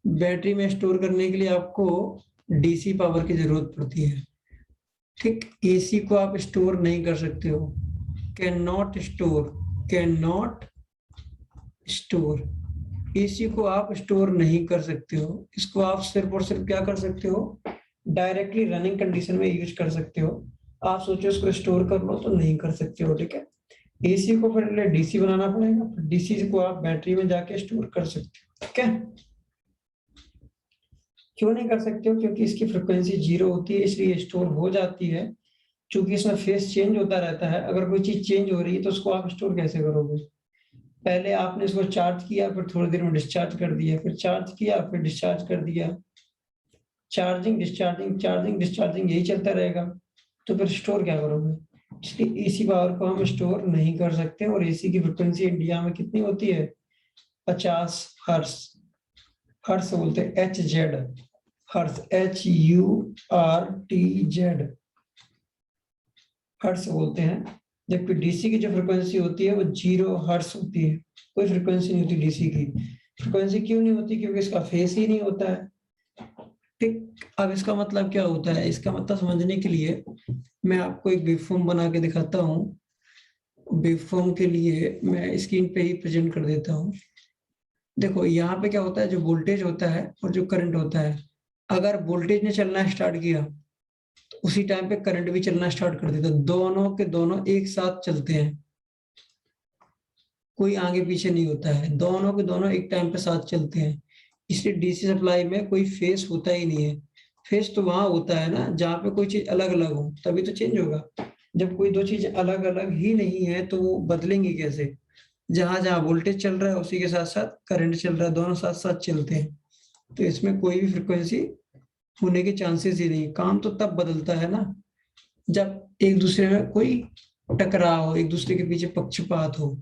बैटरी में स्टोर करने के लिए आपको डीसी पावर की जरूरत पड़ती है, ठीक। एसी को आप स्टोर नहीं कर सकते हो, can not store, can not store. AC को आप स्टोर नहीं कर सकते हो, इसको आप सिर्फ और सिर्फ क्या कर सकते हो, डायरेक्टली रनिंग कंडीशन में यूज कर सकते हो। आप सोचो इसको स्टोर कर लो तो नहीं कर सकते हो, ठीक है। एसी को फिर डीसी बनाना पड़ेगा, डीसी को आप बैटरी में जाके स्टोर कर सकते हो, ठीक है। क्यों नहीं कर सकते हो? क्योंकि इसकी फ्रिक्वेंसी 0 होती है, इसलिए स्टोर हो जाती है। क्योंकि इसमें फेस चेंज होता रहता है, अगर कोई चीज चेंज हो रही है तो उसको आप स्टोर कैसे करोगे? पहले आपने इसको चार्ज किया, फिर थोड़ी देर में डिस्चार्ज कर दिया, फिर चार्ज किया, फिर डिस्चार्ज कर दिया, चार्जिंग डिस्चार्जिंग चार्जिंग डिस्चार्जिंग यही चलता रहेगा, तो फिर स्टोर क्या करोगे? इसलिए एसी पावर को हम स्टोर नहीं कर सकते। और एसी की फ्रिक्वेंसी इंडिया में कितनी होती है? 50 हर्ट्ज। हर्ट्ज बोलते हैं H Z, hertz HURTZ, hertz बोलते हैं। जबकि डीसी की जो फ्रिक्वेंसी होती है वो 0 हर्ट्ज होती है, कोई फ्रिक्वेंसी नहीं होती डीसी की। फ्रिक्वेंसी क्यों नहीं होती? क्योंकि इसका फेस ही नहीं होता है, ठीक। अब इसका मतलब क्या होता है? इसका मतलब समझने के लिए मैं आपको एक वेवफॉर्म बना के दिखाता हूँ। वेवफॉर्म के लिए मैं स्क्रीन पे ही प्रेजेंट कर देता हूँ। देखो यहाँ पे क्या होता है, जो वोल्टेज होता है और जो करंट होता है, अगर वोल्टेज ने चलना स्टार्ट किया तो उसी टाइम पे करंट भी चलना स्टार्ट कर देता है। दोनों के दोनों एक साथ चलते हैं, कोई आगे पीछे नहीं होता है, दोनों के दोनों एक टाइम पे साथ चलते हैं। इसलिए डीसी सप्लाई में कोई फेस होता ही नहीं है। फेस तो वहां होता है ना जहाँ पे कोई चीज अलग अलग हो, तभी तो चेंज होगा। जब कोई दो चीज अलग अलग ही नहीं है तो वो बदलेंगी कैसे? जहां जहां वोल्टेज चल रहा है उसी के साथ साथ करंट चल रहा है, दोनों साथ साथ चलते हैं। तो इसमें कोई भी फ्रिक्वेंसी होने के चांसेस ही नहीं। काम तो तब बदलता है ना जब एक दूसरे में कोई टकराव हो, एक दूसरे के पीछे पक्षपात हो।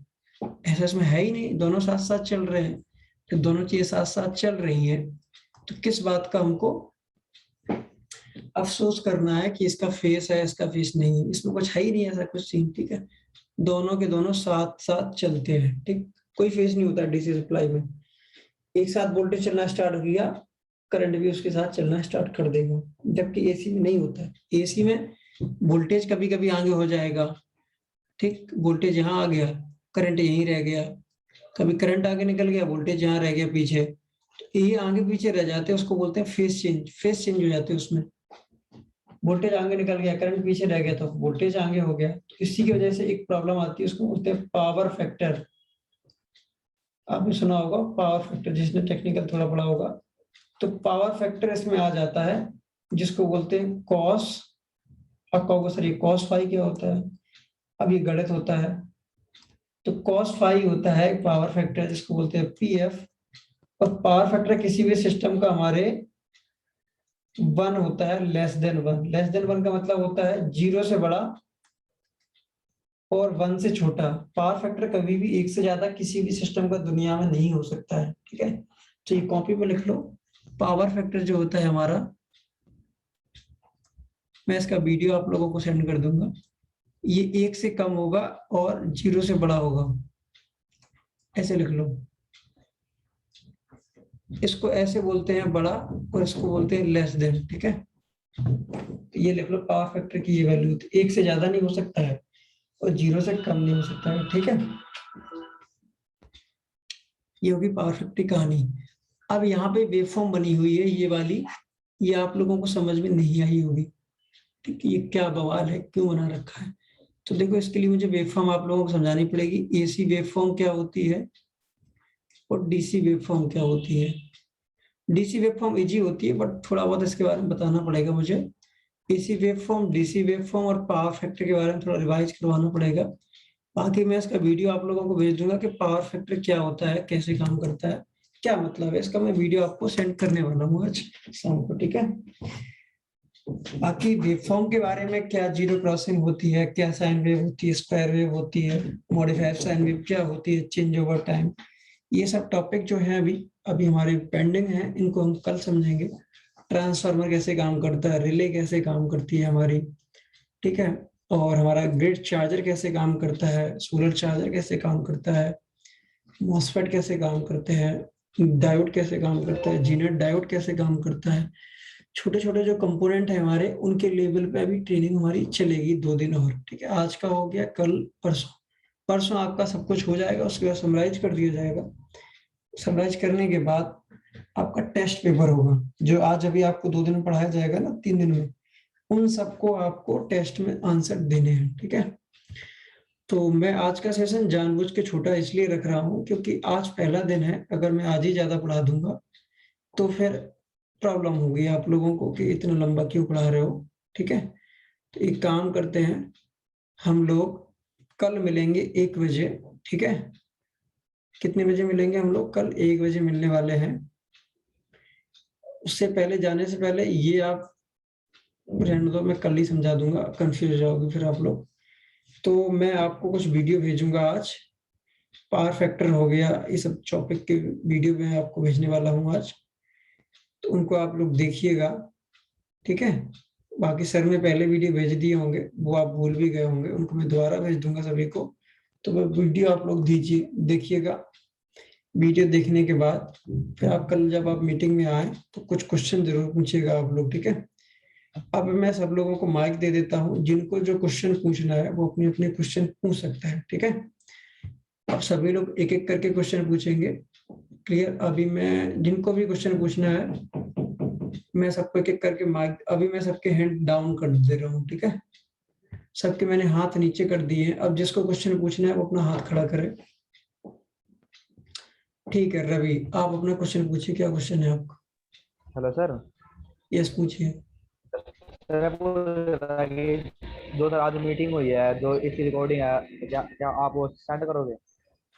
ऐसा इसमें है ही नहीं, दोनों साथ साथ चल रहे हैं। तो दोनों चीजें साथ साथ चल रही हैं, तो किस बात का हमको अफसोस करना है कि इसका फेस है इसका फेस नहीं है? इसमें कुछ है ही नहीं ऐसा कुछ सीन, ठीक है। दोनों के दोनों साथ साथ चलते हैं, ठीक। कोई फेस नहीं होता डीसी सप्लाई में। एक साथ वोल्टेज चलना स्टार्ट किया, करंट भी उसके साथ चलना स्टार्ट कर देगा, जबकि एसी में नहीं होता है। एसी में वोल्टेज कभी कभी आगे हो जाएगा, ठीक, वोल्टेज यहाँ आ गया, करंट यहीं रह गया। कभी करंट आगे निकल गया, वोल्टेज यहाँ रह गया पीछे, तो ये आगे पीछे रह जाते हैं, उसको बोलते हैं फेस चेंज। फेस चेंज हो जाते हैं उसमें। वोल्टेज आगे निकल गया, करंट पीछे रह गया, तो वोल्टेज आगे हो गया। तो इसी की वजह से एक प्रॉब्लम आती है, उसको बोलते हैं पावर फैक्टर। आपने सुना होगा पावर फैक्टर, जिसने टेक्निकल थोड़ा पढ़ा होगा। तो पावर फैक्टर इसमें आ जाता है, जिसको बोलते हैं कॉस। अब कहोगे सर ये कॉस फाई क्या होता है? अब ये गणित होता है। तो कॉस फाई होता है पावर फैक्टर, जिसको बोलते हैं पीएफ। और पावर फैक्टर किसी भी सिस्टम का हमारे 1 होता है, लेस देन 1। लेस देन 1 का मतलब होता है 0 से बड़ा और 1 से छोटा। पावर फैक्टर कभी भी 1 से ज्यादा किसी भी सिस्टम का दुनिया में नहीं हो सकता है, ठीक है। तो ये कॉपी में लिख लो। पावर फैक्टर जो होता है हमारा, मैं इसका वीडियो आप लोगों को सेंड कर दूंगा। ये 1 से कम होगा और 0 से बड़ा होगा, ऐसे लिख लो। इसको ऐसे बोलते हैं बड़ा और इसको बोलते हैं लेस देन, ठीक है। तो ये लिख लो, पावर फैक्टर की ये वैल्यू 1 से ज्यादा नहीं हो सकता है और 0 से कम नहीं हो सकता है, ठीक है। ये होगी पावर फैक्टर की कहानी। अब यहाँ पे वेवफॉर्म बनी हुई है ये वाली, ये आप लोगों को समझ में नहीं आई होगी, ठीक है। ये क्या बवाल है, क्यों बना रखा है? तो देखो, इसके लिए मुझे वेवफॉर्म आप लोगों को समझानी पड़ेगी। एसी वेवफॉर्म क्या होती है और डीसी वेवफॉर्म क्या होती है। डीसी वेवफॉर्म इजी होती है, बट थोड़ा बहुत इसके बारे में बताना पड़ेगा मुझे। एसी वेवफॉर्म, डीसी वेवफॉर्म और पावर फैक्टर के बारे में थोड़ा रिवाइज करवाना पड़ेगा। बाकी मैं इसका वीडियो आप लोगों को भेज दूंगा कि पावर फैक्टर क्या होता है, कैसे काम करता है, क्या मतलब है इसका। मैं वीडियो आपको सेंड करने वाला हूँ आज शाम को, ठीक है। बाकी वेवफॉर्म के बारे में, क्या जीरो क्रॉसिंग होती है, क्या साइन वेव होती है, स्क्वायर वेव होती है, मॉडिफाइड साइन वेव क्या होती है, चेंज ओवर टाइम, ये सब टॉपिक जो है अभी अभी हमारे पेंडिंग है, इनको हम कल समझेंगे। ट्रांसफार्मर कैसे काम करता है, रिले कैसे काम करती है हमारी, ठीक है, और हमारा ग्रिड चार्जर कैसे काम करता है, सोलर चार्जर कैसे काम करता है, मॉसफेट कैसे काम करते हैं, डायोड कैसे काम करता है, जीनेट डायोड कैसे काम करता है। छोटे छोटे जो कंपोनेंट है हमारे, उनके लेवल पे अभी ट्रेनिंग हमारी चलेगी 2 दिन और, ठीक है। आज का हो गया, कल परसों, परसों आपका सब कुछ हो जाएगा, उसके बाद समराइज कर दिया जाएगा। समराइज करने के बाद आपका टेस्ट पेपर होगा, जो आज अभी आपको 2 दिन में पढ़ाया जाएगा ना, 3 दिन में, उन सबको आपको टेस्ट में आंसर देने हैं, ठीक है। तो मैं आज का सेशन जानबूझ के छोटा इसलिए रख रहा हूँ क्योंकि आज पहला दिन है। अगर मैं आज ही ज्यादा पढ़ा दूंगा तो फिर प्रॉब्लम होगी आप लोगों को कि इतना लंबा क्यों पढ़ा रहे हो, ठीक है। तो एक काम करते हैं, हम लोग कल मिलेंगे 1 बजे, ठीक है। कितने बजे मिलेंगे हम लोग? कल 1 बजे मिलने वाले हैं। उससे पहले, जाने से पहले ये आप रहने दो, मैं कल ही समझा दूंगा, कंफ्यूज हो जाओगे फिर आप लोग। तो मैं आपको कुछ वीडियो भेजूंगा आज, पावर फैक्टर हो गया, ये सब टॉपिक के वीडियो मैं आपको भेजने वाला हूँ आज, तो उनको आप लोग देखिएगा, ठीक है। बाकी सर ने पहले वीडियो भेज दिए होंगे, वो आप भूल भी गए होंगे, उनको मैं दोबारा भेज दूंगा सभी को। तो वो वीडियो आप लोग दीजिए, देखिएगा। वीडियो देखने के बाद फिर आप कल जब आप मीटिंग में आए तो कुछ क्वेश्चन जरूर पूछिएगा आप लोग, ठीक है। अब मैं सब लोगों को माइक दे देता हूँ, जिनको जो क्वेश्चन पूछना है वो अपने अपने क्वेश्चन पूछ सकते हैं, ठीक है। अब सभी लोग एक एक करके क्वेश्चन पूछेंगे, क्लियर। अभी मैं जिनको भी क्वेश्चन पूछना है, मैं सबको एक एक करके माइक, अभी मैं सबके हैंड डाउन कर दे रहा हूँ, ठीक है। सबके मैंने हाथ नीचे कर दिए हैं। अब जिसको क्वेश्चन पूछना है वो अपना हाथ खड़ा करे। ठीक है रवि, आप अपना क्वेश्चन पूछिए, क्या क्वेश्चन है आपका? Hello sir. यस, पूछिए। सर मैं पूछ रहा था कि जो सर आज मीटिंग हुई है, जो इसकी रिकॉर्डिंग है, क्या क्या आप वो सेंड करोगे?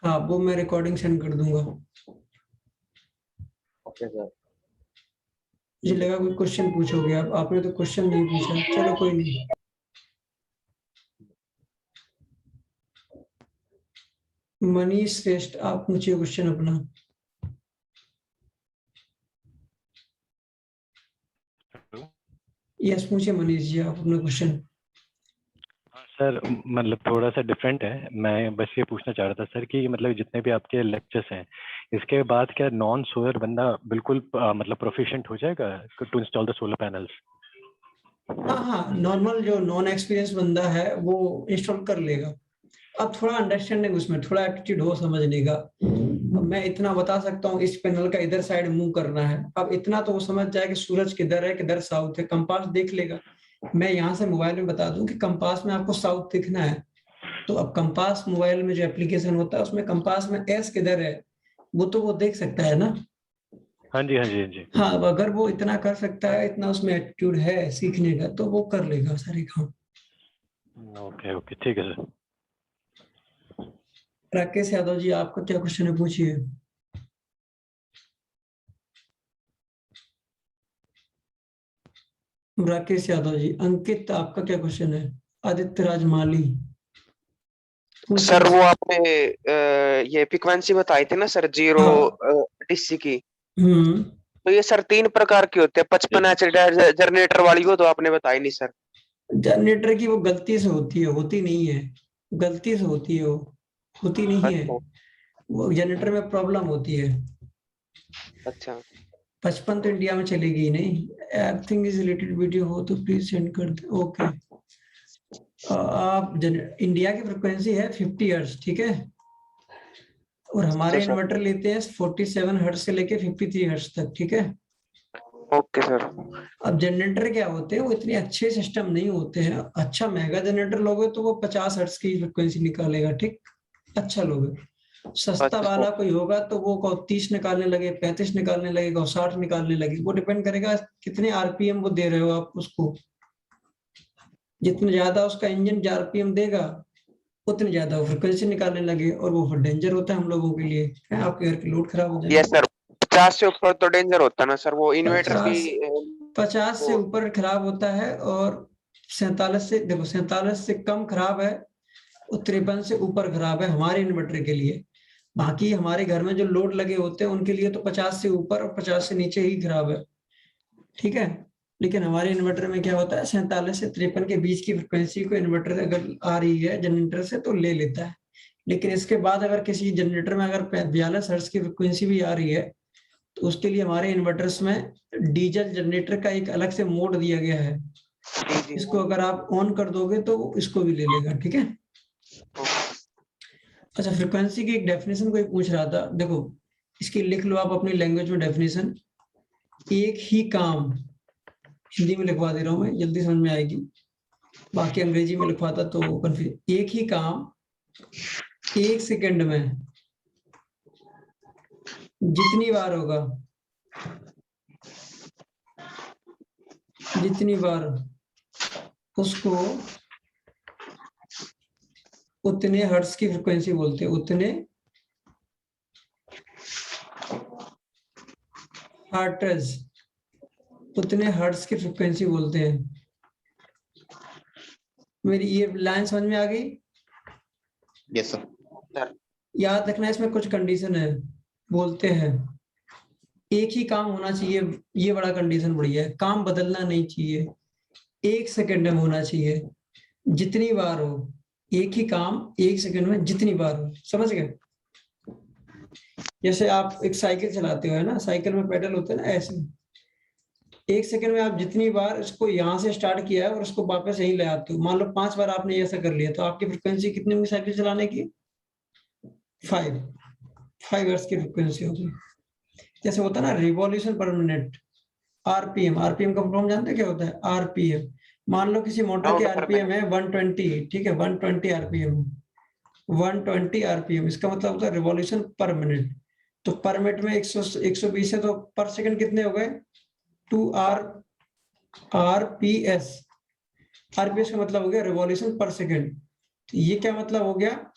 हाँ, वो मैं रिकॉर्डिंग सेंड कर दूंगा। Okay sir. मुझे लगा कोई क्वेश्चन पूछोगे आप, आपने तो क्वेश्चन नहीं पूछा, चलो कोई नहीं। मनीष श्रेष्ठ, आप पूछिए क्वेश्चन अपना। यस, पूछिए मनीष जी, आप अपना क्वेश्चन। सर मतलब थोड़ा सा डिफरेंट है। मैं बस ये पूछना चाह रहा था सर कि मतलब जितने भी आपके लेक्चर्स हैं, इसके बाद क्या नॉन सोलर बंदा बिल्कुल मतलब प्रोफिशिएंट हो जाएगा to install the solar panels? हाँ हाँ, नॉर्मल जो नॉन एक्सपीरियंस बंदा है वो इंस्टॉल कर लेगा। अब थोड़ा अंडरस्टैंडिंग उसमें, थोड़ा एटीट्यूड हो समझने का। अब मैं इतना बता सकता हूँ, इस पैनल का इधर साइड मूव करना है, अब इतना तो वो समझ जाए कि सूरज किधर है, किधर साउथ है, कंपास देख लेगा। मैं यहाँ से मोबाइल में बता दूं कि कंपास में आपको साउथ दिखना है, तो अब कंपास मोबाइल में जो एप्लीकेशन होता है उसमें कंपास में एस किधर है, वो तो वो देख सकता है ना। हाँ जी, हाँ जी, हाँ जी। हाँ, अब अगर वो इतना कर सकता है, इतना उसमें एटीट्यूड है सीखने का, तो वो कर लेगा सारे काम। ओके ओके, ठीक है सर। राकेश यादव जी, आपका क्या क्वेश्चन है, पूछिए। राकेश यादव जी। अंकित, आपका क्या क्वेश्चन है? आदित्य राज माली, सर वो आपने ये फ्रीक्वेंसी बताई थी ना सर, 0 हाँ। डीसी की, हम्म। तो ये सर 3 प्रकार की होते हैं। 55 एच जनरेटर वाली वो तो आपने बताई नहीं सर। जनरेटर की वो गलती से होती है, होती नहीं है, गलती से होती है वो, होती नहीं है। अच्छा वो जनरेटर में प्रॉब्लम होती है। अच्छा 55 तो इंडिया में चलेगी ही नहीं। एवरीथिंग इज रिलेटेड वीडियो हो तो प्लीज सेंड कर दे, ओके। आप इंडिया की फ्रिक्वेंसी है 50 हर्ट्ज, ठीक है। और अच्छा हमारे सर। इन्वर्टर लेते हैं 47 हर्ट्ज से लेके 53 हर्ट्ज तक, ठीक है। Okay sir. अब जनरेटर क्या होते हैं, वो इतने अच्छे सिस्टम नहीं होते हैं। अच्छा मेगा जनरेटर लोगे तो वो 50 हर्ट्ज की फ्रिक्वेंसी निकालेगा, ठीक, अच्छा लोगे। सस्ता अच्छा सर। वाला कोई होगा तो वो 30 निकालने लगे, 35 निकालने लगेगा, 60 निकालने लगे। वो डिपेंड करेगा कितने आरपीएम वो दे रहे हो आप उसको। जितने ज्यादा उसका इंजन आरपीएम देगा, उतनी ज्यादा वो फ्रिक्वेंसी निकालने लगे, और वो फिर डेंजर होता है हम लोगों के लिए, आपके घर के लोड खराब हो यस जाएंगे। सर, 50 से ऊपर तो डेंजर होता ना सर, वो इन्वर्टर की 50 50 से वो। ऊपर खराब होता है, और 47 से, देखो 47 से कम खराब है, और 53 से ऊपर खराब है हमारे इन्वर्टर के लिए। बाकी हमारे घर में जो लोड लगे होते हैं उनके लिए तो 50 से ऊपर और 50 से नीचे ही खराब है, ठीक है। लेकिन हमारे इन्वर्टर में क्या होता है, 47 से 53 के बीच की फ्रिक्वेंसी को इन्वर्टर अगर आ रही है जनरेटर से तो ले लेता है। लेकिन इसके बाद अगर किसी जनरेटर में अगर 42 हर्ट्ज की फ्रिक्वेंसी भी आ रही है तो उसके लिए हमारे इन्वर्टर्स में डीजल जनरेटर का एक अलग से मोड दिया गया है। इसको अगर आप ऑन कर दोगे तो इसको भी ले लेगा, ठीक है। अच्छा, फ्रिक्वेंसी की एक डेफिनेशन कोई पूछ रहा था, देखो इसकी लिख लो आप अपनी लैंग्वेज में डेफिनेशन। एक ही काम, हिंदी में लिखवा दे रहा हूं मैं, जल्दी समझ में आएगी, बाकी अंग्रेजी में लिखवाता तो कंफ्यूज। एक ही काम 1 सेकंड में जितनी बार होगा, जितनी बार उसको उतने हर्ट्ज की फ्रिक्वेंसी बोलते हैं, उतने हर्ट्ज, उतने हर्ट्ज की फ्रिक्वेंसी बोलते हैं। मेरी ये लाइन समझ में आ गई? Yes sir. याद रखना इसमें कुछ कंडीशन है, बोलते हैं एक ही काम होना चाहिए, ये बड़ा कंडीशन बढ़िया है, काम बदलना नहीं चाहिए, 1 सेकंड में होना चाहिए, जितनी बार हो, एक ही काम 1 सेकंड में जितनी बार हो, समझ गए? जैसे आप एक साइकिल चलाते हो, है ना, साइकिल में पेडल होते हैं ना, ऐसे 1 सेकंड में आप जितनी बार इसको यहाँ से स्टार्ट किया है और उसको वापस यहीं ले आते हो, मान लो 5 बार आपने ऐसा कर लिया, तो आपकी फ्रिक्वेंसी कितनी होगी साइकिल चलाने की? 5 हर्ट्ज की फ्रिक्वेंसी होगी। जैसे होता है ना रिवॉल्यूशन पर मिनट, आरपीएम, आरपीएम का फॉर्म जानते हैं क्या होता है? आरपीएम। मान लो किसी मोटर के आरपीएम है 120, ठीक है, 120 आरपीएम, 120 आरपीएम, इसका मतलब होता है रिवॉल्यूशन पर मिनट। तो पर मिनट में 120 है तो पर सेकंड कितने हो गए? 2 आरपीएस। आरपीएस का मतलब हो गया रिवॉल्यूशन पर सेकंड। तो ये क्या मतलब हो गया?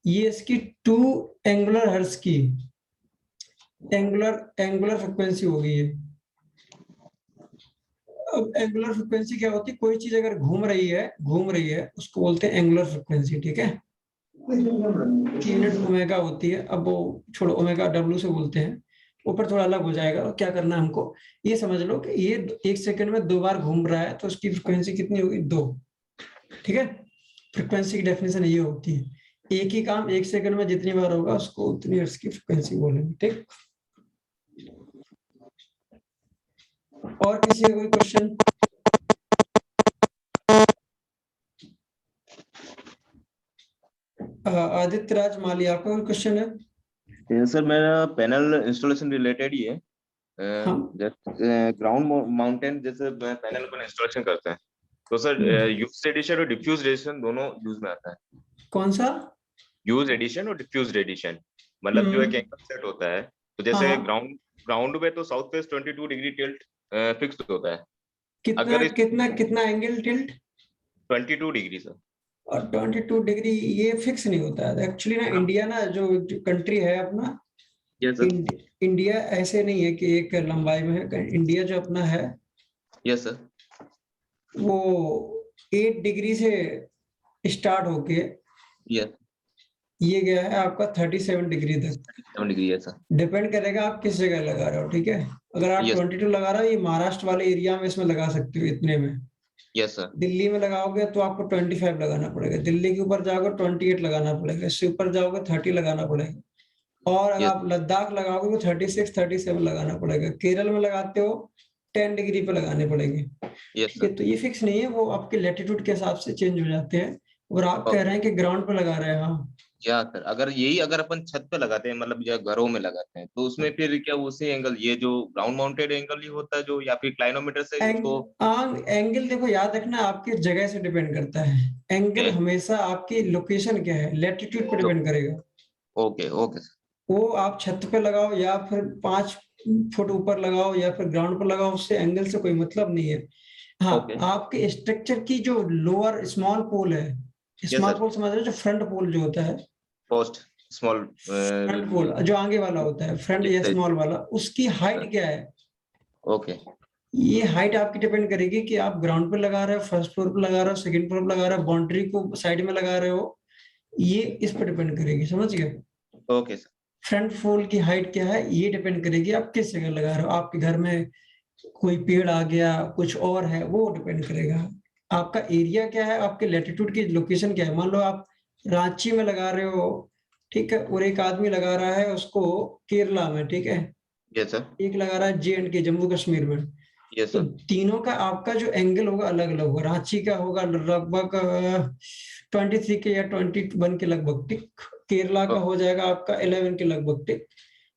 ये इसकी 2 एंगुलर हर्ट्ज की एंगुलर फ्रिक्वेंसी होगी ये। अब एंगुलर फ्रिक्वेंसी क्या होती है? कोई चीज अगर घूम रही है उसको बोलते हैं एंगुलर फ्रिक्वेंसी, ठीक है। यूनिट ओमेगा होती है, अब वो छोड़ो, ओमेगा डब्ल्यू से बोलते हैं, ऊपर थोड़ा अलग हो जाएगा। क्या करना है हमको, ये समझ लो कि ये 1 सेकंड में 2 बार घूम रहा है तो उसकी फ्रिक्वेंसी कितनी होगी? 2, ठीक है। फ्रिक्वेंसी की डेफिनेशन ये होती है, एक ही काम 1 सेकंड में जितनी बार होगा उसको उतनी हर्ट्ज की फ्रिक्वेंसी बोलेंगे, ठीक। और किसी का कोई क्वेश्चन? आदित्य राज माली, आपका कोई क्वेश्चन है? सर मेरा पैनल इंस्टॉलेशन रिलेटेड ही है। हाँ। ग्राउंड माउंटेन जैसे पैनल पर इंस्टॉलेशन करते हैं तो सर यूज एडिशन और डिफ्यूज एडिशन दोनों यूज में आता है। कौन सा? यूज एडिशन और डिफ्यूज एडिशन मतलब जो एक एंगल सेट होता है, तो जैसे हाँ। ग्राउंड में तो south west 22 degree tilt fix होता है। कितना अगर कितना एंगल टिल्ट? 22 degree sir. और 22 डिग्री ये फिक्स नहीं होता है एक्चुअली ना। इंडिया ना जो कंट्री है अपना, यस सर। इंडिया ऐसे नहीं है कि एक लंबाई में है। इंडिया जो अपना है यस सर। वो 8 डिग्री से स्टार्ट होके यस ये गया है आपका 37 डिग्री तक। 7 डिग्री है सर। डिपेंड करेगा आप किस जगह लगा रहे हो, ठीक है। अगर आप 22 लगा रहे हो, ये महाराष्ट्र वाले एरिया में इसमें लगा सकते हो इतने में। Yes sir. दिल्ली में लगाओगे तो आपको 25 लगाना पड़ेगा, दिल्ली के ऊपर जाओगे 28 लगाना पड़ेगा, इससे ऊपर जाओगे 30 लगाना पड़ेगा, और अगर आप लद्दाख लगाओगे तो 36 37 लगाना पड़ेगा। केरल में लगाते हो 10 डिग्री पे लगाने पड़ेंगे, ठीक है। तो ये फिक्स नहीं है, वो आपके लैटिट्यूड के हिसाब से चेंज हो जाते हैं। और आप कह रहे हैं कि ग्राउंड पे लगा रहे हैं। हाँ क्या सर, अगर अपन छत पे लगाते हैं मतलब या घरों में लगाते हैं तो उसमें फिर क्या उसी एंगल, ये जो ग्राउंड माउंटेड एंगल ही होता है जो, या फिर क्लाइनोमीटर से इसको? एंगल देखो, याद रखना आपकी जगह से डिपेंड करता है। एंगल हमेशा आपकी लोकेशन क्या है, लैटिट्यूड पे डिपेंड करेगा। Okay okay sir. वो आप छत पे लगाओ या फिर 5 फुट ऊपर लगाओ या फिर ग्राउंड पर लगाओ, उससे एंगल से कोई मतलब नहीं है। हाँ, आपके स्ट्रक्चर की जो लोअर स्मॉल पोल है, स्मॉल पोल समझ रहे हो, जो फ्रंट पोल जो होता है, पोस्ट स्मॉल फ्रंट पोल जो आगे वाला होता है, फ्रंट या स्मॉल वाला, उसकी हाइट क्या है? ओके। ये हाइट आपकी डिपेंड करेगी कि आप ग्राउंड पे लगा रहे हो, फर्स्ट फ्लोर पे लगा रहे हो, सेकंड फ्लोर पे लगा रहे हो, बाउंड्री को साइड में लगा रहे हो, ये इस पर डिपेंड करेगी, समझ गए? Okay sir. फ्रंट पोल की हाइट क्या है ये डिपेंड करेगी आप किस जगह लगा रहे हो। आपके घर में कोई पेड़ आ गया, कुछ और है, वो डिपेंड करेगा। आपका एरिया क्या है, आपके लैटिट्यूड की लोकेशन क्या है। मान लो आप रांची में लगा रहे हो, ठीक है, और एक आदमी लगा रहा है उसको केरला में, ठीक है, यस सर, एक लगा रहा है J&K जम्मू कश्मीर में। यस तो सर, तीनों का आपका जो एंगल होगा अलग अलग होगा। रांची का होगा लगभग 23 के या 21 के लगभग, ठीक। केरला का हो जाएगा आपका 11 के लगभग, ठीक।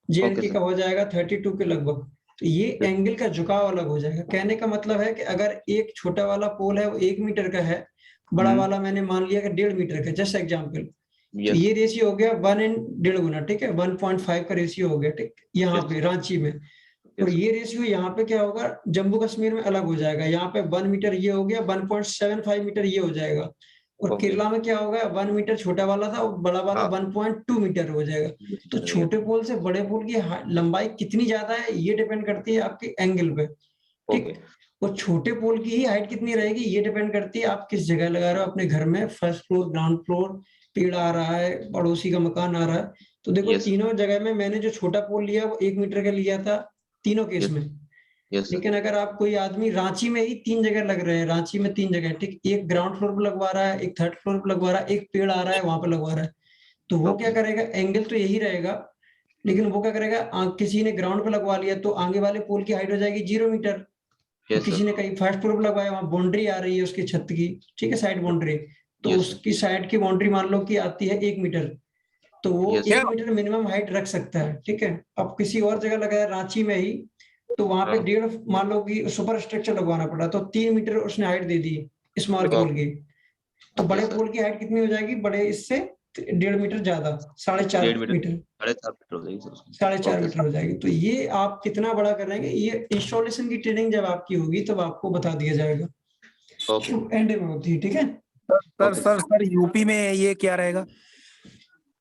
J&K sir. का हो जाएगा 32 के लगभग। तो ये एंगल का झुकाव अलग हो जाएगा। कहने का मतलब है कि अगर एक छोटा वाला पोल है वो 1 मीटर का है, बड़ा वाला मैंने मान लिया कि 1.5 मीटर का, जस्ट एग्जाम्पल। तो यस ये रेशियो हो गया 1 इन 1.5 गुना, ठीक है, 1.5 का रेशियो हो गया, ठीक, यहाँ पे रांची में। और ये रेशियो यहाँ पे क्या होगा, जम्मू कश्मीर में अलग हो जाएगा। यहाँ पे 1 मीटर ये हो गया, 1.75 मीटर ये हो जाएगा। और ओके। केरला में क्या होगा, 1 मीटर छोटा वाला था, और बड़ा वाला हाँ। 1.2 मीटर हो जाएगा। तो छोटे पोल से बड़े पोल की लंबाई कितनी ज्यादा है ये डिपेंड करती है आपके एंगल पे, ठीक। ओके। और छोटे पोल की ही हाइट कितनी रहेगी ये डिपेंड करती है आप किस जगह लगा रहे हो अपने घर में, फर्स्ट फ्लोर, ग्राउंड फ्लोर, पेड़ आ रहा है, पड़ोसी का मकान आ रहा है। तो देखो यस तीनों जगह में मैंने जो छोटा पोल लिया वो 1 मीटर का लिया था तीनों केस यस में। यस सर, लेकिन अगर आप कोई आदमी रांची में ही 3 जगह लग रहे हैं, रांची में 3 जगह, ठीक, एक ग्राउंड फ्लोर पे लगवा रहा है, एक थर्ड फ्लोर पे लगवा रहा है, एक पेड़ आ रहा है वहां पे लगवा रहा है, तो वो क्या ओके। करेगा, एंगल तो यही रहेगा, लेकिन वो क्या करेगा, किसी ने ग्राउंड पे लगवा लिया तो आगे वाले पोल की हाइट हो जाएगी 0 मीटर। और यस किसी सर, ने कहीं फर्स्ट फ्लोर पे लगवाया, वहां बाउंड्री आ रही है उसकी छत की, ठीक है, साइड बाउंड्री, तो यस सर, उसकी साइड की बाउंड्री मान लो कि आती है 1 मीटर, तो वो यस 1 मीटर मिनिमम हाइट रख सकता है, ठीक है। अब किसी और जगह लगाया रांची में ही, तो वहां पे हाँ। 1.5 मान लो कि सुपर स्ट्रक्चर लगवाना पड़ा, तो 3 मीटर उसने हाइट दे दी स्मॉल पोल की। तो ओके बड़े सर, पोल की हाइट कितनी हो जाएगी, बड़े इससे 1.5 मीटर ज्यादा, 4.5 1.5 मीटर, मीटर, 4.5 मीटर हो जाएगी सर उसमें। 4.5 ओके मीटर सर, हो जाएगी। तो ये आप कितना बड़ा कर रहेंगे, ये इंस्टॉलेशन की ट्रेनिंग जब आपकी होगी तब आपको बता दिया जाएगा, ओके एंड में होती है, ठीक है। Sir okay sir sir UP में ये क्या रहेगा?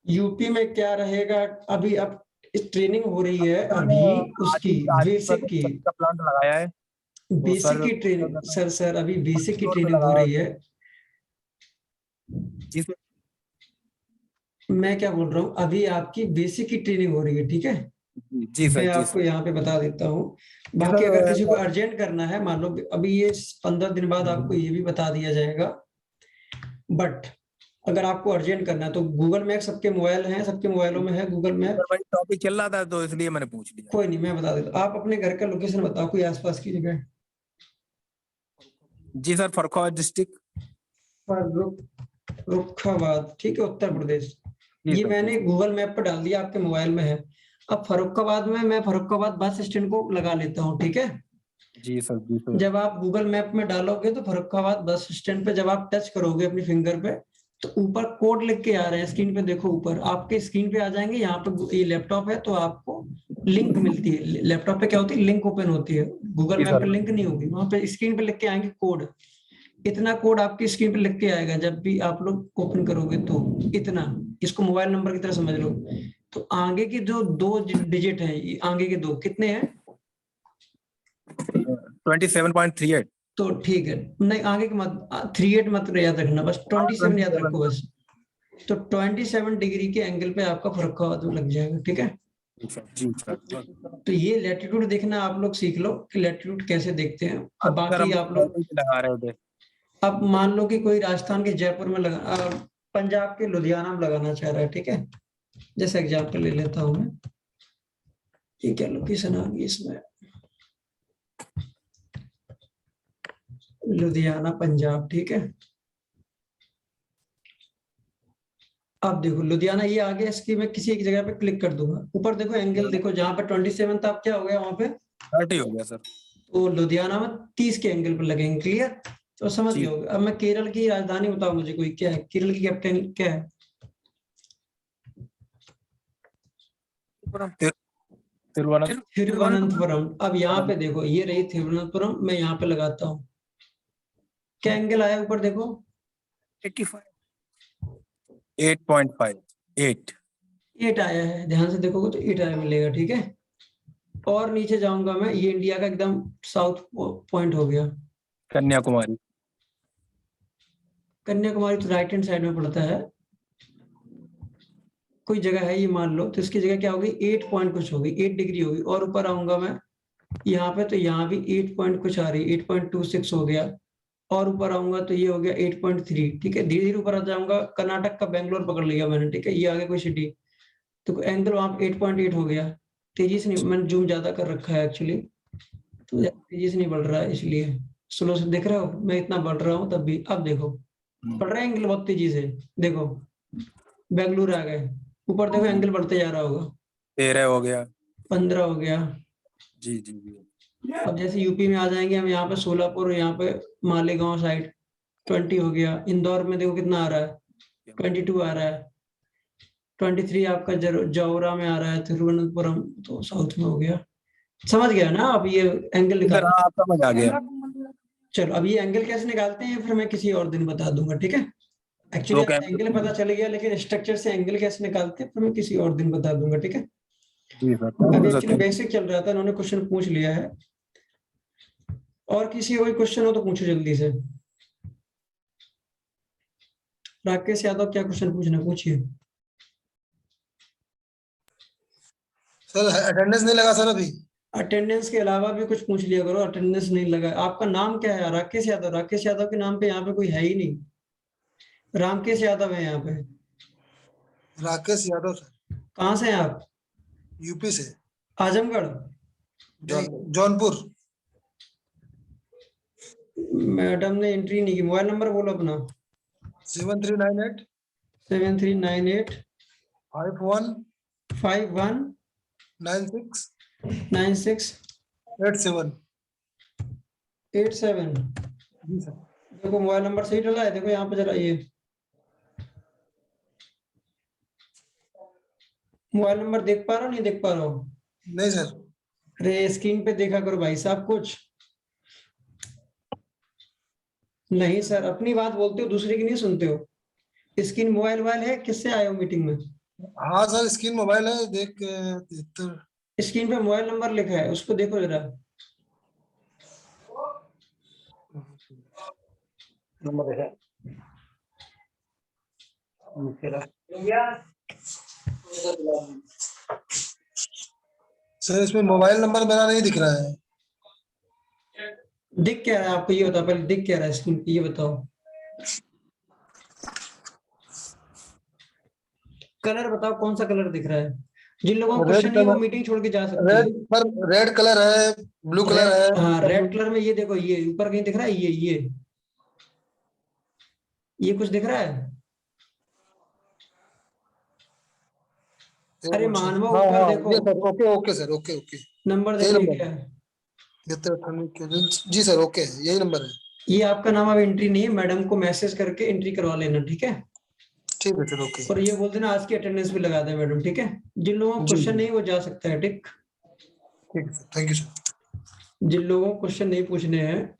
यूपी में क्या रहेगा, अभी अब इस ट्रेनिंग हो रही है अभी उसकी आदि आदि बेसिक की, का प्लांट लगाया है तो बेसिक सर की ट्रेनिंग, सर अभी बेसिक की फ्लोर पे ट्रेनिंग हो लगाया रही है। जी सर। मैं क्या बोल रहा हूँ, अभी आपकी बेसिक की ट्रेनिंग हो रही है, ठीक है। जी सर मैं जी आपको सर यहाँ पे बता देता हूँ। जी बाकी अगर सर। किसी को अर्जेंट करना है, मान लो अभी ये 15 दिन बाद आपको ये भी बता दिया जाएगा, बट अगर आपको अर्जेंट करना है तो गूगल मैप, सबके मोबाइल हैं, सबके मोबाइलों में है गूगल मैप। सर भाई टॉपिक चल रहा था तो इसलिए मैंने पूछ लिया। कोई नहीं, मैं बता देता हूँ। आप अपने घर का लोकेशन बताओ, कोई आसपास की जगह। जी सर, फर्रुखाबाद डिस्ट्रिक्ट। फर्रुखाबाद, ठीक है, उत्तर प्रदेश। जी ये सर जी मैंने सर गूगल मैप पर डाल दिया, आपके मोबाइल में है। अब फर्रुखाबाद में मैं फर्रुखाबाद बस स्टैंड को लगा लेता हूँ, ठीक है। जी सर जी सर जब आप गूगल मैप में डालोगे तो फर्रुखाबाद बस स्टैंड पे जब आप टच करोगे अपनी फिंगर पे, तो ऊपर कोड लिख के आ रहे हैं स्क्रीन पे, देखो ऊपर आपके स्क्रीन पे आ जाएंगे। यहाँ पे ये लैपटॉप है तो आपको लिंक मिलती है, लैपटॉप पे क्या होती है, लिंक ओपन होती है। गूगल जी मैप सर पे लिंक नहीं होगी, वहां पे स्क्रीन पे लिख के आएंगे कोड। इतना कोड आपकी स्क्रीन पे लिख के आएगा जब भी आप लोग ओपन करोगे, तो इतना, इसको मोबाइल नंबर की तरह समझ लो। तो आगे के जो 2 डिजिट है, आगे के 2 कितने हैं, 27.38। तो ठीक है, नहीं आगे के मत, 38 मत याद रखना, बस 27 याद 27। रखो बस। तो 27 डिग्री के एंगल पे आपका फर्रुखाबाद लग जाएगा, ठीक है। जी सर। तो ये लैटिट्यूड देखना आप लोग सीख लो कि लैटिट्यूड कैसे देखते हैं। अब सर बाकी हम आप लोग, लगा रहे थे। अब मान लो कि कोई राजस्थान के जयपुर में लगा, पंजाब के लुधियाना में लगाना चाह रहा है, ठीक है, जैसे एग्जाम्पल ले लेता हूं मैं। ये क्या लोकेशन आ गई इसमें, लुधियाना पंजाब, ठीक है। अब देखो लुधियाना ये आ गया, इसकी मैं किसी एक जगह पे क्लिक कर दूंगा, ऊपर देखो एंगल देखो, जहां पे 27 था, अब क्या हो गया वहां पे, 30 हो गया सर। तो लुधियाना में 30 के एंगल पर लगेंगे, क्लियर। तो समझ जी गए होगे। अब मैं केरल की राजधानी बताओ मुझे, कोई क्या है, केरल की कैपिटल क्या है, तिरुवनंतपुरम। तिरुवनंतपुरम। अब यहाँ पे देखो ये रही तिरुवनंतपुरम, मैं यहाँ पे लगाता हूँ, क्या एंगल आया ऊपर देखो, 85। 8.58। 8 आया है, ध्यान से देखोगे तो 8 आया मिलेगा, ठीक है। और नीचे जाऊंगा मैं, ये इंडिया का एकदम साउथ पॉइंट हो गया। कन्याकुमारी। कन्याकुमारी तो राइट हैंड साइड में पड़ता है, कोई जगह है ये मान लो, तो इसकी जगह क्या होगी 8 पॉइंट कुछ होगी, 8 डिग्री होगी। और ऊपर आऊंगा मैं यहाँ पे, तो यहाँ भी 8 पॉइंट कुछ आ रही है, 8.26 हो गया। और ऊपर आऊंगा तो ये हो गया 8.3। ठीक है, धीरे धीरे ऊपर आ जाऊंगा। कर्नाटक का बेंगलोर पकड़ लिया मैंने, ठीक है, ये आगे कोई सिटी, तो एंगल वहां पे 8.8 हो गया। तेजी से नहीं, मैंने जूम ज्यादा कर रखा है एक्चुअली, तो तेजी से नहीं बढ़ रहा है इसलिए। स्लो से देख रहे हो, मैं इतना बढ़ रहा हूँ तब भी। अब देखो बढ़ रहा है एंगल बहुत तेजी से, देखो बेंगलुरु आ गए, ऊपर देखो एंगल बढ़ते जा रहा होगा। 13 हो गया। 15 हो गया। जी जी जी। अब जैसे यूपी में आ जाएंगे हम, यहाँ पे सोलापुर, यहाँ पे मालेगांव साइड 20 हो गया। इंदौर में देखो कितना आ रहा है, 22 आ रहा है। 23 आपका जौरा में आ रहा है, तिरुवनंतपुरम तो साउथ में हो गया। समझ गया ना? अब ये एंगल सर निकाल, हाँ, आपका समझ आ गया। चलो अब ये एंगल कैसे निकालते हैं फिर मैं किसी और दिन बता दूंगा, ठीक है। Actually okay. एंगल पता चल गया, लेकिन स्ट्रक्चर से एंगल कैसे निकालते हैं फिर मैं किसी और दिन बता दूंगा, ठीक है। जी सर, अभी थैंक एक्चुअली यू। बेसिक चल रहा था, इन्होंने क्वेश्चन पूछ लिया है। और किसी का कोई क्वेश्चन हो तो पूछो जल्दी से। राकेश यादव क्या क्वेश्चन पूछना, पूछिए। सर अटेंडेंस नहीं लगा सर अभी। अटेंडेंस के अलावा भी कुछ पूछ लिया करो, अटेंडेंस नहीं लगा। आपका नाम क्या है? राकेश यादव। राकेश यादव के नाम पे यहाँ पे कोई है ही नहीं, रामकेश यादव है यहाँ पे। राकेश यादव सर, कहाँ से हैं आप? यूपी से, आजमगढ़। जौनपुर। मैडम ने एंट्री नहीं की। मोबाइल नंबर बोलो अपना। 7398 7398 51 51 96 96 87। 87। जी सर। देखो मोबाइल नंबर सही डला है, देखो यहाँ पे जरा, ये मोबाइल नंबर देख पा रहा हो नहीं देख पा रहा हो? नहीं सर। अरे स्क्रीन पे देखा करो भाई साहब कुछ। नहीं सर, अपनी बात बोलते हो, दूसरे की नहीं सुनते हो। स्क्रीन मोबाइल वाइल है, किससे आए हो मीटिंग में? हाँ सर, स्क्रीन मोबाइल है, देख के 73। स्क्रीन पे मोबाइल नंबर लिखा है, उसको देखो जरा। नंबर है सर, इसमें मोबाइल नंबर मेरा नहीं दिख रहा है। दिख क्या रहा है आपको, ये बताओ पहले, दिख क्या रहा है स्क्रीन पे, ये बताओ। कलर बताओ, कौन सा कलर दिख रहा है? जिन लोगों को क्वेश्चन नहीं है वो मीटिंग छोड़ के जा सकते हैं। रेड पर, रेड कलर है, ब्लू कलर है। हाँ रेड कलर में, ये देखो, ये ऊपर कहीं दिख रहा है, ये कुछ दिख रहा है? अरे मानव हाँ ऊपर हाँ, देखो, ये sir, okay okay sir, okay okay. Number यही देखो ये नंबर क्या है। जी सर, ओके, यही नंबर है। ये आपका नाम अब एंट्री नहीं है, मैडम को मैसेज करके एंट्री करवा लेना, ठीक है। ठीक है सर, ओके। और ये बोल देना आज की अटेंडेंस भी लगा दे मैडम, ठीक है। जिन लोगों को जी, क्वेश्चन जी। नहीं वो जा सकता है, ठीक। ठीक है सर, थैंक यू सर। जिन लोगों को क्वेश्चन नहीं पूछने हैं